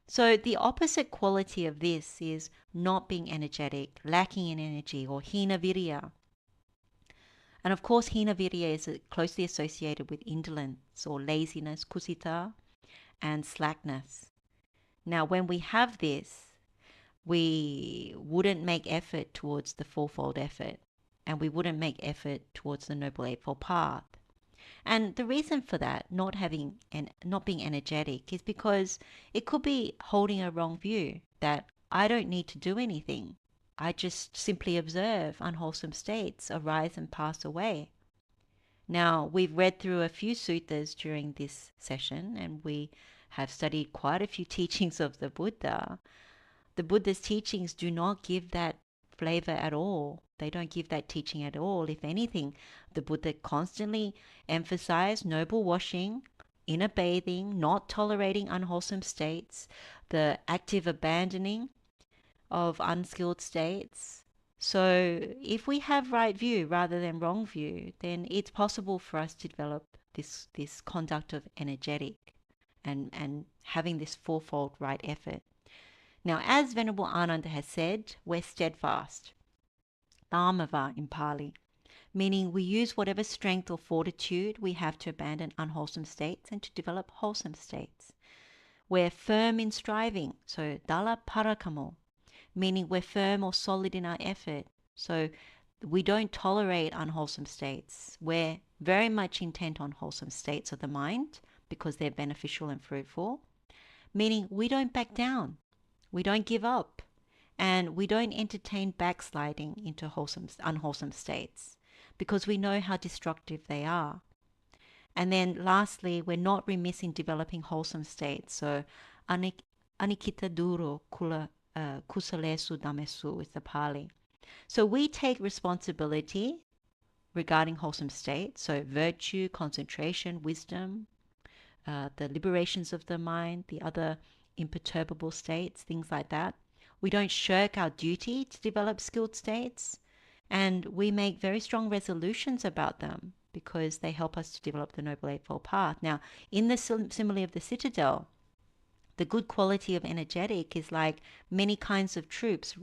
[SPEAKER 1] So the opposite quality of this is not being energetic, lacking in energy, or hīna-virya. And of course, hīna-virya is closely associated with indolence or laziness, kusita, and slackness. Now, when we have this, we wouldn't make effort towards the fourfold effort, and we wouldn't make effort towards the Noble Eightfold Path. And the reason for that, not being energetic, is because it could be holding a wrong view that I don't need to do anything. I just simply observe unwholesome states arise and pass away. Now, we've read through a few suttas during this session, and we have studied quite a few teachings of the Buddha. The Buddha's teachings do not give that flavor at all. They don't give that teaching at all. If anything, the Buddha constantly emphasized noble washing, inner bathing, not tolerating unwholesome states, the active abandoning of unskilled states. So if we have right view rather than wrong view, then it's possible for us to develop this conduct of energetic and having this fourfold right effort. Now, as Venerable Ananda has said, we're steadfast. Dhamma in Pali, meaning we use whatever strength or fortitude we have to abandon unwholesome states and to develop wholesome states. We're firm in striving, so dala parakamo, meaning we're firm or solid in our effort. So we don't tolerate unwholesome states. We're very much intent on wholesome states of the mind because they're beneficial and fruitful, meaning we don't back down, we don't give up, and we don't entertain backsliding into unwholesome states because we know how destructive they are. And then lastly, we're not remiss in developing wholesome states. So anikita duro kusalesu dhamesu is the Pali. So we take responsibility regarding wholesome states. So virtue, concentration, wisdom, the liberations of the mind, the other imperturbable states, things like that. We don't shirk our duty to develop skilled states, and we make very strong resolutions about them because they help us to develop the Noble Eightfold Path. Now, in the simile of the citadel, the good quality of energetic is like many kinds of troops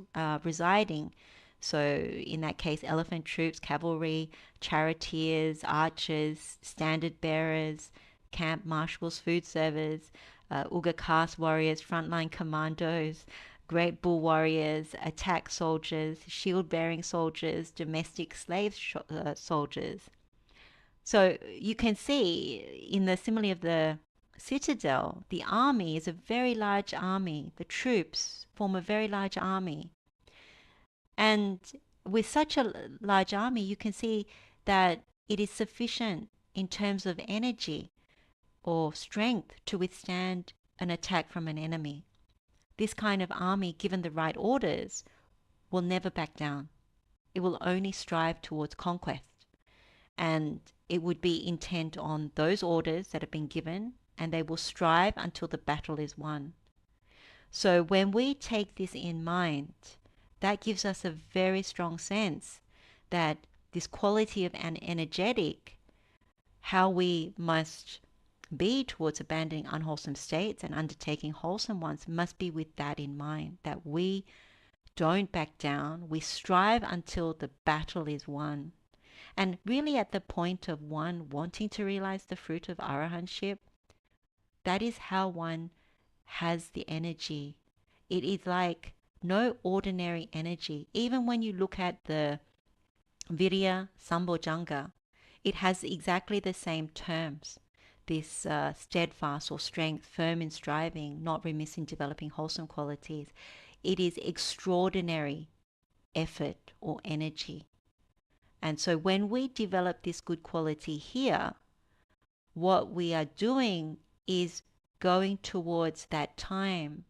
[SPEAKER 1] residing. So in that case, elephant troops, cavalry, charioteers, archers, standard bearers, camp marshals, food servers, Uga caste warriors, frontline commandos, great bull warriors, attack soldiers, shield-bearing soldiers, domestic slave soldiers. So you can see in the simile of the citadel, the army is a very large army. The troops form a very large army. And with such a large army, you can see that it is sufficient in terms of energy or strength to withstand an attack from an enemy. This kind of army, given the right orders, will never back down. It will only strive towards conquest. And it would be intent on those orders that have been given, and they will strive until the battle is won. So when we take this in mind, that gives us a very strong sense that this quality of an energetic, how we must be towards abandoning unwholesome states and undertaking wholesome ones, must be with that in mind, that we don't back down, we strive until the battle is won. And really at the point of one wanting to realize the fruit of arahantship, that is how one has the energy. It is like no ordinary energy. Even when you look at the virya sambojjhanga, it has exactly the same terms. This steadfast or strength, firm in striving, not remiss in developing wholesome qualities. It is extraordinary effort or energy. And so when we develop this good quality here, what we are doing is going towards that time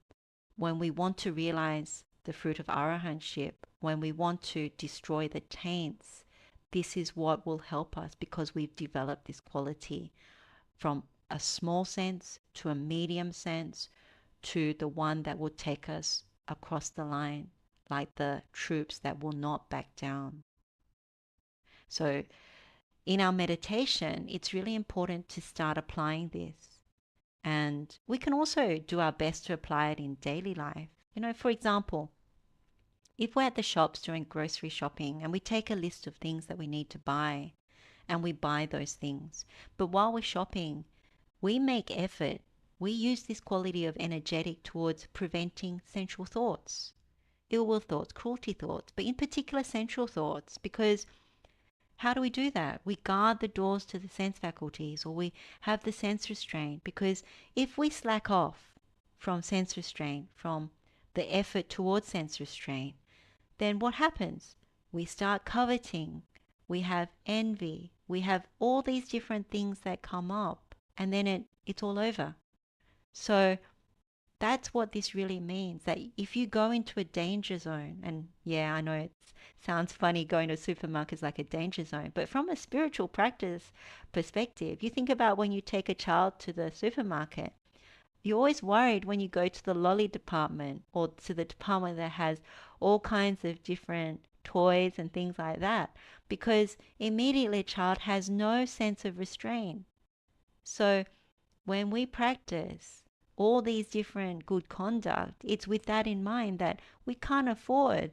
[SPEAKER 1] when we want to realize the fruit of arahantship, when we want to destroy the taints. This is what will help us, because we've developed this quality from a small sense to a medium sense to the one that will take us across the line, like the troops that will not back down. So in our meditation, it's really important to start applying this. And we can also do our best to apply it in daily life. For example, if we're at the shops doing grocery shopping and we take a list of things that we need to buy, and we buy those things, but while we're shopping, we make effort. We use this quality of energetic towards preventing sensual thoughts, ill will thoughts, cruelty thoughts, but in particular sensual thoughts, because how do we do that? We guard the doors to the sense faculties, or we have the sense restraint, because if we slack off from sense restraint, from the effort towards sense restraint, then what happens? We start coveting, we have envy, we have all these different things that come up, and then it's all over. So that's what this really means, that if you go into a danger zone, and yeah, I know it sounds funny, going to a supermarket is like a danger zone, but from a spiritual practice perspective, you think about when you take a child to the supermarket, you're always worried when you go to the lolly department or to the department that has all kinds of different toys and things like that, because immediately a child has no sense of restraint. So when we practice all these different good conduct, it's with that in mind, that we can't afford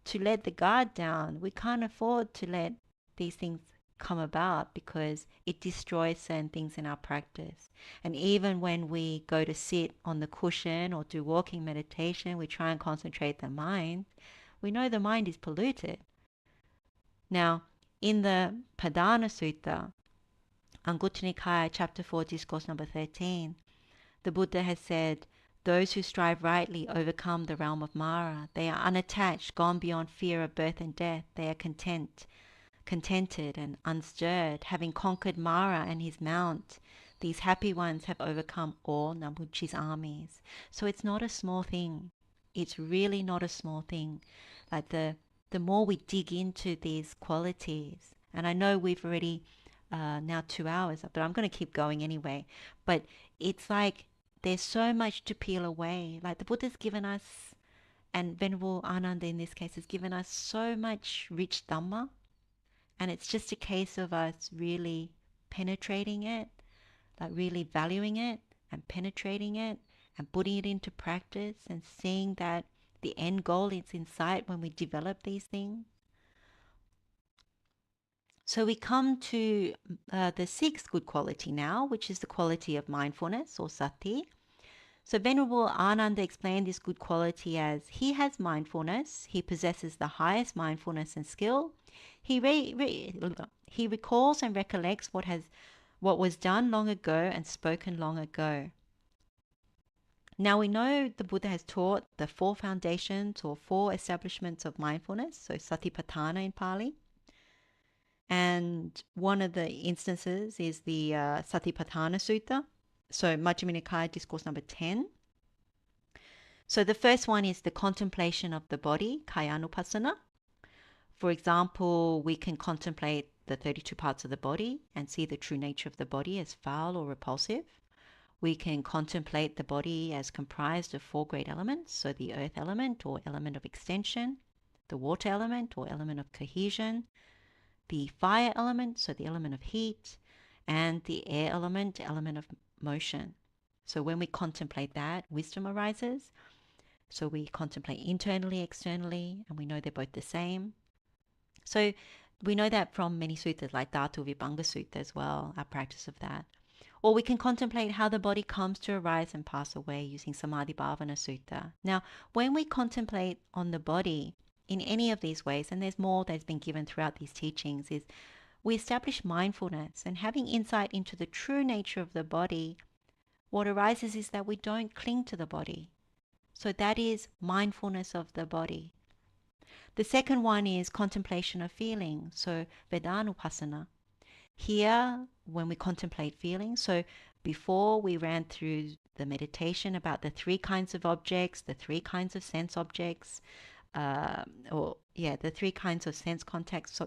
[SPEAKER 1] to let the guard down. We can't afford to let these things come about, because it destroys certain things in our practice. And even when we go to sit on the cushion or do walking meditation, we try and concentrate the mind. We know the mind is polluted. Now, in the Padana Sutta, Anguttara Nikaya, chapter 4, discourse number 13, the Buddha has said, those who strive rightly overcome the realm of Mara. They are unattached, gone beyond fear of birth and death. They are contented and unstirred, having conquered Mara and his mount. These happy ones have overcome all Namuchi's armies. So it's not a small thing. It's really not a small thing. Like the more we dig into these qualities, and I know we've already now 2 hours, but I'm going to keep going anyway. But it's like there's so much to peel away. Like the Buddha's given us, and Venerable Ananda in this case has given us so much rich Dhamma, and it's just a case of us really penetrating it, like really valuing it and penetrating it and putting it into practice and seeing that the end goal is in sight when we develop these things. So we come to the sixth good quality now, which is the quality of mindfulness, or sati. So Venerable Ananda explained this good quality as, he has mindfulness, he possesses the highest mindfulness and skill, he recalls and recollects what was done long ago and spoken long ago. Now we know the Buddha has taught the 4 foundations or 4 establishments of mindfulness, so Satipatthana in Pali. And one of the instances is the Sekha-paṭipada Sutta, so Majjhima Nikaya, discourse number 10. So the first one is the contemplation of the body, kayanupassana. For example, we can contemplate the 32 parts of the body and see the true nature of the body as foul or repulsive. We can contemplate the body as comprised of 4 great elements, so the earth element or element of extension, the water element or element of cohesion, the fire element, so the element of heat, and the air element, element of motion. So when we contemplate that, wisdom arises. So we contemplate internally, externally, and we know they're both the same. So we know that from many suttas like Dhatu Vibhanga Sutta as well, our practice of that. Or we can contemplate how the body comes to arise and pass away using Samadhi Bhavana Sutta. Now, when we contemplate on the body in any of these ways, and there's more that's been given throughout these teachings, is we establish mindfulness and having insight into the true nature of the body. What arises is that we don't cling to the body. So that is mindfulness of the body. The second one is contemplation of feeling, so Vedanupassana. Here, when we contemplate feelings, so before we ran through the meditation about the 3 kinds of objects, the 3 kinds of sense objects, the 3 kinds of sense contacts,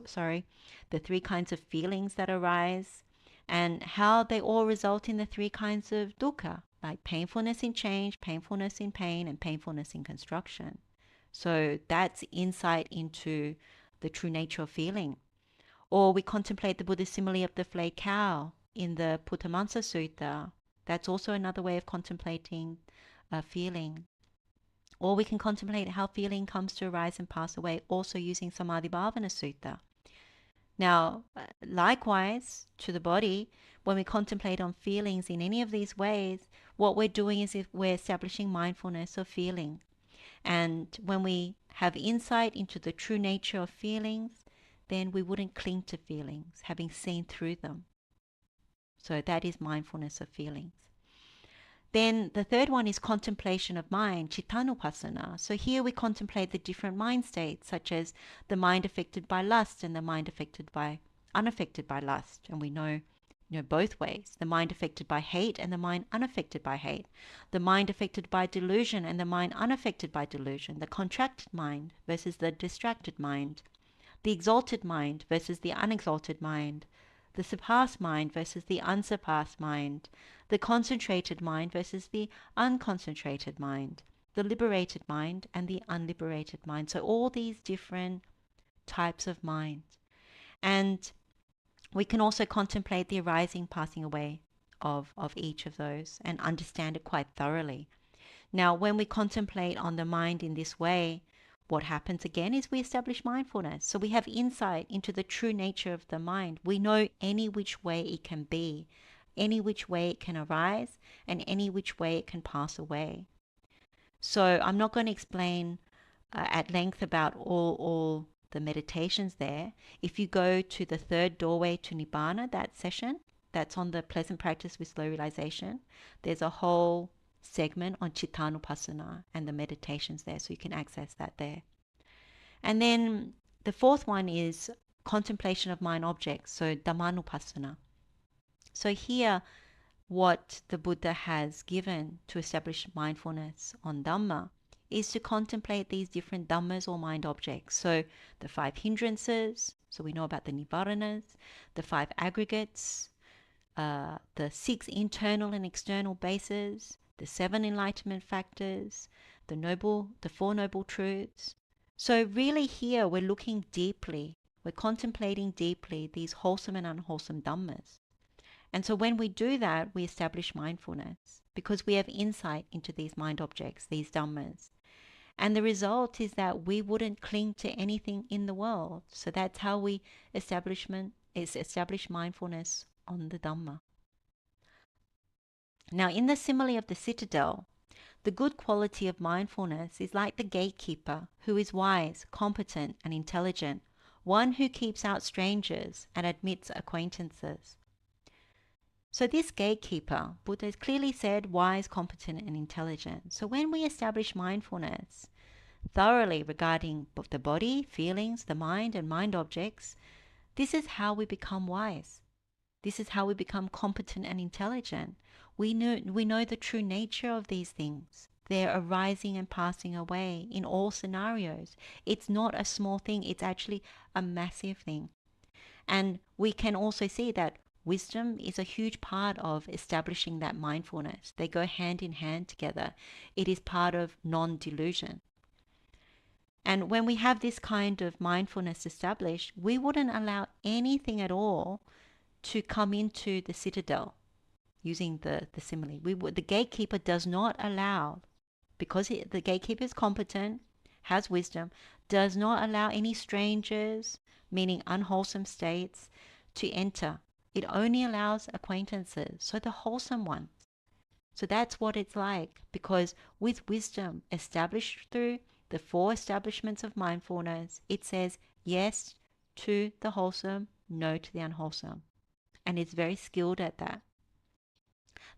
[SPEAKER 1] the 3 kinds of feelings that arise, and how they all result in the 3 kinds of dukkha, like painfulness in change, painfulness in pain, and painfulness in construction. So that's insight into the true nature of feeling. Or we contemplate the Buddha's simile of the flayed cow in the Puttamansa Sutta. That's also another way of contemplating feeling. Or we can contemplate how feeling comes to arise and pass away, also using Samadhi Bhavana Sutta. Now, likewise, to the body, when we contemplate on feelings in any of these ways, what we're doing is we're establishing mindfulness of feeling. And when we have insight into the true nature of feelings, then we wouldn't cling to feelings, having seen through them. So that is mindfulness of feelings. Then the third one is contemplation of mind, cittanupassana. So here we contemplate the different mind states, such as the mind affected by lust and the mind unaffected by lust. And we know both ways, the mind affected by hate and the mind unaffected by hate, the mind affected by delusion and the mind unaffected by delusion, the contracted mind versus the distracted mind, the exalted mind versus the unexalted mind, the surpassed mind versus the unsurpassed mind, the concentrated mind versus the unconcentrated mind, the liberated mind and the unliberated mind. So all these different types of mind. And we can also contemplate the arising, passing away of each of those and understand it quite thoroughly. Now, when we contemplate on the mind in this way, what happens again is we establish mindfulness. So we have insight into the true nature of the mind. We know any which way it can be, any which way it can arise, and any which way it can pass away. So I'm not going to explain at length about all the meditations there. If you go to the 3rd doorway to Nibbana, that session, that's on the pleasant practice with slow realization, there's a whole segment on cittanupassana and the meditations there, so you can access that there. And then the 4th one is contemplation of mind objects, so dhammanupassana. So here, what the Buddha has given to establish mindfulness on Dhamma is to contemplate these different Dhammas or mind objects. So the 5 hindrances, so we know about the Nivaranas, the 5 aggregates, the 6 internal and external bases, the 7 enlightenment factors, the 4 noble truths. So really here we're looking deeply, we're contemplating deeply these wholesome and unwholesome Dhammas. And so when we do that, we establish mindfulness because we have insight into these mind objects, these Dhammas. And the result is that we wouldn't cling to anything in the world. So that's how we establish mindfulness on the Dhamma. Now, in the simile of the citadel, the good quality of mindfulness is like the gatekeeper who is wise, competent, and intelligent, one who keeps out strangers and admits acquaintances. So this gatekeeper, Buddha has clearly said wise, competent, and intelligent. So when we establish mindfulness thoroughly regarding the body, feelings, the mind, and mind objects, this is how we become wise. This is how we become competent and intelligent. We know the true nature of these things. They're arising and passing away in all scenarios. It's not a small thing. It's actually a massive thing. And we can also see that wisdom is a huge part of establishing that mindfulness. They go hand in hand together. It is part of non-delusion. And when we have this kind of mindfulness established, we wouldn't allow anything at all to come into the citadel, using the simile. The gatekeeper does not allow, because the gatekeeper is competent, has wisdom, does not allow any strangers, meaning unwholesome states, to enter. It only allows acquaintances, so the wholesome ones. So that's what it's like, because with wisdom established through the four establishments of mindfulness, it says yes to the wholesome, no to the unwholesome. And it's very skilled at that.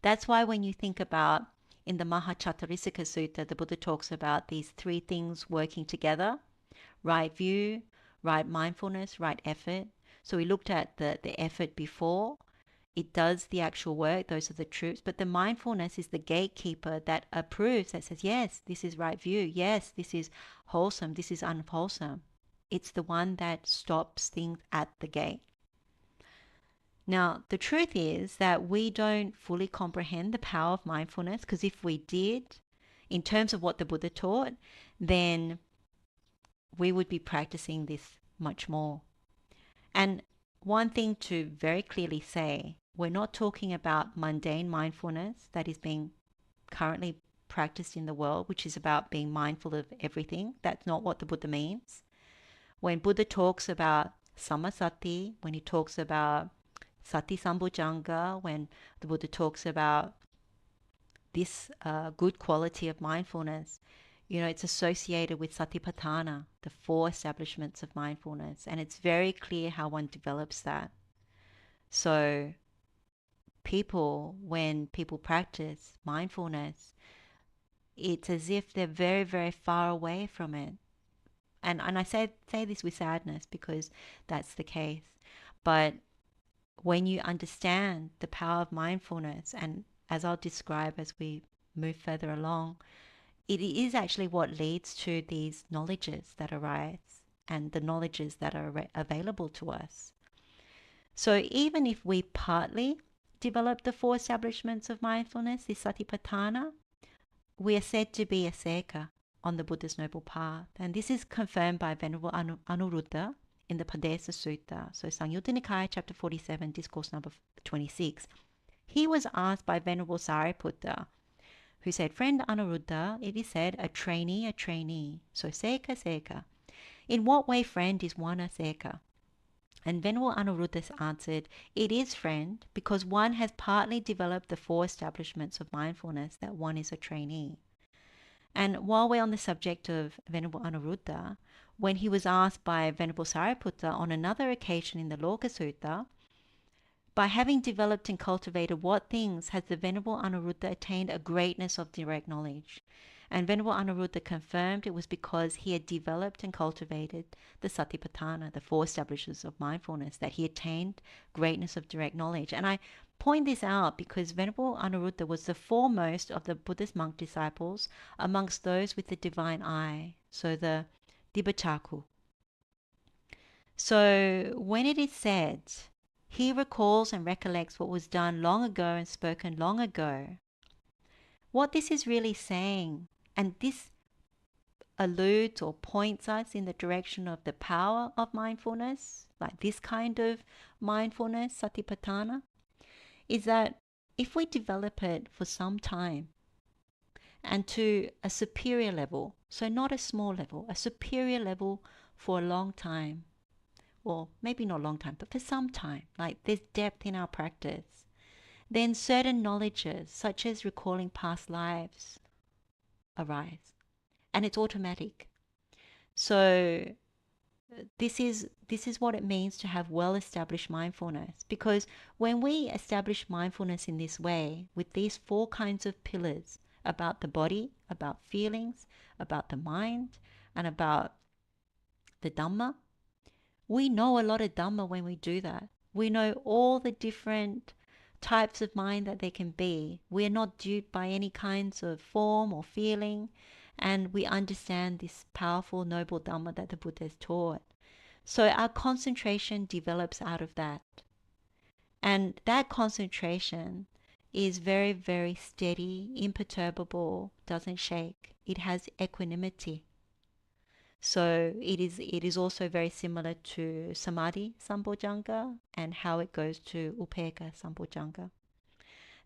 [SPEAKER 1] That's why when you think about in the Mahācāttārīsika Sutta, the Buddha talks about these three things working together: right view, right mindfulness, right effort. So we looked at the effort before. It does the actual work. Those are the truths. But the mindfulness is the gatekeeper that approves, that says, yes, this is right view. Yes, this is wholesome. This is unwholesome. It's the one that stops things at the gate. Now, the truth is that we don't fully comprehend the power of mindfulness, because if we did, in terms of what the Buddha taught, then we would be practicing this much more. And one thing to very clearly say, we're not talking about mundane mindfulness that is being currently practiced in the world, which is about being mindful of everything. That's not what the Buddha means. When Buddha talks about samasati, when he talks about sati sambhujanga, when the Buddha talks about this good quality of mindfulness, it's associated with satipatthana, the four establishments of mindfulness. And it's very clear how one develops that. So when people practice mindfulness, it's as if they're very, very far away from it. And I say this with sadness, because that's the case. But when you understand the power of mindfulness, and as I'll describe as we move further along, it is actually what leads to these knowledges that arise and the knowledges that are available to us. So even if we partly develop the four establishments of mindfulness, the satipatthana, we are said to be a Sekha on the Buddha's noble path. And this is confirmed by Venerable Anuruddha in the Padesa Sutta. So Samyutta Nikaya, chapter 47, discourse number 26. He was asked by Venerable Sariputta, who said, "Friend Anuruddha, it is said, a trainee. So Sekha. In what way, friend, is one a Sekha?" And Venerable Anuruddha answered, "It is, friend, because one has partly developed the four establishments of mindfulness, that one is a trainee." And while we're on the subject of Venerable Anuruddha, when he was asked by Venerable Sariputta on another occasion in the Loka Sutta, by having developed and cultivated what things has the Venerable Anuruddha attained a greatness of direct knowledge? And Venerable Anuruddha confirmed it was because he had developed and cultivated the satipatthana, the four establishments of mindfulness, that he attained greatness of direct knowledge. And I point this out because Venerable Anuruddha was the foremost of the Buddhist monk disciples amongst those with the divine eye, so the Dibbacakkhu. So when it is said, he recalls and recollects what was done long ago and spoken long ago, what this is really saying, and this alludes or points us in the direction of the power of mindfulness, like this kind of mindfulness, satipatthana, is that if we develop it for some time and to a superior level, so not a small level, a superior level for a long time, or maybe not a long time, but for some time, like there's depth in our practice, then certain knowledges, such as recalling past lives, arise. And it's automatic. So This is what it means to have well-established mindfulness. Because when we establish mindfulness in this way, with these four kinds of pillars about the body, about feelings, about the mind, and about the Dhamma, we know a lot of Dhamma when we do that. We know all the different types of mind that there can be. We're not duped by any kinds of form or feeling, and we understand this powerful, noble Dhamma that the Buddha has taught. So our concentration develops out of that. And that concentration is very, very steady, imperturbable, doesn't shake. It has equanimity. So it is also very similar to samadhi sambojjhanga and how it goes to upekkha sambojjhanga.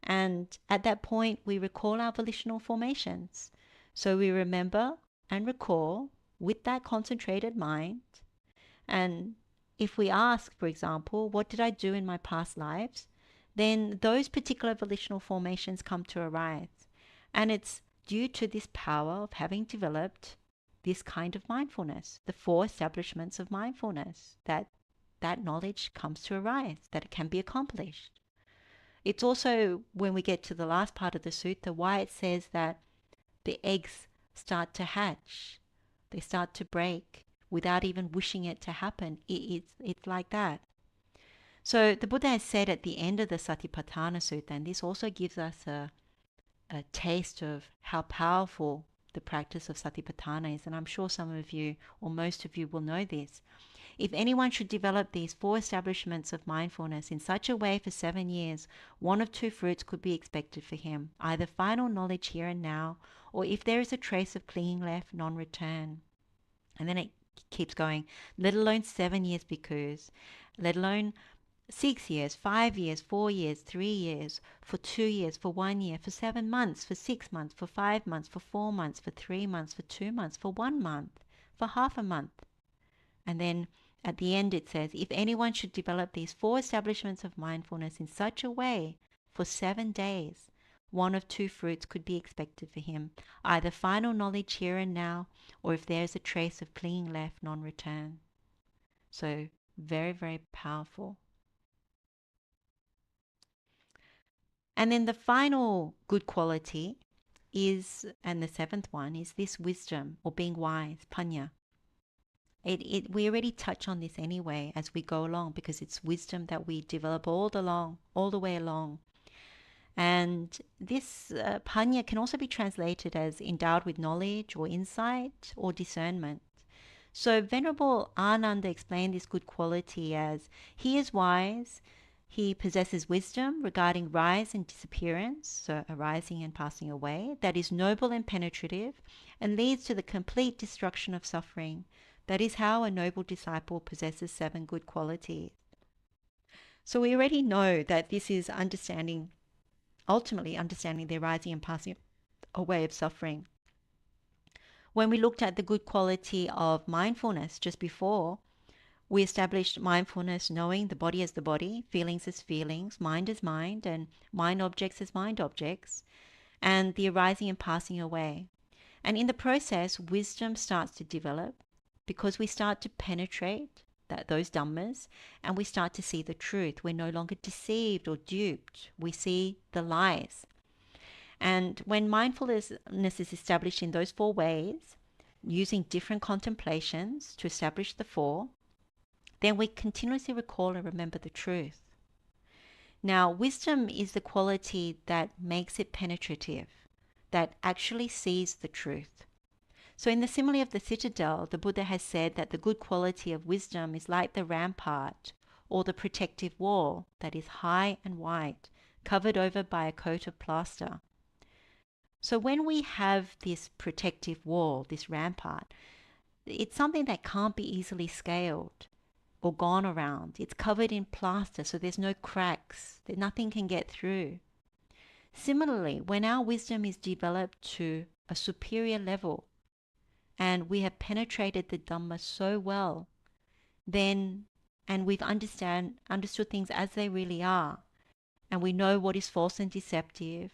[SPEAKER 1] And at that point, we recall our volitional formations. So we remember and recall with that concentrated mind. And if we ask, for example, what did I do in my past lives? Then those particular volitional formations come to arise. And it's due to this power of having developed this kind of mindfulness, the four establishments of mindfulness, that knowledge comes to arise, that it can be accomplished. It's also, when we get to the last part of the sutta, why it says that the eggs start to hatch, they start to break without even wishing it to happen. It's like that. So the Buddha has said at the end of the Satipatthana Sutta, and this also gives us a taste of how powerful the practice of Satipatthana is, and I'm sure some of you or most of you will know this. If anyone should develop these four establishments of mindfulness in such a way for 7 years, one of two fruits could be expected for him, either final knowledge here and now, or if there is a trace of clinging left, non-return. And then it keeps going, let alone 7 years bhikkhus, let alone 6 years, 5 years, 4 years, 3 years, for 2 years, for 1 year, for 7 months, for 6 months, for 5 months, for 4 months, for 3 months, for 2 months, for 1 month, for half a month. And then at the end it says, if anyone should develop these four establishments of mindfulness in such a way for 7 days, one of two fruits could be expected for him, either final knowledge here and now, or if there is a trace of clinging left, non-return. So very, very powerful. And then the final good quality is, and the seventh one, is this wisdom, or being wise, paññā. We already touch on this anyway as we go along, because it's wisdom that we develop all the way along. And this paññā can also be translated as endowed with knowledge or insight or discernment. So Venerable Ananda explained this good quality as, he is wise, he possesses wisdom regarding rise and disappearance, so arising and passing away, that is noble and penetrative, and leads to the complete destruction of suffering. That is how a noble disciple possesses 7 good qualities. So we already know that this is ultimately understanding the arising and passing away of suffering. When we looked at the good quality of mindfulness just before, we established mindfulness knowing the body as the body, feelings as feelings, mind as mind, and mind objects as mind objects, and the arising and passing away. And in the process, wisdom starts to develop because we start to penetrate those Dhammas, and we start to see the truth. We're no longer deceived or duped. We see the lies. And when mindfulness is established in those 4 ways, using different contemplations to establish the 4, then we continuously recall and remember the truth. Now, wisdom is the quality that makes it penetrative, that actually sees the truth. So in the Simile of the citadel, the Buddha has said that the good quality of wisdom is like the rampart or the protective wall that is high and white, covered over by a coat of plaster. So when we have this protective wall, this rampart, it's something that can't be easily scaled or gone around. It's covered in plaster, so there's no cracks, that nothing can get through. Similarly, when our wisdom is developed to a superior level, and we have penetrated the Dhamma so well, then, and we've understood things as they really are, and we know what is false and deceptive,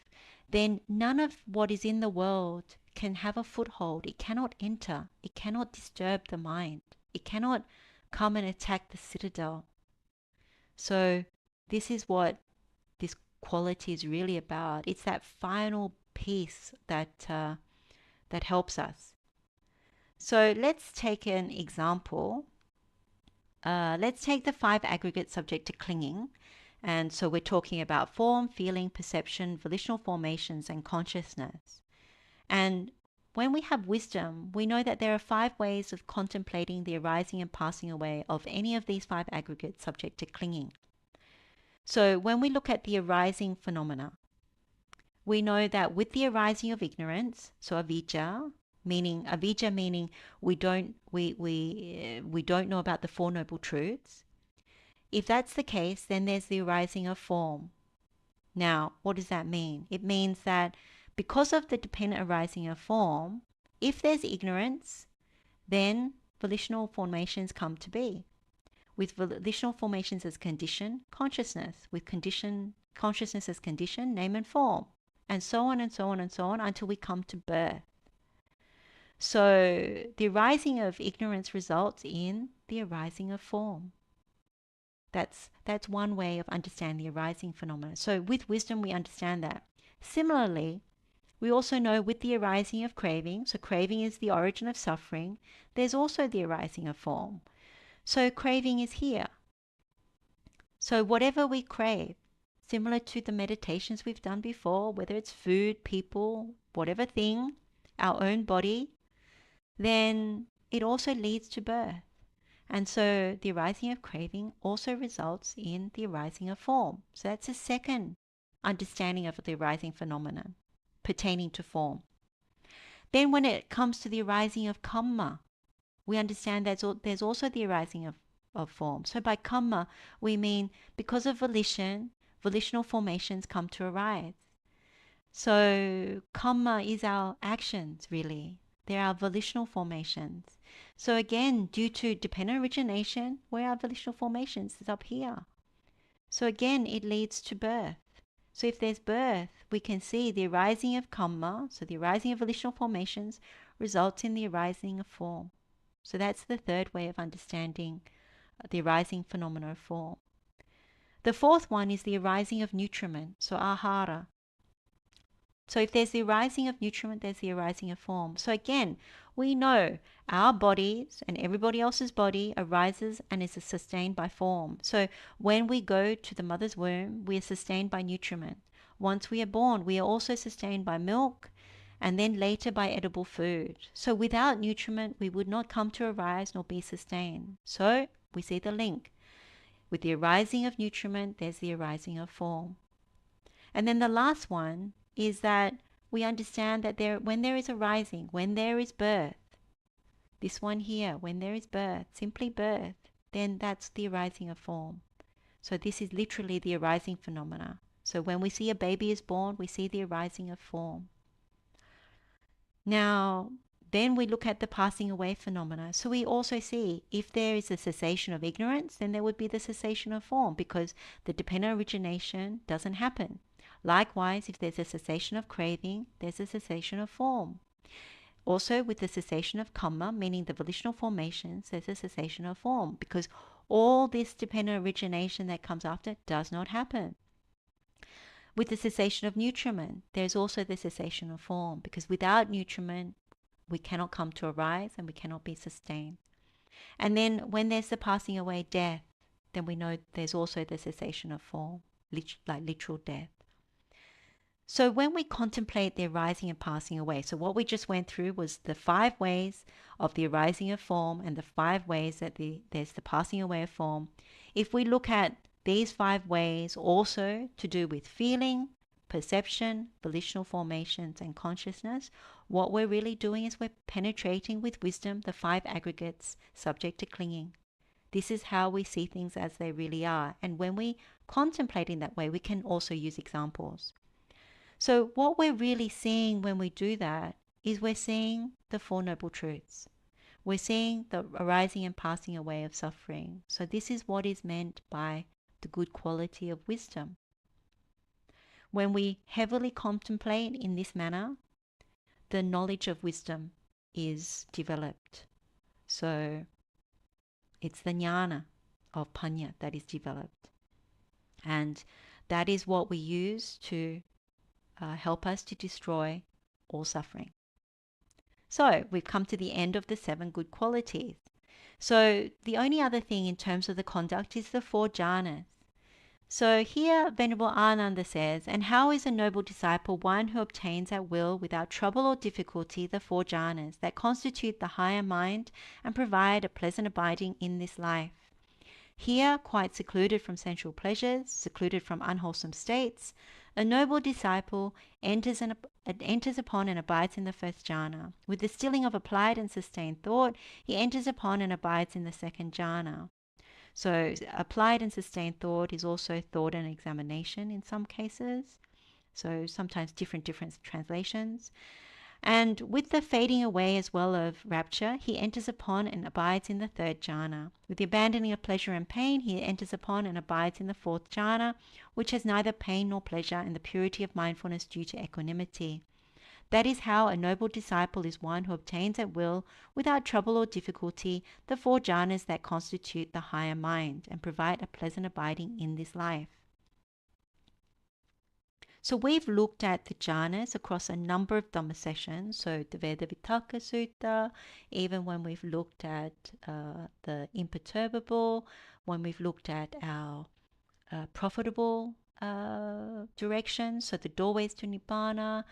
[SPEAKER 1] then none of what is in the world can have a foothold. It cannot enter. It cannot disturb the mind. It cannot come and attack the citadel. So this is what this quality is really about. It's that final piece that that helps us. So let's take an example. Let's take the 5 aggregates subject to clinging. And so we're talking about form, feeling, perception, volitional formations, and consciousness. And when we have wisdom, we know that there are 5 ways of contemplating the arising and passing away of any of these 5 aggregates subject to clinging. So when we look at the arising phenomena, we know that with the arising of ignorance, so avijja meaning we don't know about the 4 noble truths. If that's the case, then there's the arising of form. Now, what does that mean? It means that because of the dependent arising of form, if there's ignorance, then volitional formations come to be. With volitional formations as condition, consciousness. With consciousness as condition, name and form. And so on and so on and so on until we come to birth. So the arising of ignorance results in the arising of form. That's one way of understanding the arising phenomena. So with wisdom we understand that. Similarly, we also know with the arising of craving, so craving is the origin of suffering, there's also the arising of form. So craving is here. So whatever we crave, similar to the meditations we've done before, whether it's food, people, whatever thing, our own body, then it also leads to birth. And so the arising of craving also results in the arising of form. So that's a second understanding of the arising phenomenon pertaining to form. Then when it comes to the arising of kamma, we understand that there's also the arising of form. So by kamma, we mean because of volition, volitional formations come to arise. So kamma is our actions, really. They're our volitional formations. So again, due to dependent origination, where are volitional formations? It's up here. So again, it leads to birth. So if there's birth, we can see the arising of kamma, so the arising of volitional formations, results in the arising of form. So that's the third way of understanding the arising phenomena of form. The fourth one is the arising of nutriment, so ahara. So if there's the arising of nutriment, there's the arising of form. So again, we know our bodies and everybody else's body arises and is sustained by form. So when we go to the mother's womb, we are sustained by nutriment. Once we are born, we are also sustained by milk and then later by edible food. So without nutriment, we would not come to arise nor be sustained. So we see the link. With the arising of nutriment, there's the arising of form. And then the last one is that we understand that when there is arising, when there is birth, this one here, when there is birth, simply birth, then that's the arising of form. So this is literally the arising phenomena. So when we see a baby is born, we see the arising of form. Now, then we look at the passing away phenomena. So we also see if there is a cessation of ignorance, then there would be the cessation of form because the dependent origination doesn't happen. Likewise, if there's a cessation of craving, there's a cessation of form. Also, with the cessation of kamma, meaning the volitional formations, there's a cessation of form because all this dependent origination that comes after does not happen. With the cessation of nutriment, there's also the cessation of form because without nutriment, we cannot come to arise and we cannot be sustained. And then when there's the passing away death, then we know there's also the cessation of form, like literal death. So when we contemplate the arising and passing away, so what we just went through was the 5 ways of the arising of form and the 5 ways that there's the passing away of form. If we look at these 5 ways also to do with feeling, perception, volitional formations, and consciousness, what we're really doing is we're penetrating with wisdom the 5 aggregates subject to clinging. This is how we see things as they really are. And when we contemplate in that way, we can also use examples. So what we're really seeing when we do that is we're seeing the 4 noble truths. We're seeing the arising and passing away of suffering. So this is what is meant by the good quality of wisdom. When we heavily contemplate in this manner, the knowledge of wisdom is developed. So It's the jnana of paññā that is developed. And that is what we use to help us to destroy all suffering. So we've come to the end of the 7 good qualities. So the only other thing in terms of the conduct is the 4 jhanas. So here Venerable Ananda says, and how is a noble disciple one who obtains at will without trouble or difficulty the 4 jhanas that constitute the higher mind and provide a pleasant abiding in this life? Here, quite secluded from sensual pleasures, secluded from unwholesome states, a noble disciple enters upon and abides in the 1st jhana. With the stilling of applied and sustained thought, he enters upon and abides in the 2nd jhana. So applied and sustained thought is also thought and examination in some cases. So sometimes different translations. And with the fading away as well of rapture, he enters upon and abides in the 3rd jhana. With the abandoning of pleasure and pain, he enters upon and abides in the 4th jhana, which has neither pain nor pleasure, in the purity of mindfulness due to equanimity. That is how a noble disciple is one who obtains at will, without trouble or difficulty, the 4 jhanas that constitute the higher mind and provide a pleasant abiding in this life. So we've looked at the jhanas across a number of Dhamma sessions, so the Veda-vitakka Sutta, even when we've looked at the imperturbable, when we've looked at our profitable directions, so the doorways to Nibbana,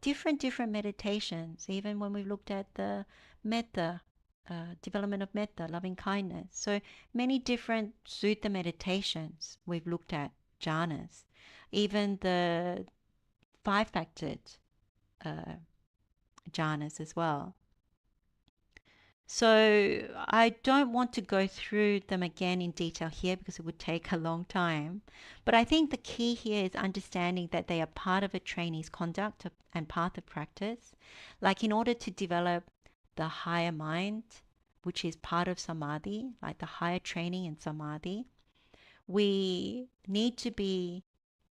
[SPEAKER 1] different meditations, even when we've looked at the metta, development of metta, loving kindness. So many different sutta meditations we've looked at jhanas. Even the 5-factored jhanas as well. So I don't want to go through them again in detail here because it would take a long time. But I think the key here is understanding that they are part of a trainee's conduct and path of practice. Like in order to develop the higher mind, which is part of samadhi, like the higher training in samadhi, we need to be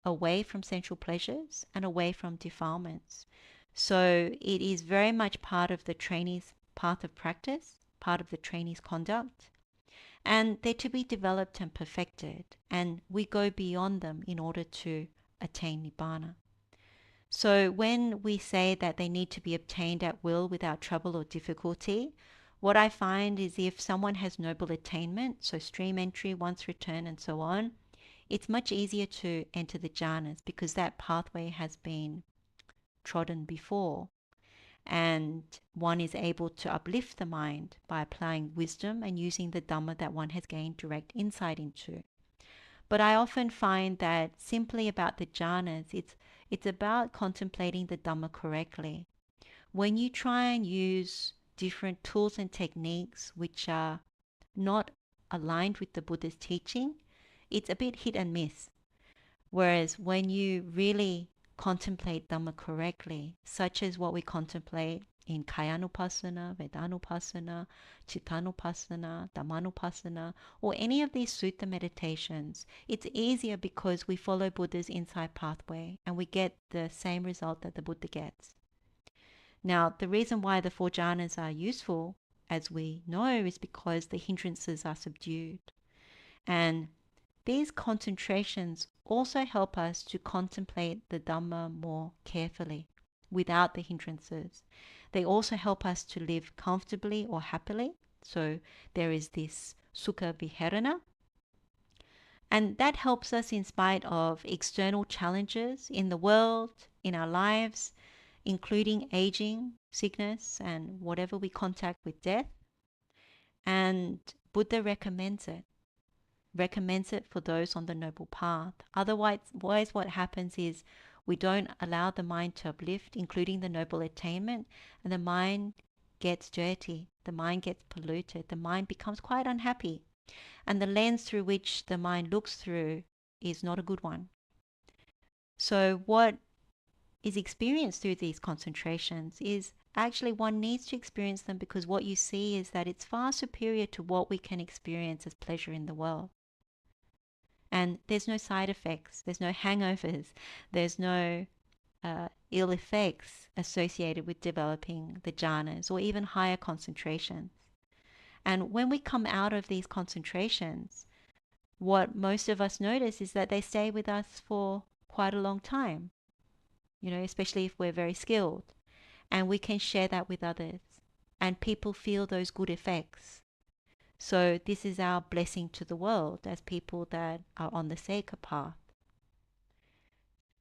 [SPEAKER 1] away from sensual pleasures and away from defilements. So it is very much part of the trainee's path of practice, part of the trainee's conduct, and they're to be developed and perfected, and we go beyond them in order to attain Nibbana. So when we say that they need to be obtained at will without trouble or difficulty, what I find is if someone has noble attainment, so stream entry, once return, and so on, it's much easier to enter the jhanas because that pathway has been trodden before. And one is able to uplift the mind by applying wisdom and using the Dhamma that one has gained direct insight into. But I often find that simply about the jhanas, it's about contemplating the Dhamma correctly. When you try and use different tools and techniques which are not aligned with the Buddha's teaching, it's a bit hit and miss. Whereas when you really contemplate Dhamma correctly, such as what we contemplate in Kayanupassana, Vedanupassana, Chittanupassana, Dhammanupassana, or any of these sutta meditations, it's easier because we follow Buddha's insight pathway and we get the same result that the Buddha gets. Now, the reason why the 4 jhanas are useful, as we know, is because the hindrances are subdued. And these concentrations also help us to contemplate the Dhamma more carefully without the hindrances. They also help us to live comfortably or happily. So there is this sukha viharana. And that helps us in spite of external challenges in the world, in our lives, including aging, sickness, and whatever we contact with death. And Buddha recommends it for those on the noble path. Otherwise, what happens is we don't allow the mind to uplift, including the noble attainment, and the mind gets dirty, the mind gets polluted, the mind becomes quite unhappy, and the lens through which the mind looks through is not a good one. So what is experienced through these concentrations is actually one needs to experience them because what you see is that it's far superior to what we can experience as pleasure in the world. And there's no side effects, there's no hangovers, there's no ill effects associated with developing the jhanas or even higher concentrations. And when we come out of these concentrations, what most of us notice is that they stay with us for quite a long time, especially if we're very skilled. And we can share that with others. And people feel those good effects. So this is our blessing to the world as people that are on the Sekha path.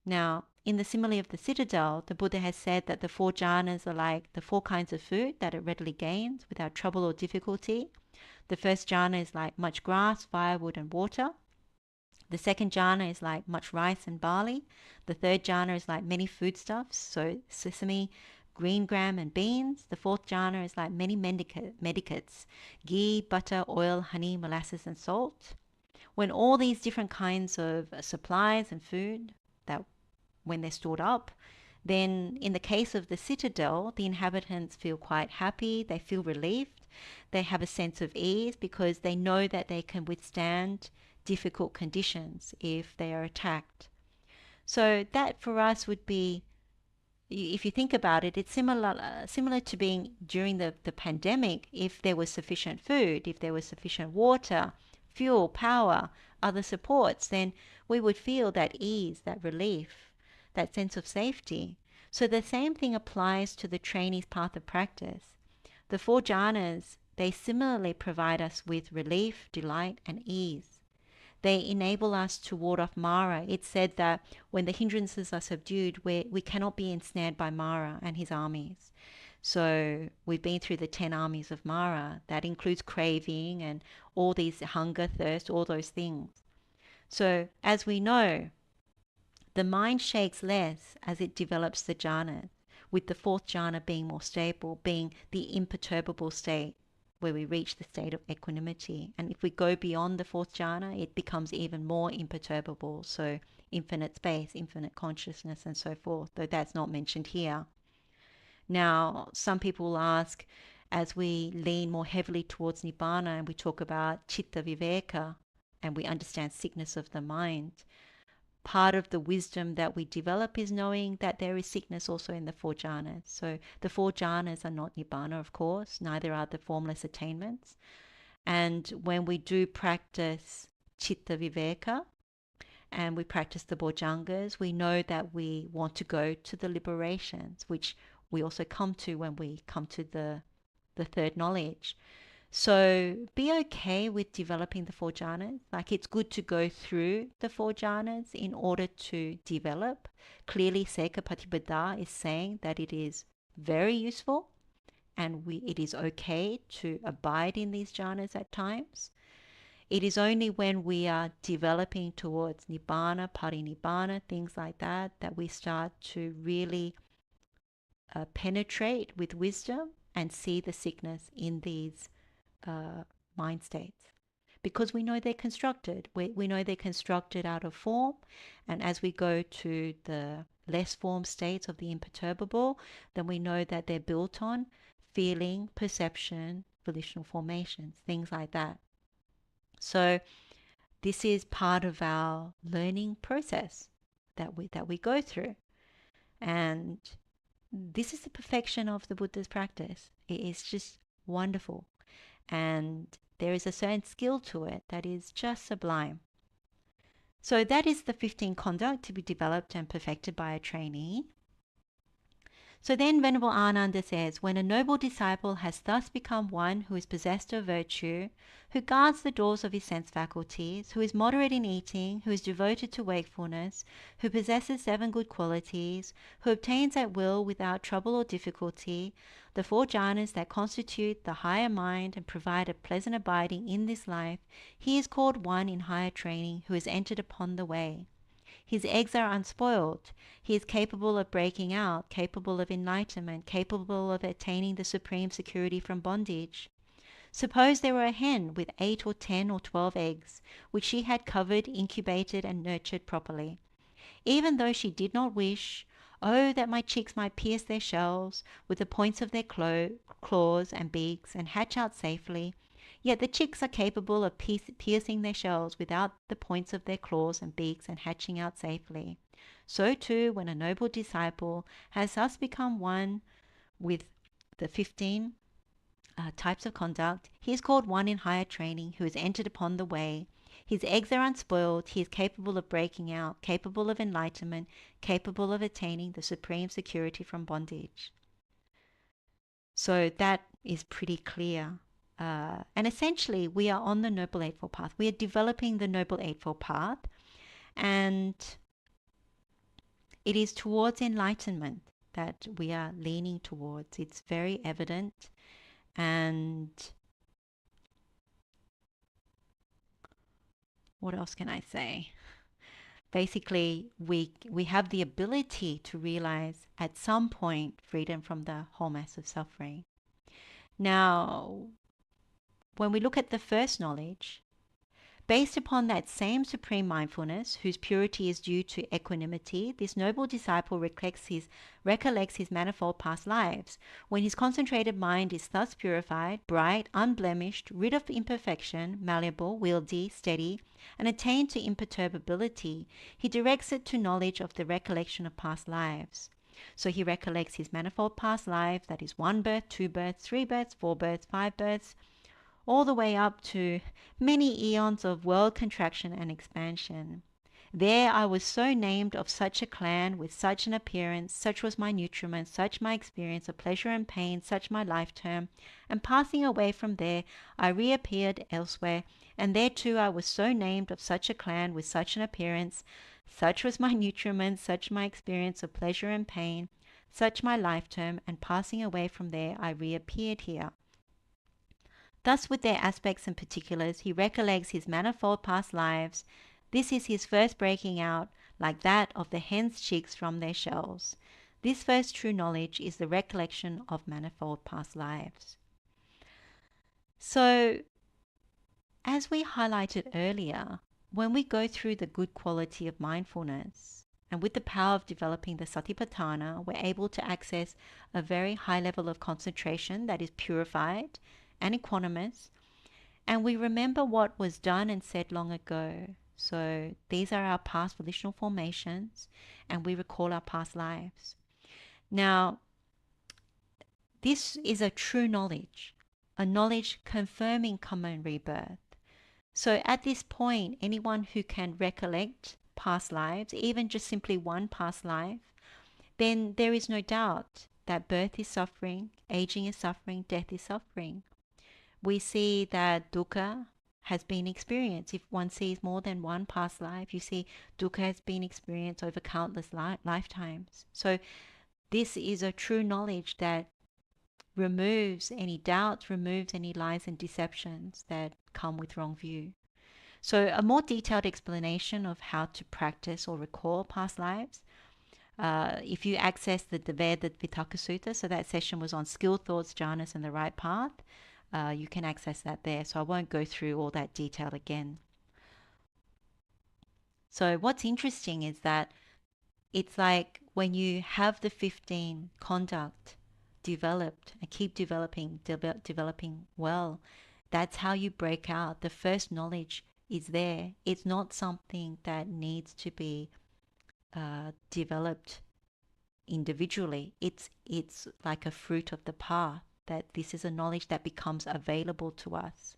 [SPEAKER 1] Now, in the simile of the citadel, the Buddha has said that the 4 jhanas are like the 4 kinds of food that it readily gains without trouble or difficulty. The first jhana is like much grass, firewood, and water. The second jhana is like much rice and barley. The third jhana is like many foodstuffs, so sesame, green gram, and beans. The fourth jhana is like many medicates, ghee, butter, oil, honey, molasses, and salt. When all these different kinds of supplies and food, that when they're stored up, then in the case of the citadel, the inhabitants feel quite happy, they feel relieved, they have a sense of ease because they know that they can withstand difficult conditions if they are attacked. So that for us would be, if you think about it, it's similar to being during the pandemic. If there was sufficient food, if there was sufficient water, fuel, power, other supports, then we would feel that ease, that relief, that sense of safety. So the same thing applies to the trainee's path of practice. The 4 jhanas, they similarly provide us with relief, delight, and ease. They enable us to ward off Mara. It's said that when the hindrances are subdued, we cannot be ensnared by Mara and his armies. So we've been through the 10 armies of Mara. That includes craving and all these hunger, thirst, all those things. So as we know, the mind shakes less as it develops the jhanas, with the 4th jhana being more stable, being the imperturbable state, where we reach the state of equanimity. And if we go beyond the 4th jhana, it becomes even more imperturbable. So infinite space, infinite consciousness, and so forth, though that's not mentioned here. Now, some people will ask, as we lean more heavily towards Nibbana and we talk about citta viveka, and we understand sickness of the mind, part of the wisdom that we develop is knowing that there is sickness also in the 4 jhanas. So the 4 jhanas are not Nibbana, of course, neither are the formless attainments. And when we do practice citta viveka and we practice the bhojangas, we know that we want to go to the liberations, which we also come to when we come to the third knowledge. So be okay with developing the 4 jhanas. Like, it's good to go through the 4 jhanas in order to develop. Clearly, Sekha-patipada is saying that it is very useful and it is okay to abide in these jhanas at times. It is only when we are developing towards Nibbana, Parinibbana, things like that, that we start to really penetrate with wisdom and see the sickness in these mind states, because we know they're constructed. We know they're constructed out of form, and as we go to the less formed states of the imperturbable, then we know that they're built on feeling, perception, volitional formations, things like that. So this is part of our learning process that we go through, and this is the perfection of the Buddha's practice. It is just wonderful. And there is a certain skill to it that is just sublime. So that is the 15 conduct to be developed and perfected by a trainee. So then Venerable Ananda says, when a noble disciple has thus become one who is possessed of virtue, who guards the doors of his sense faculties, who is moderate in eating, who is devoted to wakefulness, who possesses 7 good qualities, who obtains at will without trouble or difficulty the 4 jhanas that constitute the higher mind and provide a pleasant abiding in this life, he is called one in higher training who has entered upon the way. His eggs are unspoiled. He is capable of breaking out, capable of enlightenment, capable of attaining the supreme security from bondage. Suppose there were a hen with 8 or 10 or 12 eggs, which she had covered, incubated, and nurtured properly. Even though she did not wish, oh, that my chicks might pierce their shells with the points of their claws and beaks and hatch out safely, yet the chicks are capable of piercing their shells without the points of their claws and beaks and hatching out safely. So too, when a noble disciple has thus become one with the 15 types of conduct. He is called one in higher training who has entered upon the way. His eggs are unspoiled. He is capable of breaking out, capable of enlightenment, capable of attaining the supreme security from bondage. So that is pretty clear. And essentially, we are on the Noble Eightfold Path. We are developing the Noble Eightfold Path, and it is towards enlightenment that we are leaning towards. It's very evident. And what else can I say? Basically, we have the ability to realize at some point freedom from the whole mass of suffering. Now, when we look at the first knowledge, based upon that same supreme mindfulness, whose purity is due to equanimity, this noble disciple recollects his manifold past lives. When his concentrated mind is thus purified, bright, unblemished, rid of imperfection, malleable, wieldy, steady, and attained to imperturbability, he directs it to knowledge of the recollection of past lives. So he recollects his manifold past lives, that is 1 birth, 2 births, 3 births, 4 births, 5 births, all the way up to many eons of world contraction and expansion. There I was so named of such a clan, with such an appearance, such was my nutriment, such my experience of pleasure and pain, such my life term, and passing away from there, I reappeared elsewhere, and there too I was so named of such a clan, with such an appearance, such was my nutriment, such my experience of pleasure and pain, such my life term, and passing away from there, I reappeared here. Thus, with their aspects and particulars, he recollects his manifold past lives. This is his first breaking out, like that of the hen's chicks from their shells. This first true knowledge is the recollection of manifold past lives. So, as we highlighted earlier, when we go through the good quality of mindfulness, and with the power of developing the Satipatthana, we're able to access a very high level of concentration that is purified and equanimous, and we remember what was done and said long ago. So these are our past volitional formations, and we recall our past lives. Now, this is a true knowledge, a knowledge confirming karma and rebirth. So at this point, anyone who can recollect past lives, even just simply one past life, then there is no doubt that birth is suffering, aging is suffering, death is suffering. We see that dukkha has been experienced. If one sees more than one past life, you see dukkha has been experienced over countless lifetimes. So this is a true knowledge that removes any doubts, removes any lies and deceptions that come with wrong view. So a more detailed explanation of how to practice or recall past lives, if you access the Devas Sutta, so that session was on skilled thoughts, jhanas, and the right path, you can access that there. So I won't go through all that detail again. So what's interesting is that it's like when you have the 15 conduct developed and keep developing well, that's how you break out. The first knowledge is there. It's not something that needs to be developed individually. It's like a fruit of the path, that this is a knowledge that becomes available to us.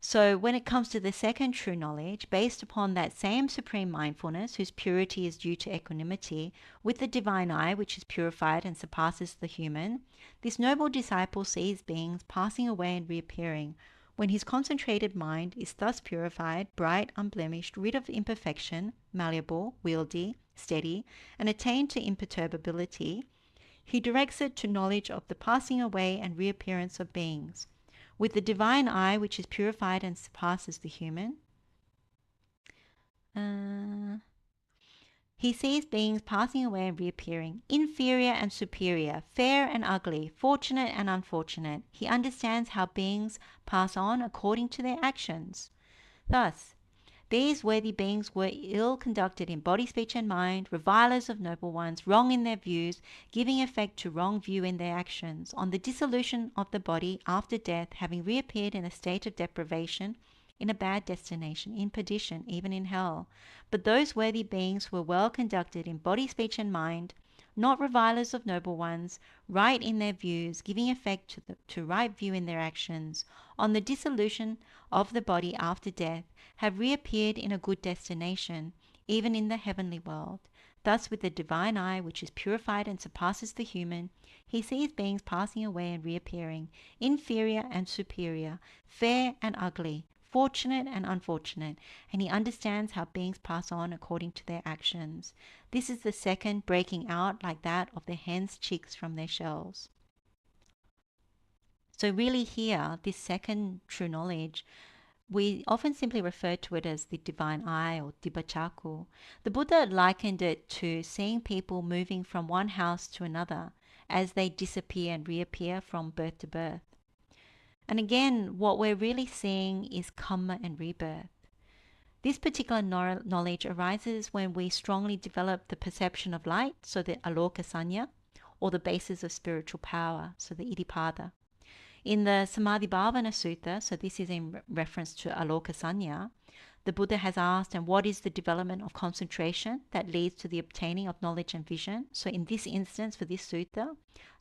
[SPEAKER 1] So when it comes to the second true knowledge, based upon that same supreme mindfulness, whose purity is due to equanimity, with the divine eye, which is purified and surpasses the human, this noble disciple sees beings passing away and reappearing. When his concentrated mind is thus purified, bright, unblemished, rid of imperfection, malleable, wieldy, steady, and attained to imperturbability, he directs it to knowledge of the passing away and reappearance of beings. With the divine eye, which is purified and surpasses the human, he sees beings passing away and reappearing, inferior and superior, fair and ugly, fortunate and unfortunate. He understands how beings pass on according to their actions. Thus, these worthy beings were ill conducted in body, speech, and mind, revilers of noble ones, wrong in their views, giving effect to wrong view in their actions. On the dissolution of the body after death, having reappeared in a state of deprivation, in a bad destination, in perdition, even in hell. But those worthy beings were well conducted in body, speech, and mind, not revilers of noble ones, right in their views, giving effect to right view in their actions, on the dissolution of the body after death, have reappeared in a good destination, even in the heavenly world. Thus, with the divine eye, which is purified and surpasses the human, he sees beings passing away and reappearing, inferior and superior, fair and ugly, fortunate and unfortunate, and he understands how beings pass on according to their actions. This is the second breaking out like that of the hen's chicks from their shells. So really here, this second true knowledge, we often simply refer to it as the divine eye or dibbacakkhu. The Buddha likened it to seeing people moving from one house to another as they disappear and reappear from birth to birth. And again, what we're really seeing is karma and rebirth. This particular knowledge arises when we strongly develop the perception of light, so the aloka sanya, or the basis of spiritual power, so the iddhipada. In the Samadhi Bhavana Sutta, so this is in reference to aloka sanya, the Buddha has asked, and what is the development of concentration that leads to the obtaining of knowledge and vision? So in this instance, for this sutta,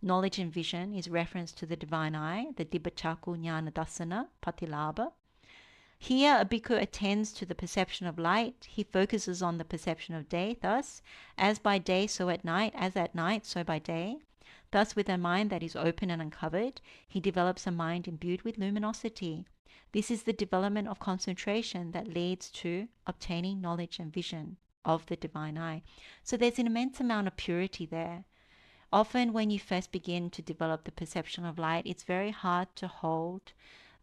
[SPEAKER 1] knowledge and vision is reference to the divine eye, the dibbacakkhu jnana dasana patilabha. Here, a bhikkhu attends to the perception of light. He focuses on the perception of day. Thus, as by day, so at night, as at night, so by day. Thus, with a mind that is open and uncovered, he develops a mind imbued with luminosity. This is the development of concentration that leads to obtaining knowledge and vision of the divine eye. So there's an immense amount of purity there. Often when you first begin to develop the perception of light, it's very hard to hold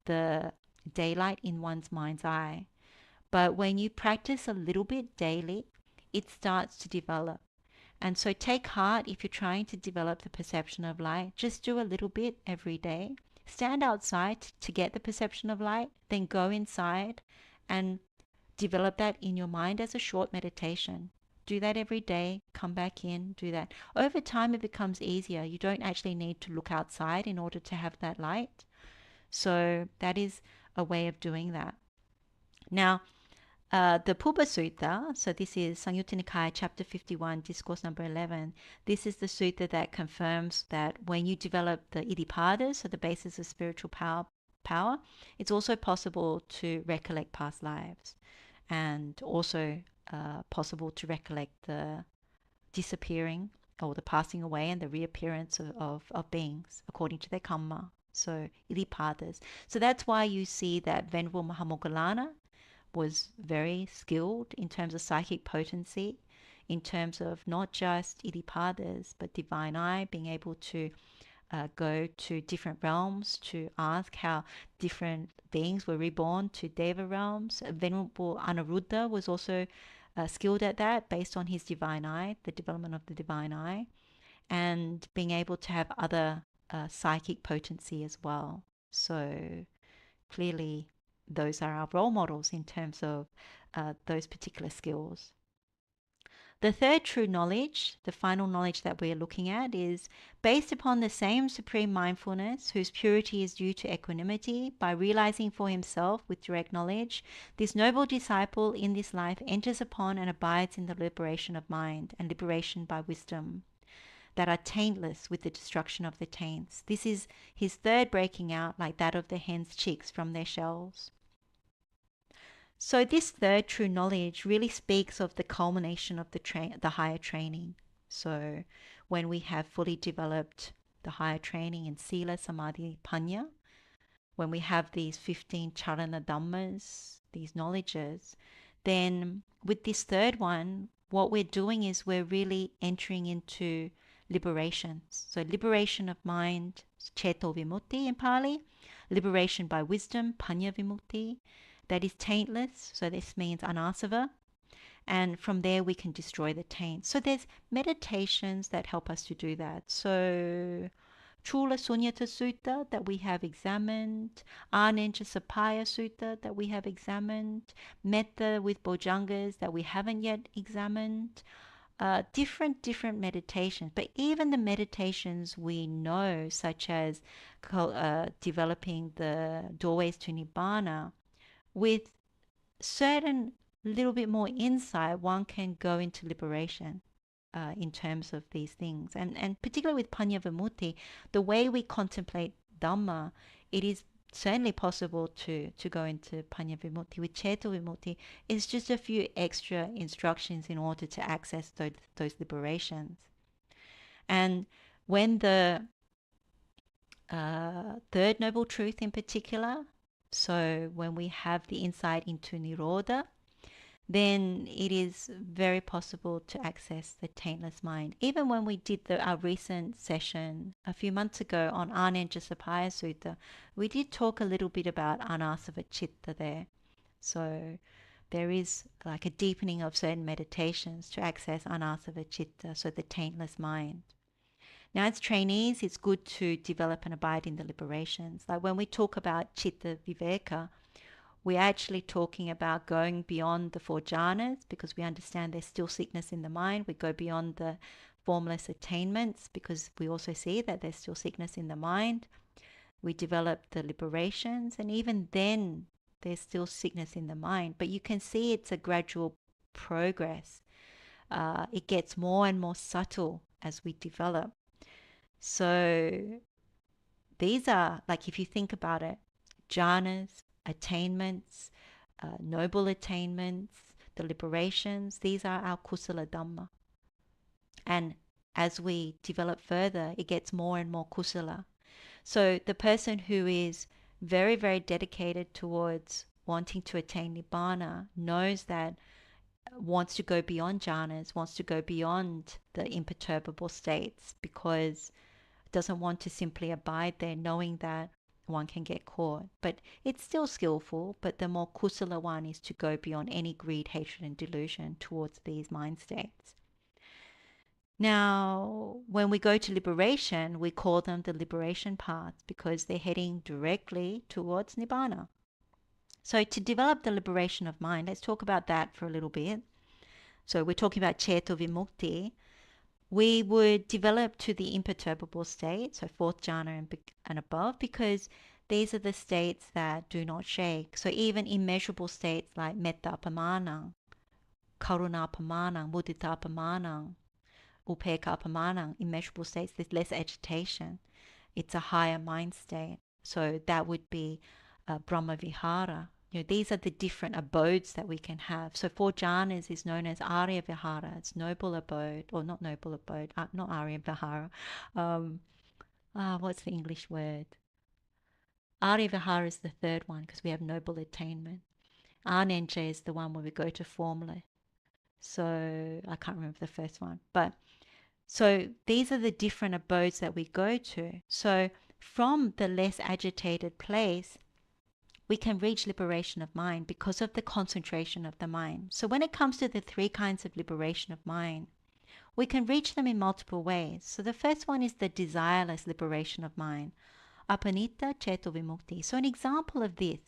[SPEAKER 1] the daylight in one's mind's eye. But when you practice a little bit daily, it starts to develop. And so take heart if you're trying to develop the perception of light. Just do a little bit every day. Stand outside to get the perception of light, then go inside and develop that in your mind as a short meditation. Do that every day, come back in, do that. Over time it becomes easier. You don't actually need to look outside in order to have that light. So that is a way of doing that. Now, the Pubba Sutta, so this is Samyutta Nikaya chapter 51, discourse number 11. This is the sutta that confirms that when you develop the iddhipada, so the basis of spiritual power, it's also possible to recollect past lives, and also possible to recollect the disappearing or the passing away and the reappearance of beings according to their karma. So iddhipadas. So that's why you see that Venerable Mahamoggallana was very skilled in terms of psychic potency, in terms of not just iddhipadas, but divine eye, being able to go to different realms to ask how different beings were reborn to deva realms. Venerable Anuruddha was also skilled at that based on his divine eye, the development of the divine eye, and being able to have other psychic potency as well. So clearly those are our role models in terms of those particular skills. The third true knowledge, the final knowledge that we're looking at, is based upon the same supreme mindfulness whose purity is due to equanimity. By realizing for himself with direct knowledge, this noble disciple in this life enters upon and abides in the liberation of mind and liberation by wisdom that are taintless with the destruction of the taints. This is his third breaking out, like that of the hen's chicks from their shells. So this third true knowledge really speaks of the culmination of the higher training. So when we have fully developed the higher training in sila, samadhi, panya, when we have these 15 charana dhammas, these knowledges, then with this third one, what we're doing is we're really entering into liberation. So liberation of mind, ceto vimukti in Pali, liberation by wisdom, panya vimukti, that is taintless. So this means anasava. And from there we can destroy the taint. So there's meditations that help us to do that. So Chula Sunyata Sutta that we have examined, Anenja Sapaya Sutta that we have examined, Metta with Bojangas that we haven't yet examined, different meditations. But even the meditations we know, such as developing the doorways to Nibbana, with certain little bit more insight, one can go into liberation. in terms of these things. And particularly with Panya Vimutti, the way we contemplate Dhamma, it is certainly possible to go into Panya Vimutti. With Ceto Vimutti, it's just a few extra instructions in order to access those liberations. And when the third noble truth in particular, so when we have the insight into Nirodha, then it is very possible to access the taintless mind. Even when we did our recent session a few months ago on Āraddhavīriyo Sutta, we did talk a little bit about anasava citta there. So there is like a deepening of certain meditations to access anasava citta, so the taintless mind. Now, as trainees, it's good to develop and abide in the liberations. Like when we talk about citta viveka, we're actually talking about going beyond the four jhanas, because we understand there's still sickness in the mind. We go beyond the formless attainments because we also see that there's still sickness in the mind. We develop the liberations, and even then there's still sickness in the mind. But you can see it's a gradual progress. It gets more and more subtle as we develop. So these are, like, if you think about it, jhanas, attainments, noble attainments, the liberations, these are our kusala dhamma. And as we develop further, it gets more and more kusala. So the person who is very, very dedicated towards wanting to attain nibbana knows that, wants to go beyond jhanas, wants to go beyond the imperturbable states, because doesn't want to simply abide there knowing that one can get caught. But it's still skillful, but the more kusala one is to go beyond any greed, hatred and delusion towards these mind states. Now, when we go to liberation, we call them the liberation paths because they're heading directly towards nibbana. So to develop the liberation of mind, let's talk about that for a little bit. So we're talking about Ceto Vimukti. We would develop to the imperturbable state, so fourth jhana and above, because these are the states that do not shake. So even immeasurable states like metta apamānaṁ, karuna apamānaṁ, mudita apamānaṁ, upekkha apamānaṁ, immeasurable states, there's less agitation. It's a higher mind state. So that would be Brahma Vihara. These are the different abodes that we can have. So four jhanas is known as Arya Vihara. It's noble abode, or not noble abode, not Arya Vihara. What's the English word? Arya Vihara is the third one because we have noble attainment. Anenja is the one where we go to formless. So I can't remember the first one. But so these are the different abodes that we go to. So from the less agitated place, we can reach liberation of mind because of the concentration of the mind. So when it comes to the three kinds of liberation of mind, we can reach them in multiple ways. So the first one is the desireless liberation of mind, apanita ceto vimukti. So an example of this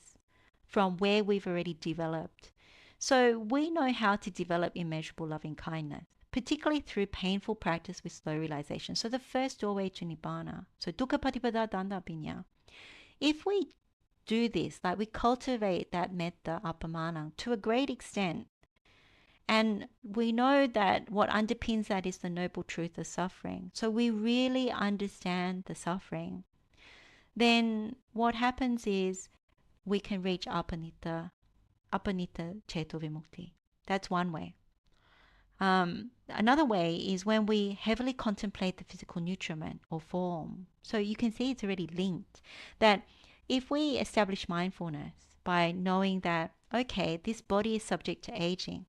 [SPEAKER 1] from where we've already developed. So we know how to develop immeasurable loving kindness, particularly through painful practice with slow realization. So the first doorway to nibbana. So dukkha-patipada Sutta. If we do this, like we cultivate that metta apamānaṁ to a great extent, and we know that what underpins that is the noble truth of suffering, so we really understand the suffering, then what happens is we can reach apanita ceto vimukti. That's one way. Another way is when we heavily contemplate the physical nutriment or form. So you can see it's already linked, that if we establish mindfulness by knowing that, okay, this body is subject to aging.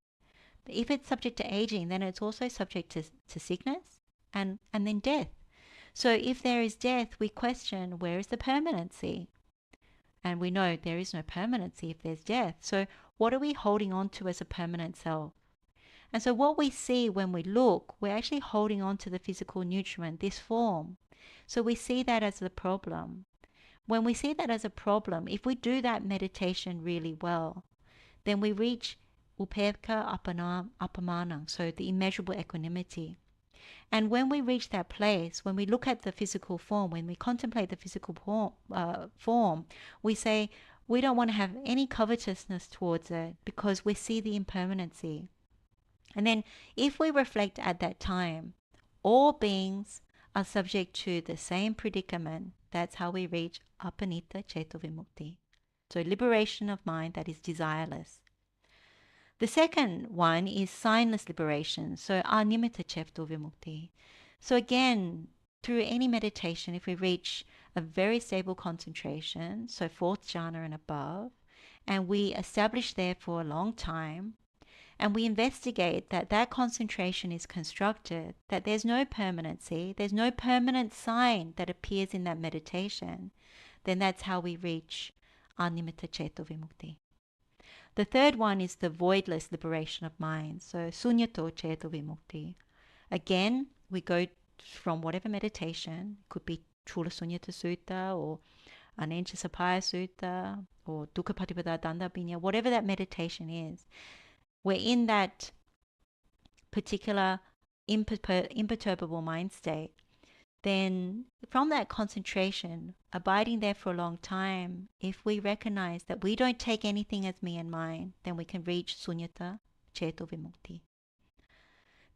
[SPEAKER 1] If it's subject to aging, then it's also subject to sickness and then death. So if there is death, we question, where is the permanency? And we know there is no permanency if there's death. So what are we holding on to as a permanent self? And so what we see when we look, we're actually holding on to the physical nutriment, this form. So we see that as the problem. When we see that as a problem, if we do that meditation really well, then we reach upekkha apamānaṁ, so the immeasurable equanimity. And when we reach that place, when we look at the physical form, when we contemplate the physical form, we say we don't want to have any covetousness towards it because we see the impermanency. And then if we reflect at that time, all beings are subject to the same predicament. That's how we reach apanitta ceto vimukti. So liberation of mind that is desireless. The second one is signless liberation, so animitta ceto vimukti. So again, through any meditation, if we reach a very stable concentration, so fourth jhana and above, and we establish there for a long time, and we investigate that that concentration is constructed, that there's no permanency, there's no permanent sign that appears in that meditation, then that's how we reach animitta ceto vimukti. The third one is the voidless liberation of mind, so suññato ceto vimukti. Again, we go from whatever meditation, it could be Chula Suññata Sutta or Anencha Sapaya Sutta or Dukkha-patipada Sutta, whatever that meditation is. We're in that particular imperturbable mind state. Then from that concentration, abiding there for a long time, if we recognize that we don't take anything as me and mine, then we can reach suññata ceto vimukti.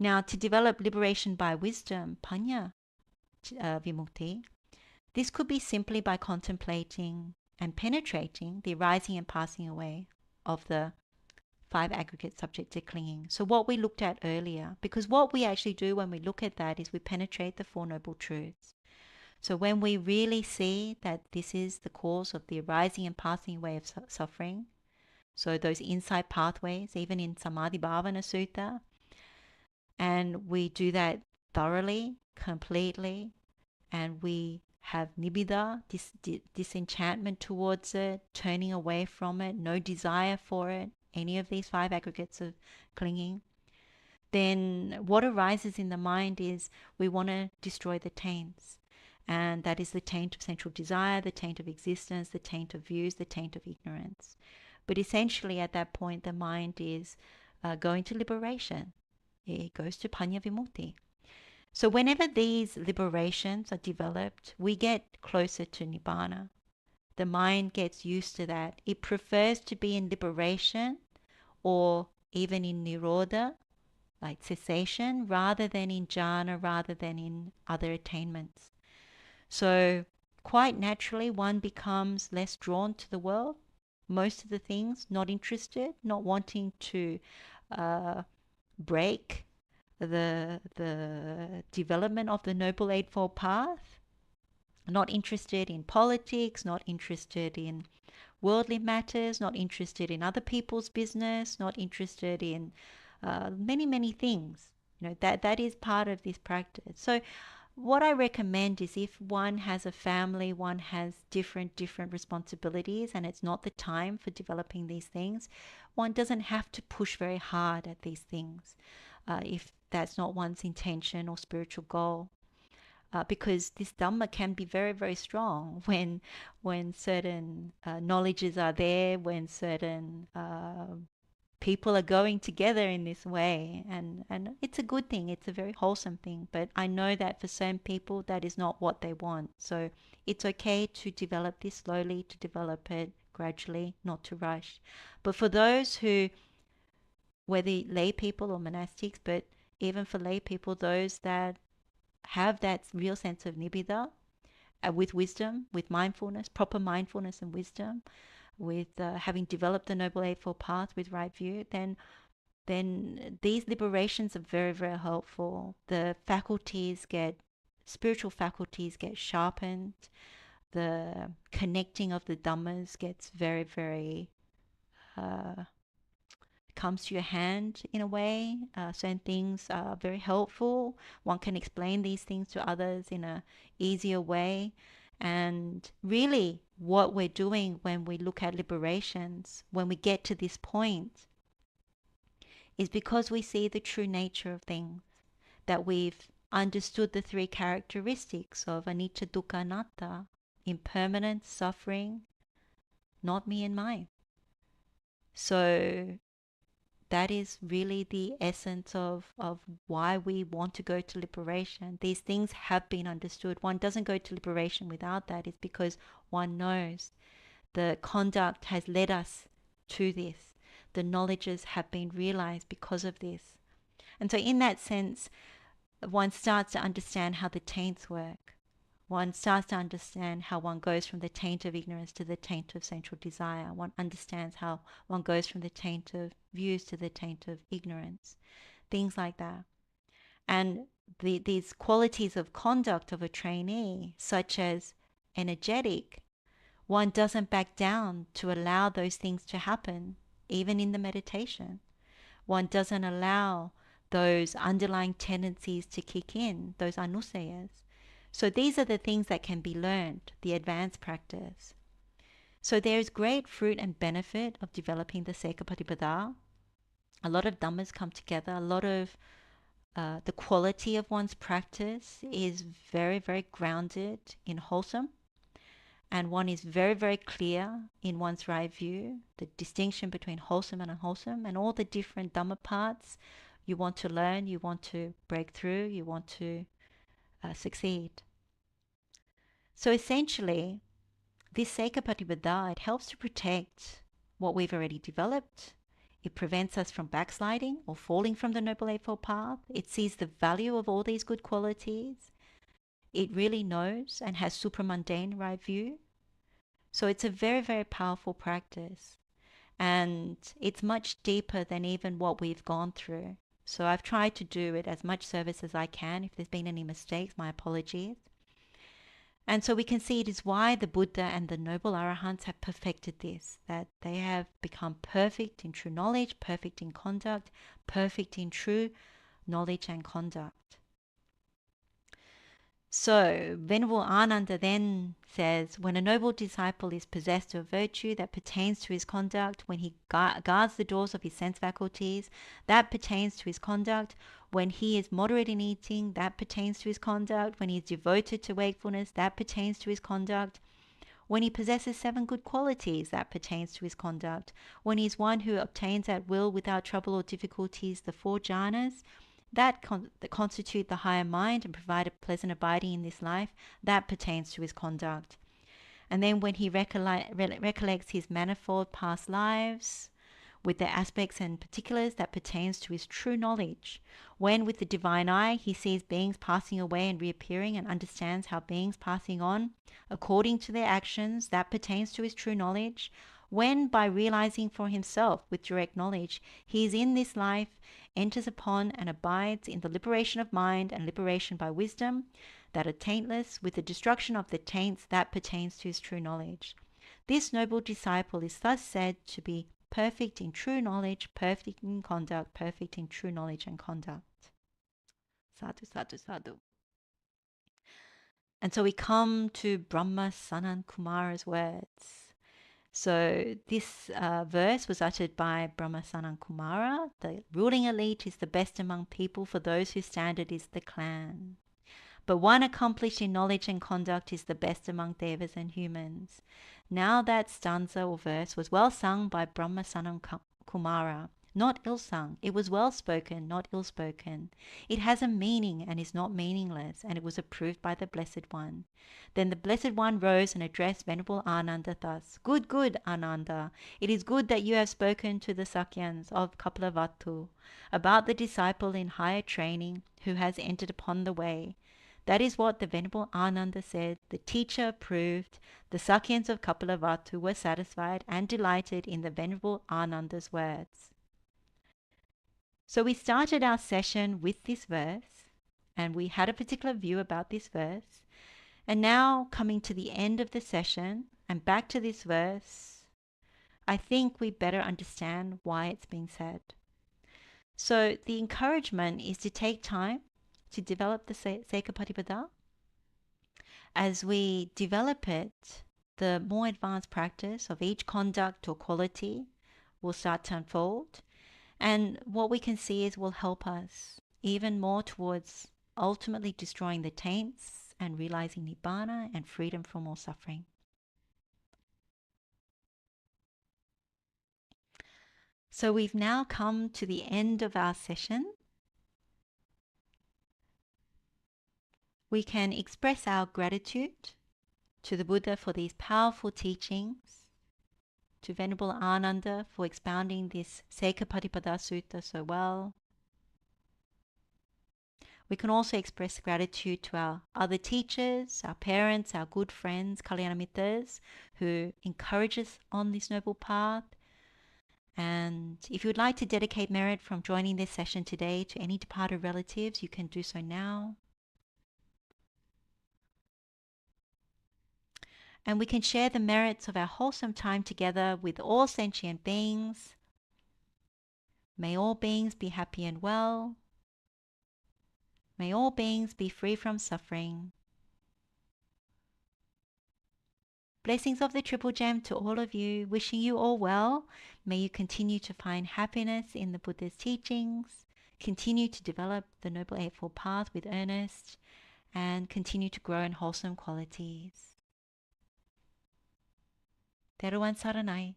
[SPEAKER 1] Now, to develop liberation by wisdom, paññā vimukti, this could be simply by contemplating and penetrating the arising and passing away of the 5 aggregate subjects of clinging. So what we looked at earlier, because what we actually do when we look at that is we penetrate the Four Noble Truths. So when we really see that this is the cause of the arising and passing away of suffering, so those insight pathways, even in Samadhi Bhavana Sutta, and we do that thoroughly, completely, and we have nibbida, disenchantment towards it, turning away from it, no desire for it, any of these 5 aggregates of clinging, then what arises in the mind is we want to destroy the taints. And that is the taint of sensual desire, the taint of existence, the taint of views, the taint of ignorance. But essentially at that point, the mind is going to liberation. It goes to paññā vimukti. So whenever these liberations are developed, we get closer to nibbana. The mind gets used to that. It prefers to be in liberation or even in nirodha, like cessation, rather than in jhana, rather than in other attainments. So quite naturally, one becomes less drawn to the world. Most of the things, not interested, not wanting to break the development of the Noble Eightfold Path, not interested in politics, not interested in worldly matters, not interested in other people's business, not interested in many things. That is part of this practice. So what I recommend is if one has a family, one has different responsibilities, and it's not the time for developing these things, one doesn't have to push very hard at these things if that's not one's intention or spiritual goal. Because this Dhamma can be very strong when certain knowledges are there, when certain people are going together in this way, and it's a good thing, it's a very wholesome thing. But I know that for some people that is not what they want. So it's okay to develop this slowly, to develop it gradually, not to rush. But for those who, whether lay people or monastics, but even for lay people, those that have that real sense of nibbida, with wisdom, with mindfulness, proper mindfulness and wisdom, with having developed the Noble Eightfold Path with right view, then these liberations are very helpful. The spiritual faculties get sharpened. The connecting of the Dhammas gets very comes to your hand in a way. Certain things are very helpful. One can explain these things to others in a easier way. And really what we're doing when we look at liberations, when we get to this point, is because we see the true nature of things, that we've understood the 3 characteristics of anicca, dukkha, anatta, impermanence, suffering, not me and mine. So that is really the essence of why we want to go to liberation. These things have been understood. One doesn't go to liberation without that. It's because one knows the conduct has led us to this. The knowledges have been realized because of this. And so in that sense, one starts to understand how the taints work. One starts to understand how one goes from the taint of ignorance to the taint of sensual desire. One understands how one goes from the taint of views to the taint of ignorance. Things like that. And these qualities of conduct of a trainee, such as energetic, one doesn't back down to allow those things to happen, even in the meditation. One doesn't allow those underlying tendencies to kick in, those anusayas. So these are the things that can be learned, the advanced practice. So there is great fruit and benefit of developing the Sekha-patipada. A lot of Dhammas come together. A lot of the quality of one's practice is very, very grounded in wholesome. And one is very, very clear in one's right view, the distinction between wholesome and unwholesome, and all the different Dhamma parts you want to learn, you want to break through, you want to succeed. So essentially, this Sekha-patipada, it helps to protect what we've already developed. It prevents us from backsliding or falling from the Noble Eightfold Path. It sees the value of all these good qualities. It really knows and has supramundane right view. So it's a very, very powerful practice. And it's much deeper than even what we've gone through. So I've tried to do it as much service as I can. If there's been any mistakes, my apologies. And so we can see it is why the Buddha and the noble Arahants have perfected this, that they have become perfect in true knowledge, perfect in conduct, perfect in true knowledge and conduct. So Venerable Ananda then says, when a noble disciple is possessed of virtue that pertains to his conduct, when he guards the doors of his sense faculties, that pertains to his conduct. When he is moderate in eating, that pertains to his conduct. When he is devoted to wakefulness, that pertains to his conduct. When he possesses 7 good qualities, that pertains to his conduct. When he is one who obtains at will without trouble or difficulties the 4 Jhanas, that constitute the higher mind and provide a pleasant abiding in this life, that pertains to his conduct. And then when he recollects his manifold past lives with their aspects and particulars, that pertains to his true knowledge. When with the divine eye he sees beings passing away and reappearing and understands how beings passing on according to their actions, that pertains to his true knowledge. When by realizing for himself with direct knowledge he is in this life, enters upon and abides in the liberation of mind and liberation by wisdom that are taintless, with the destruction of the taints, that pertains to his true knowledge. This noble disciple is thus said to be perfect in true knowledge, perfect in conduct, perfect in true knowledge and conduct. Sadhu, sadhu, sadhu. And so we come to Brahmā Sanaṅkumara's words. So this verse was uttered by Brahmā Sanaṅkumara. The ruling elite is the best among people, for those whose standard is the clan. But one accomplished in knowledge and conduct is the best among devas and humans. Now that stanza or verse was well sung by Brahmā Sanaṅkumara. Not ill sung. It was well spoken, not ill spoken. It has a meaning and is not meaningless, and it was approved by the Blessed One. Then the Blessed One rose and addressed Venerable Ananda thus: Good, good, Ananda. It is good that you have spoken to the Sakyans of Kapilavatthu about the disciple in higher training who has entered upon the way. That is what the Venerable Ananda said. The teacher approved. The Sakyans of Kapilavatthu were satisfied and delighted in the Venerable Ananda's words. So we started our session with this verse, and we had a particular view about this verse. And now, coming to the end of the session and back to this verse, I think we better understand why it's being said. So the encouragement is to take time to develop the Sekha-patipada. As we develop it, the more advanced practice of each conduct or quality will start to unfold. And what we can see is will help us even more towards ultimately destroying the taints and realizing Nibbana and freedom from all suffering. So we've now come to the end of our session. We can express our gratitude to the Buddha for these powerful teachings, to Venerable Ananda for expounding this Sekha-patipada Sutta so well, We can also express gratitude to our other teachers, our parents, our good friends, kalyana mittas, who encourage us on this noble path. And if you would like to dedicate merit from joining this session today to any departed relatives, you can do so now. And we can share the merits of our wholesome time together with all sentient beings. May all beings be happy and well. May all beings be free from suffering. Blessings of the Triple Gem to all of you, wishing you all well. May you continue to find happiness in the Buddha's teachings, continue to develop the Noble Eightfold Path with earnest, and continue to grow in wholesome qualities. Teruan Saranai.